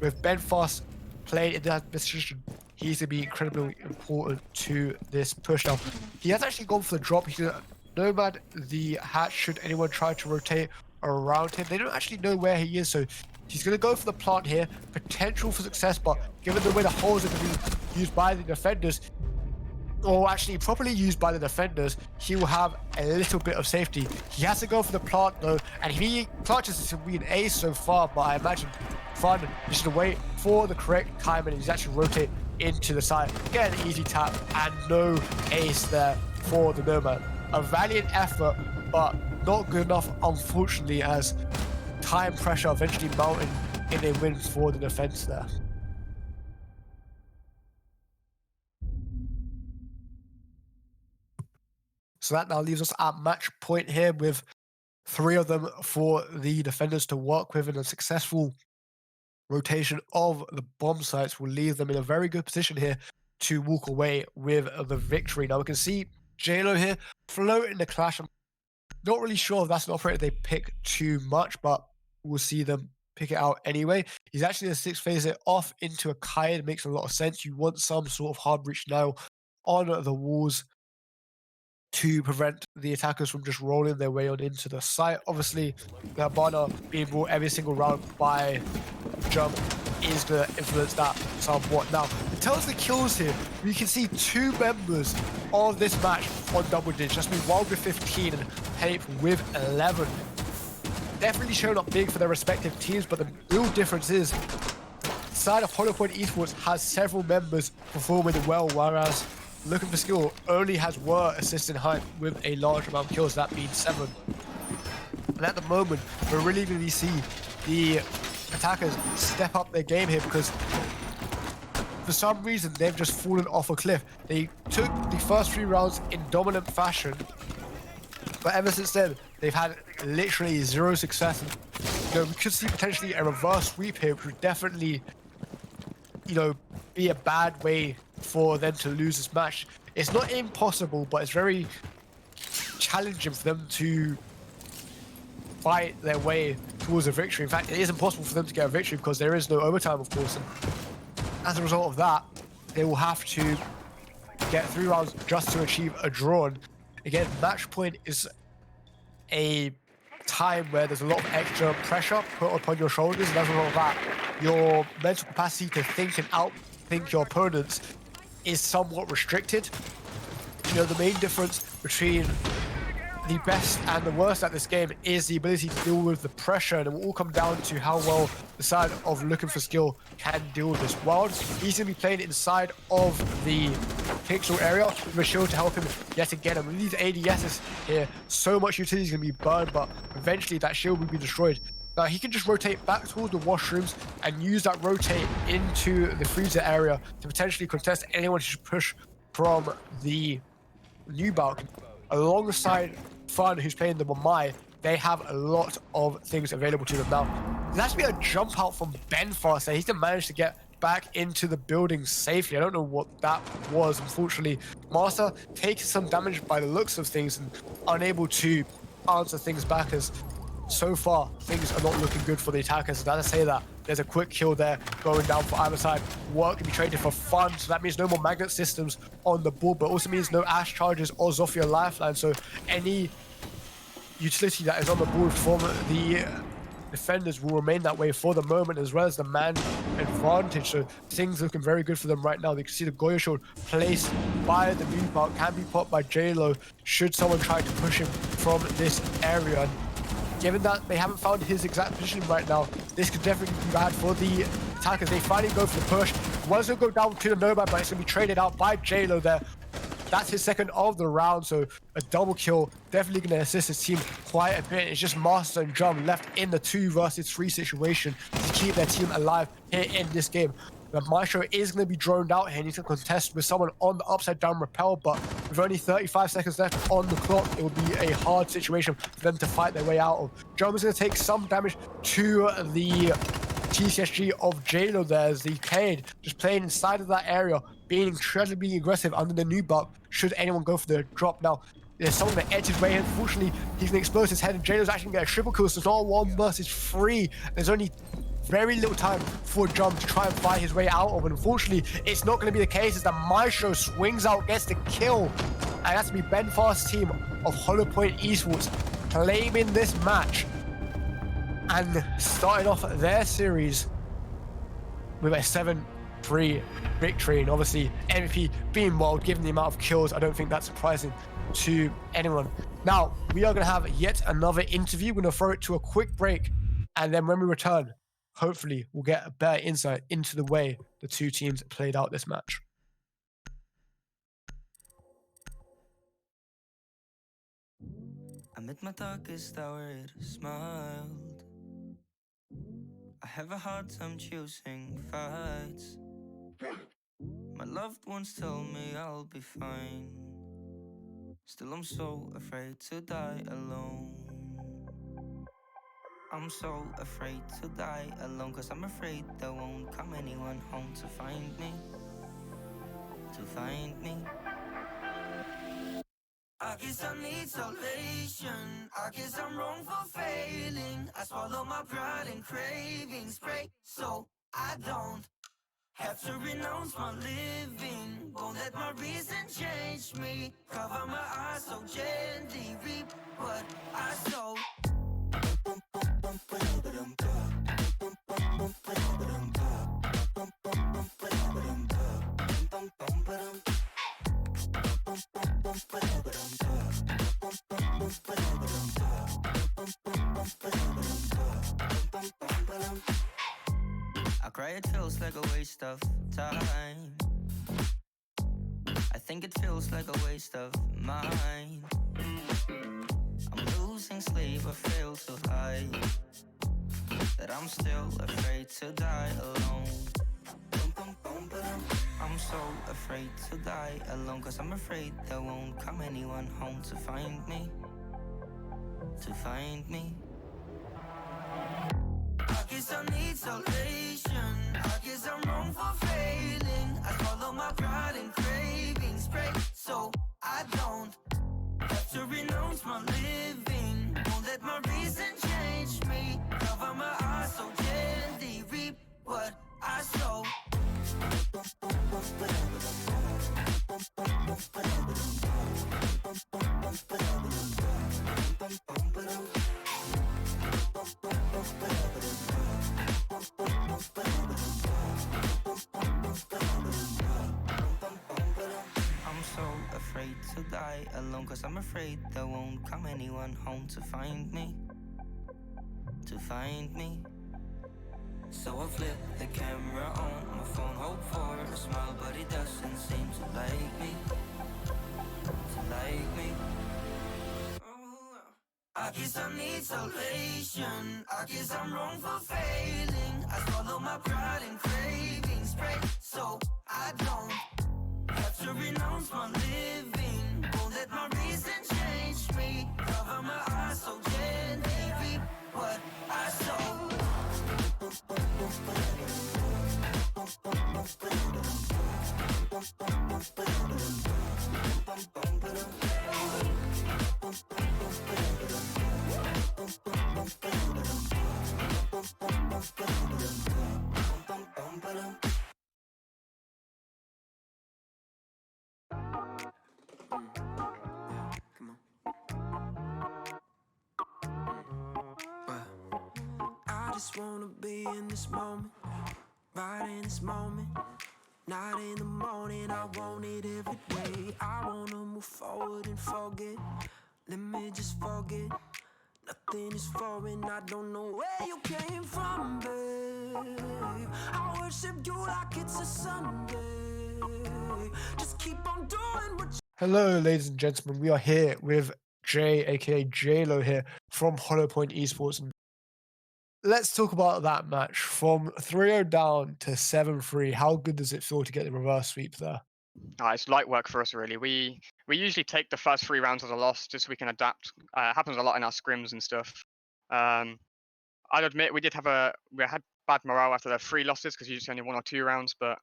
with Benfast playing in that position, he's going to be incredibly important to this push. Now, he has actually gone for the drop. He's gonna Nomad the hatch should anyone try to rotate around him. They don't actually know where he is, so he's going to go for the plant here. Potential for success, but given the way the holes are going to be used by the defenders, or actually properly used by the defenders, he will have a little bit of safety. He has to go for the plant though, and if he clutches, this will be an ace so far, but I imagine Fun is to wait for the correct time and he's actually rotate into the side. Get an easy tap and no ace there for the Nomad. A valiant effort, but not good enough, unfortunately, as time pressure eventually mounting in a win for the defense there. So that now leaves us at match point here with 3 of them for the defenders to work with, and a successful rotation of the bomb sites will leave them in a very good position here to walk away with the victory. Now we can see JLo here floating the clash. I'm not really sure if that's an operator they pick too much, but we'll see them pick it out anyway. He's actually a 6 phaser off into a Kaid. It makes a lot of sense. You want some sort of hard breach now on the walls to prevent the attackers from just rolling their way on into the site. Obviously, the Habana being brought every single round by Jump is going to influence that somewhat. Now, in terms of the kills here, we can see 2 members of this match on double digits. That's been Wild with 15 and Hape with 11. Definitely showing up big for their respective teams, but the real difference is the side of HollowPoint Esports has several members performing well, whereas Looking for Skill only has Word assisting Hype with a large amount of kills, that being 7. And at the moment, we're really going to see the attackers step up their game here, because for some reason, they've just fallen off a cliff. They took the first 3 rounds in dominant fashion, but ever since then, they've had literally 0 success. And, we could see potentially a reverse sweep here, which would definitely, be a bad way for them to lose this match. It's not impossible, but it's very challenging for them to fight their way towards a victory. In fact, it is impossible for them to get a victory because there is no overtime, of course. And as a result of that, they will have to get 3 rounds just to achieve a draw. And again, match point is a time where there's a lot of extra pressure put upon your shoulders, and as a result of that, your mental capacity to think and outthink your opponents is somewhat restricted. The main difference between the best and the worst at this game is the ability to deal with the pressure, and it will all come down to how well the side of looking for skill can deal with this. Wild, he's going to be playing inside of the pixel area with a shield to help him yet again. And with these ADSs here, so much utility is going to be burned, but eventually that shield will be destroyed. Now, he can just rotate back toward the washrooms and use that rotate into the freezer area to potentially contest anyone who should push from the new balcony. Alongside Fun, who's playing the Mamai, they have a lot of things available to them. Now, there's actually a jump out from Ben Fast there. He's going to manage to get back into the building safely. I don't know what that was, unfortunately. Master takes some damage by the looks of things and unable to answer things back, as so far things are not looking good for the attackers. And as I say that, there's a quick kill there going down for either side. Work can be traded for Fun, so that means no more magnet systems on the board, but also means no Ash charges or Zofia lifeline. So any utility that is on the board from the defenders will remain that way for the moment, as well as the man advantage. So things looking very good for them right now. They can see the Goyo shield placed by the new park can be popped by JLo should someone try to push him from this area. And given that they haven't found his exact position right now, this could definitely be bad for the attackers. They finally go for the push. One's going to go down to the Nomad, but it's going to be traded out by JLo there. That's his second of the round, so a double kill. Definitely going to assist his team quite a bit. It's just Master and Drum left in the 2 versus 3 situation to keep their team alive here in this game. The Maestro is going to be droned out here. He needs to contest with someone on the upside down rappel, but with only 35 seconds left on the clock, it will be a hard situation for them to fight their way out of. Drum is going to take some damage to the TCSG of JLo there, as the Cade just playing inside of that area, being incredibly aggressive under the new buck should anyone go for the drop. Now, there's someone that edged his way in. Unfortunately, he's going to expose his head, and JLo's actually going to get a triple kill, so it's not 1 versus 3. There's only very little time for Drum to try and fight his way out of, and unfortunately, it's not going to be the case as the Maestro swings out, gets the kill, and that's going to be Ben Fast's team of HollowPoint Esports claiming this match and starting off their series with a 7-3 victory. And obviously, MVP being Wild, given the amount of kills, I don't think that's surprising to anyone. Now, we are going to have yet another interview. We're going to throw it to a quick break, and then when we return, hopefully we'll get a better insight into the way the 2 teams played out this match. Amid my darkest hour, it smiled. I have a hard time choosing fights. My loved ones tell me I'll be fine. Still I'm so afraid to die alone. I'm so afraid to die alone, 'cause I'm afraid there won't come anyone home to find me. I guess I need salvation. I guess I'm wrong for failing. I swallow my pride and cravings, pray so I don't have to renounce my living. Won't let my reason change me. Cover my eyes so gently, reap what I sow. I cry, it feels like a waste of time. I think it feels like a waste of mine. I'm losing sleep, I fail to hide that I'm still afraid to die alone. I'm so afraid to die alone, cause I'm afraid there won't come anyone home to find me. To find me. I guess I need salvation. I guess I'm wrong for failing. I follow my pride and cravings. Pray so I don't have to renounce my living. Won't let my reason change me. Cover my eyes so gently. Reap what I sow. I'm so afraid to die alone, cause I'm afraid there won't come anyone home to find me. To find me. So I flip the camera on my phone, hope for a smile, but it doesn't seem to like me. To like me. I guess I need salvation. I guess I'm wrong for failing. I swallow my pride and cravings. Pray so I don't have to renounce my living. Won't let my reason change me. Cover my eyes so gently. Reap what I sow. I just wanna be in this moment, right in this moment. Night in the morning, I want it every day. I wanna move forward and forget. Let me just forget. Nothing is foreign, I don't know where you came from, babe. I worship you like it's a Sunday. Just keep on doing what you. Hello, ladies and gentlemen. We are here with Jay, aka JLo, here from HollowPoint Esports. And let's talk about that match from 3-0 down to 7-3. How good does it feel to get the reverse sweep there? It's light work for us, really. We usually take the first 3 rounds as a loss, just so we can adapt. It happens a lot in our scrims and stuff. I'd admit we had bad morale after the 3 losses because usually only 1 or 2 rounds, but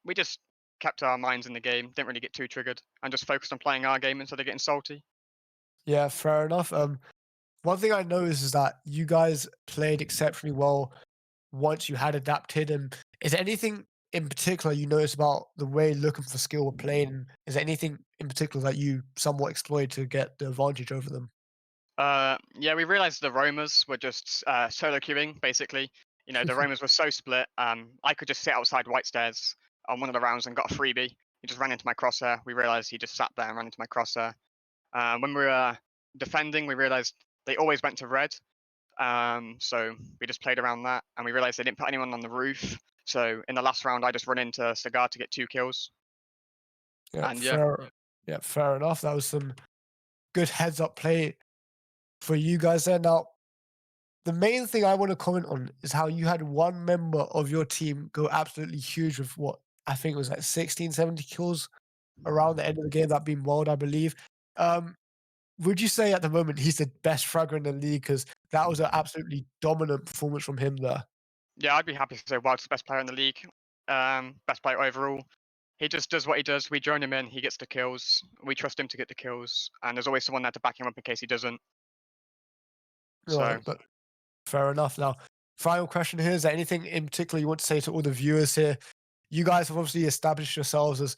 we just kept our minds in the game, didn't really get too triggered, and just focused on playing our game instead of getting salty. Yeah, fair enough. One thing I noticed is that you guys played exceptionally well once you had adapted. And is there anything in particular you noticed about the way Looking for Skill were playing? Is there anything in particular that you somewhat exploited to get the advantage over them? Yeah, we realized the roamers were just solo queuing, basically. You know, the roamers were so split. I could just sit outside White Stairs on one of the rounds and got a freebie. He just ran into my crosshair. We realized he just sat there and ran into my crosshair. When we were defending, we realized they always went to red. So we just played around that, and we realized they didn't put anyone on the roof. So in the last round, I just run into Cigar to get 2 kills. Yeah, And fair enough. That was some good heads up play for you guys there. Now, the main thing I want to comment on is how you had one member of your team go absolutely huge with what I think was like 16, 70 kills around the end of the game. That being Wild, I believe. Would you say at the moment he's the best fragger in the league? Because that was an absolutely dominant performance from him there. yeah, I'd be happy to say Wild's the best player in the league. Best player overall. He just does what he does. We join him in, he gets the kills. We trust him to get the kills, and there's always someone there to back him up in case he doesn't. So, But fair enough. Now, final question here: is there anything in particular you want to say to all the viewers here? You guys have obviously established yourselves as,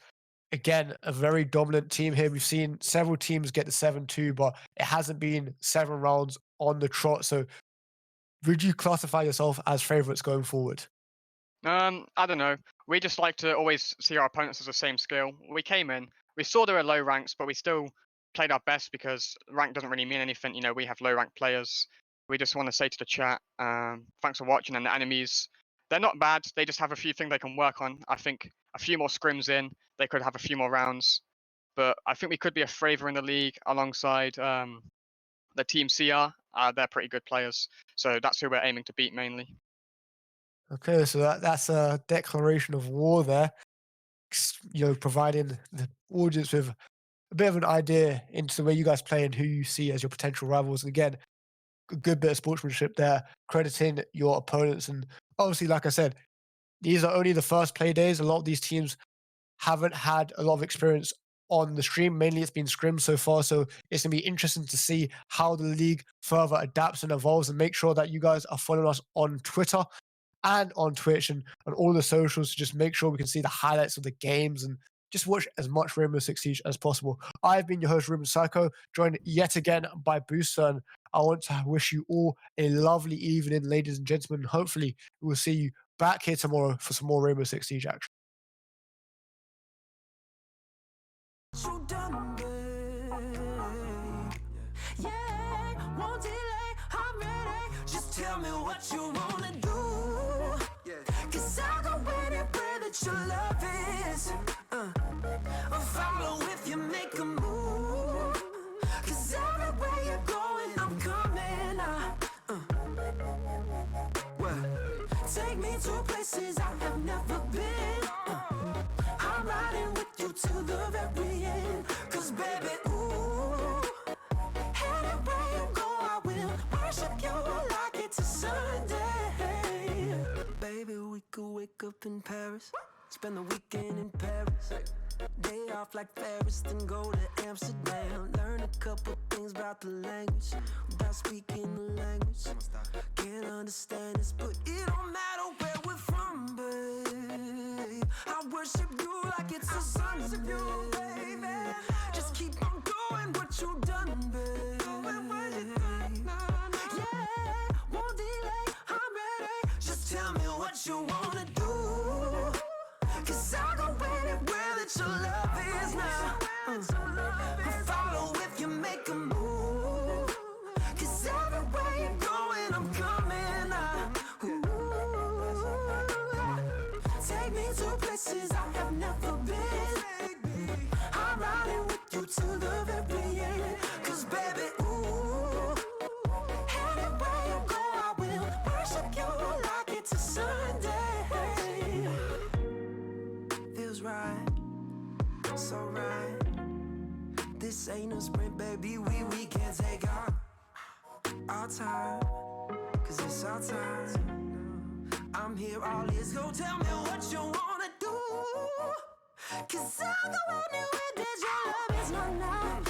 again, a very dominant team here. We've seen several teams get to 7-2, but it hasn't been 7 rounds on the trot. So, would you classify yourself as favorites going forward? I don't know. We just like to always see our opponents as the same skill. We came in, we saw there were low ranks, but we still played our best because rank doesn't really mean anything. You know, we have low rank players. We just want to say to the chat, thanks for watching. And the enemies, they're not bad. They just have a few things they can work on. I think a few more scrims in, they could have a few more rounds. But I think we could be a favour in the league alongside the team CR. They're pretty good players. So that's who we're aiming to beat mainly. Okay, so that's a declaration of war there. Providing the audience with a bit of an idea into the way you guys play and who you see as your potential rivals. And again, a good bit of sportsmanship there, crediting your opponents. And obviously, like I said, these are only the first play days. A lot of these teams haven't had a lot of experience on the stream. Mainly it's been scrims so far. So it's going to be interesting to see how the league further adapts and evolves, and make sure that you guys are following us on Twitter and on Twitch and on all the socials to just make sure we can see the highlights of the games and just watch as much Rainbow Six Siege as possible. I've been your host, Ruben Psycho, joined yet again by Booster, and I want to wish you all a lovely evening, ladies and gentlemen. Hopefully, we will see you back here tomorrow for some more Rainbow Six Siege action. You done, babe. Yeah, won't delay, I'm ready. Just tell me what you wanna do. Cause I'll go anywhere that your love is. Follow if you make a move. Cause everywhere you're going, I'm coming. Take me to places I have never been. I'm riding with you to the very end. Cause baby, ooh, anywhere you go I will worship you like it's a Sunday. Baby, we could wake up in Paris, spend the weekend in Paris, day off like Paris, then go to Amsterdam. Learn a couple things about the language without speaking the language. Can't understand this, but it don't matter where we're from, babe. I worship you like it's a Sunday, baby. Just keep on going what you done, babe. Yeah, won't delay, I'm ready. Just tell me what you wanna do. Cause I'll go anywhere that your love is now. Follow if you make a move. Cause everywhere you're going, I'm coming. Take me to places I have never been. I'm riding with you to the very end. Cause baby, ooh, anywhere you go I will worship you like it's a Sunday. Feels right, so right. This ain't a sprint, baby, we can't take our time. Cause it's our time. I'm here, all is go. Tell me what you wanna do. Cause I'll go anywhere that your love is not now.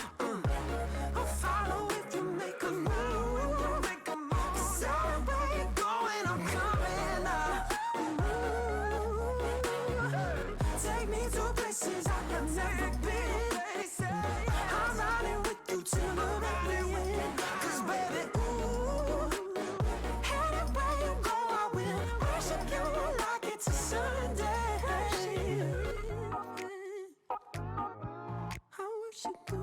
I'll follow if you make a move. Cause everywhere you're going, I'm coming. Take me to places I have never been. I'm riding with you to the very end. Cause baby, ooh, anywhere you go I will worship you like it's a Sunday. I worship you